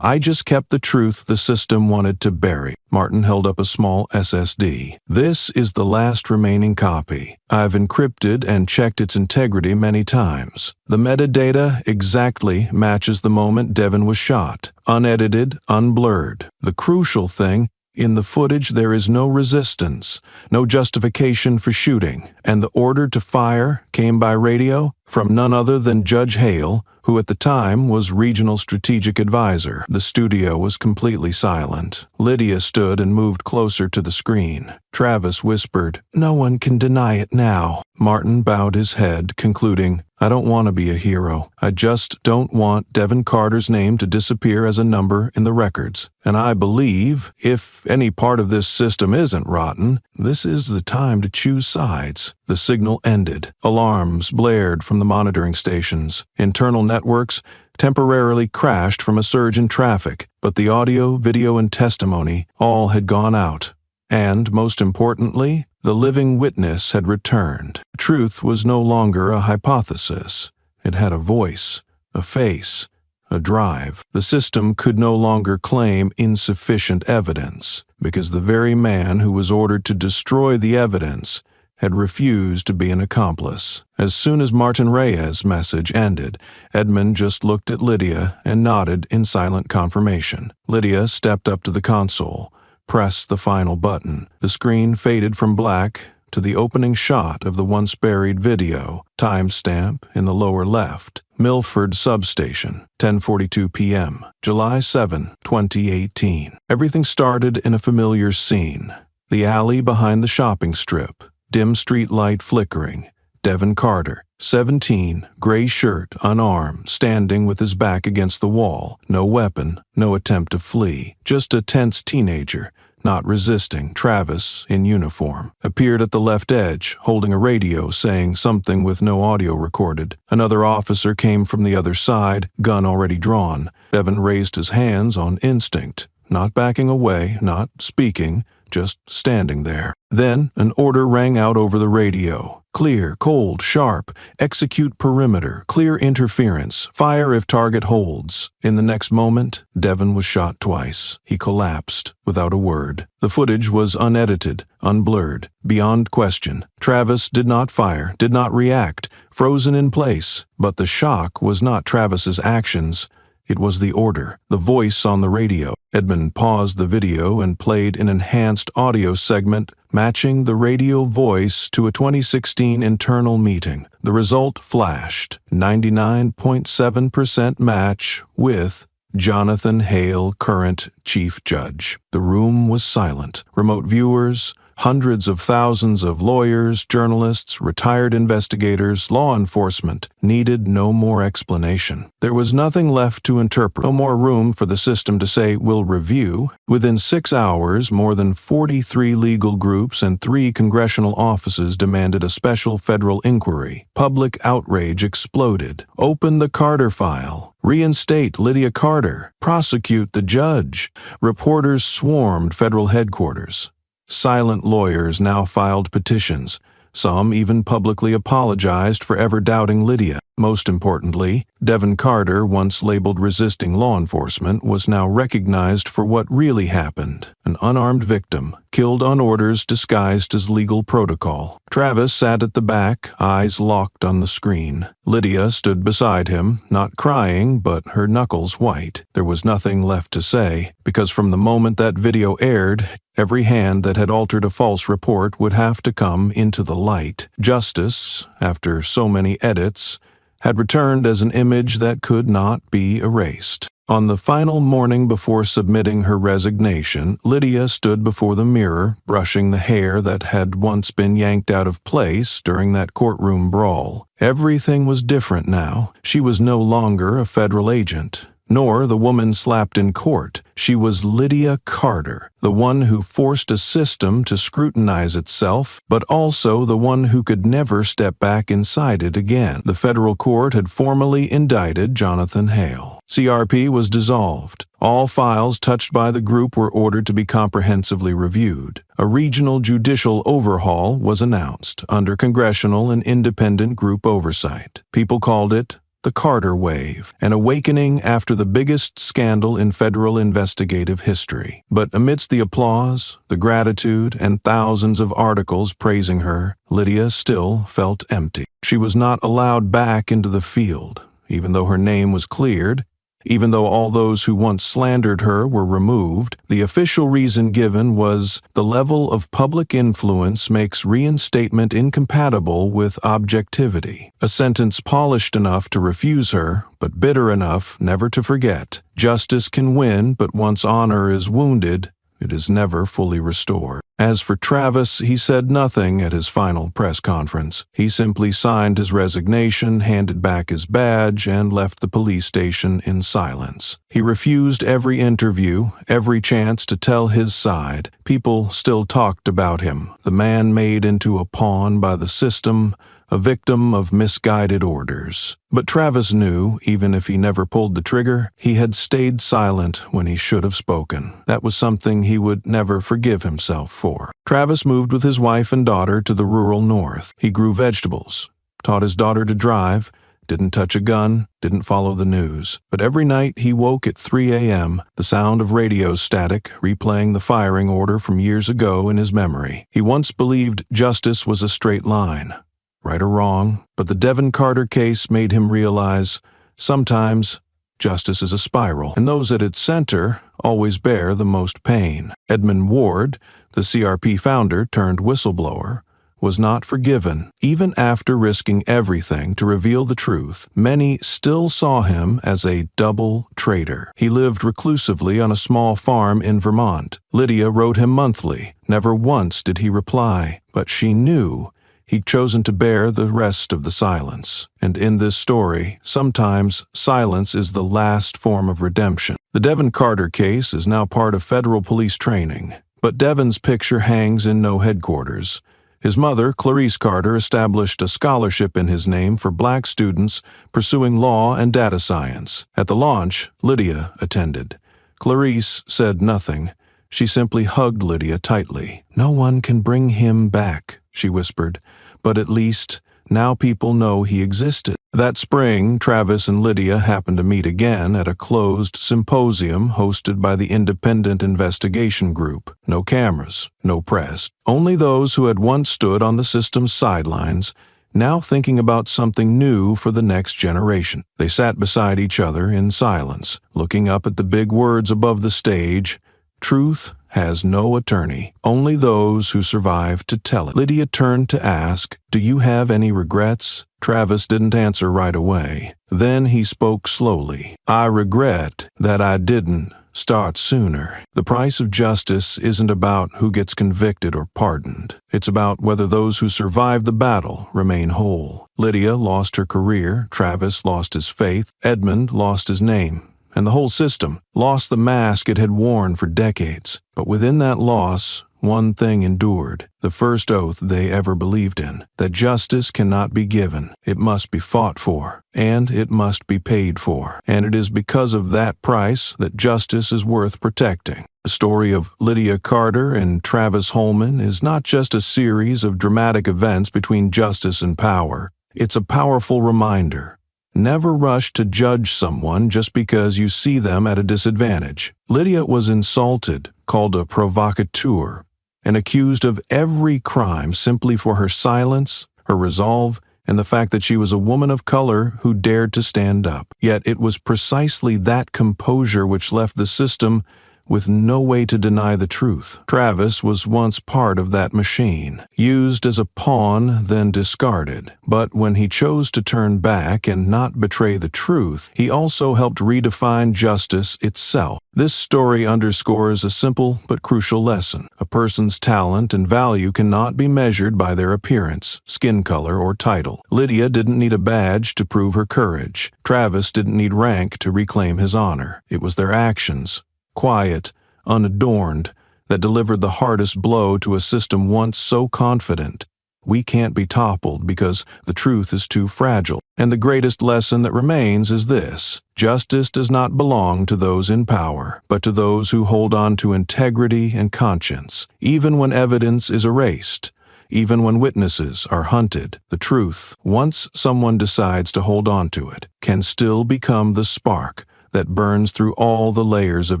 "I just kept the truth the system wanted to bury." Martin held up a small SSD. "This is the last remaining copy. I've encrypted and checked its integrity many times. The metadata exactly matches the moment Devin was shot. Unedited, unblurred. The crucial thing, in the footage there is no resistance, no justification for shooting, and the order to fire came by radio from none other than Judge Hale, who at the time was Regional Strategic Advisor." The studio was completely silent. Lydia stood and moved closer to the screen. Travis whispered, "No one can deny it now." Martin bowed his head, concluding, I don't want to be a hero. I just don't want Devin Carter's name to disappear as a number in the records. And I believe, if any part of this system isn't rotten, this is the time to choose sides. The signal ended. Alarms blared from the monitoring stations. Internal networks temporarily crashed from a surge in traffic, but the audio, video, and testimony all had gone out. And, most importantly, the living witness had returned. Truth was no longer a hypothesis. It had a voice, a face, a drive. The system could no longer claim insufficient evidence, because the very man who was ordered to destroy the evidence had refused to be an accomplice. As soon as Martin Reyes' message ended, Edmund just looked at Lydia and nodded in silent confirmation. Lydia stepped up to the console, pressed the final button. The screen faded from black to the opening shot of the once buried video, timestamp in the lower left. Milford Substation, 10:42 p.m., July 7, 2018. Everything started in a familiar scene. The alley behind the shopping strip, dim street light flickering. Devin Carter, 17, gray shirt, unarmed, standing with his back against the wall. No weapon, no attempt to flee. Just a tense teenager, not resisting. Travis, in uniform, appeared at the left edge, holding a radio saying something with no audio recorded. Another officer came from the other side, gun already drawn. Devin raised his hands on instinct, not backing away, not speaking, just standing there. Then an order rang out over the radio. Clear, cold, sharp, execute perimeter, clear interference, fire if target holds. In the next moment, Devin was shot twice. He collapsed without a word. The footage was unedited, unblurred, beyond question. Travis did not fire, did not react, frozen in place. But the shock was not Travis's actions. It was the order, the voice on the radio. Edmund paused the video and played an enhanced audio segment matching the radio voice to a 2016 internal meeting. The result flashed, 99.7% match with Jonathan Hale, current chief judge. The room was silent. Remote viewers, hundreds of thousands of lawyers, journalists, retired investigators, law enforcement needed no more explanation. There was nothing left to interpret, no more room for the system to say, "We'll review." Within 6 hours, more than 43 legal groups and 3 congressional offices demanded a special federal inquiry. Public outrage exploded. Open the Carter file. Reinstate Lydia Carter. Prosecute the judge. Reporters swarmed federal headquarters. Silent lawyers now filed petitions. Some even publicly apologized for ever doubting Lydia. Most importantly, Devin Carter, once labeled resisting law enforcement, was now recognized for what really happened: an unarmed victim, killed on orders disguised as legal protocol. Travis sat at the back, eyes locked on the screen. Lydia stood beside him, not crying, but her knuckles white. There was nothing left to say, because from the moment that video aired, every hand that had altered a false report would have to come into the light. Justice, after so many edits, had returned as an image that could not be erased. On the final morning before submitting her resignation, Lydia stood before the mirror, brushing the hair that had once been yanked out of place during that courtroom brawl. Everything was different now. She was no longer a federal agent, nor the woman slapped in court. She was Lydia Carter, the one who forced a system to scrutinize itself, but also the one who could never step back inside it again. The federal court had formally indicted Jonathan Hale. CRP was dissolved. All files touched by the group were ordered to be comprehensively reviewed. A regional judicial overhaul was announced under congressional and independent group oversight. People called it the Carter Wave, an awakening after the biggest scandal in federal investigative history. But amidst the applause, the gratitude, and thousands of articles praising her, Lydia still felt empty. She was not allowed back into the field, even though her name was cleared. Even though all those who once slandered her were removed, the official reason given was the level of public influence makes reinstatement incompatible with objectivity. A sentence polished enough to refuse her, but bitter enough never to forget. Justice can win, but once honor is wounded, it is never fully restored. As for Travis, he said nothing at his final press conference. He simply signed his resignation, handed back his badge, and left the police station in silence. He refused every interview, every chance to tell his side. People still talked about him, the man made into a pawn by the system, a victim of misguided orders. But Travis knew, even if he never pulled the trigger, he had stayed silent when he should have spoken. That was something he would never forgive himself for. Travis moved with his wife and daughter to the rural north. He grew vegetables, taught his daughter to drive, didn't touch a gun, didn't follow the news. But every night he woke at 3 a.m., the sound of radio static replaying the firing order from years ago in his memory. He once believed justice was a straight line, right or wrong, but the Devin Carter case made him realize sometimes justice is a spiral, and those at its center always bear the most pain. Edmund Ward, the CRP founder turned whistleblower, was not forgiven. Even after risking everything to reveal the truth, many still saw him as a double traitor. He lived reclusively on a small farm in Vermont. Lydia wrote him monthly. Never once did he reply, but she knew he'd chosen to bear the rest of the silence. And in this story, sometimes silence is the last form of redemption. The Devin Carter case is now part of federal police training, but Devin's picture hangs in no headquarters. His mother, Clarice Carter, established a scholarship in his name for black students pursuing law and data science. At the launch, Lydia attended. Clarice said nothing. She simply hugged Lydia tightly. "No one can bring him back," she whispered, "but at least now people know he existed." That spring, Travis and Lydia happened to meet again at a closed symposium hosted by the Independent Investigation Group. No cameras, no press. Only those who had once stood on the system's sidelines, now thinking about something new for the next generation. They sat beside each other in silence, looking up at the big words above the stage. Truth has no attorney, only those who survive to tell it. Lydia turned to ask, "Do you have any regrets?" Travis didn't answer right away. Then he spoke slowly. "I regret that I didn't start sooner. The price of justice isn't about who gets convicted or pardoned. It's about whether those who survive the battle remain whole." Lydia lost her career, Travis lost his faith, Edmund lost his name, and the whole system lost the mask it had worn for decades. But within that loss, one thing endured, the first oath they ever believed in, that justice cannot be given, it must be fought for, and it must be paid for. And it is because of that price that justice is worth protecting. The story of Lydia Carter and Travis Holman is not just a series of dramatic events between justice and power. It's a powerful reminder. Never rush to judge someone just because you see them at a disadvantage. Lydia was insulted, called a provocateur, and accused of every crime simply for her silence, her resolve, and the fact that she was a woman of color who dared to stand up. Yet it was precisely that composure which left the system with no way to deny the truth. Travis was once part of that machine, used as a pawn, then discarded. But when he chose to turn back and not betray the truth, he also helped redefine justice itself. This story underscores a simple but crucial lesson. A person's talent and value cannot be measured by their appearance, skin color, or title. Lydia didn't need a badge to prove her courage. Travis didn't need rank to reclaim his honor. It was their actions, quiet, unadorned, that delivered the hardest blow to a system once so confident. We can't be toppled because the truth is too fragile. And the greatest lesson that remains is this: justice does not belong to those in power, but to those who hold on to integrity and conscience. Even when evidence is erased, even when witnesses are hunted, the truth, once someone decides to hold on to it, can still become the spark that burns through all the layers of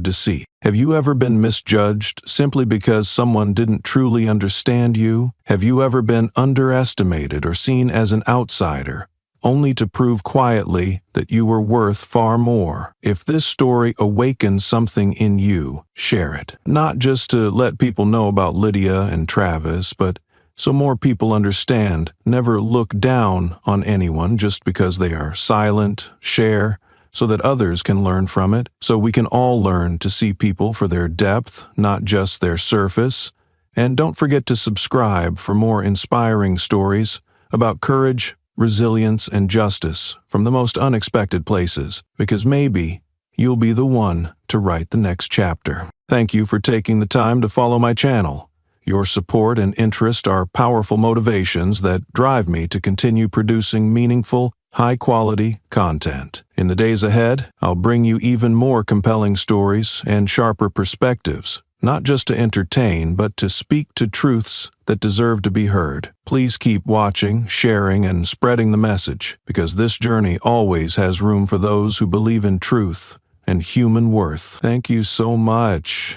deceit. Have you ever been misjudged simply because someone didn't truly understand you? Have you ever been underestimated or seen as an outsider, only to prove quietly that you were worth far more? If this story awakens something in you, share it. Not just to let people know about Lydia and Travis, but so more people understand. Never look down on anyone just because they are silent. Share, so that others can learn from it, so we can all learn to see people for their depth, not just their surface. And don't forget to subscribe for more inspiring stories about courage, resilience, and justice from the most unexpected places, because maybe you'll be the one to write the next chapter. Thank you for taking the time to follow my channel. Your support and interest are powerful motivations that drive me to continue producing meaningful, high-quality content. In the days ahead, I'll bring you even more compelling stories and sharper perspectives, not just to entertain, but to speak to truths that deserve to be heard. Please keep watching, sharing, and spreading the message, because this journey always has room for those who believe in truth and human worth. Thank you so much.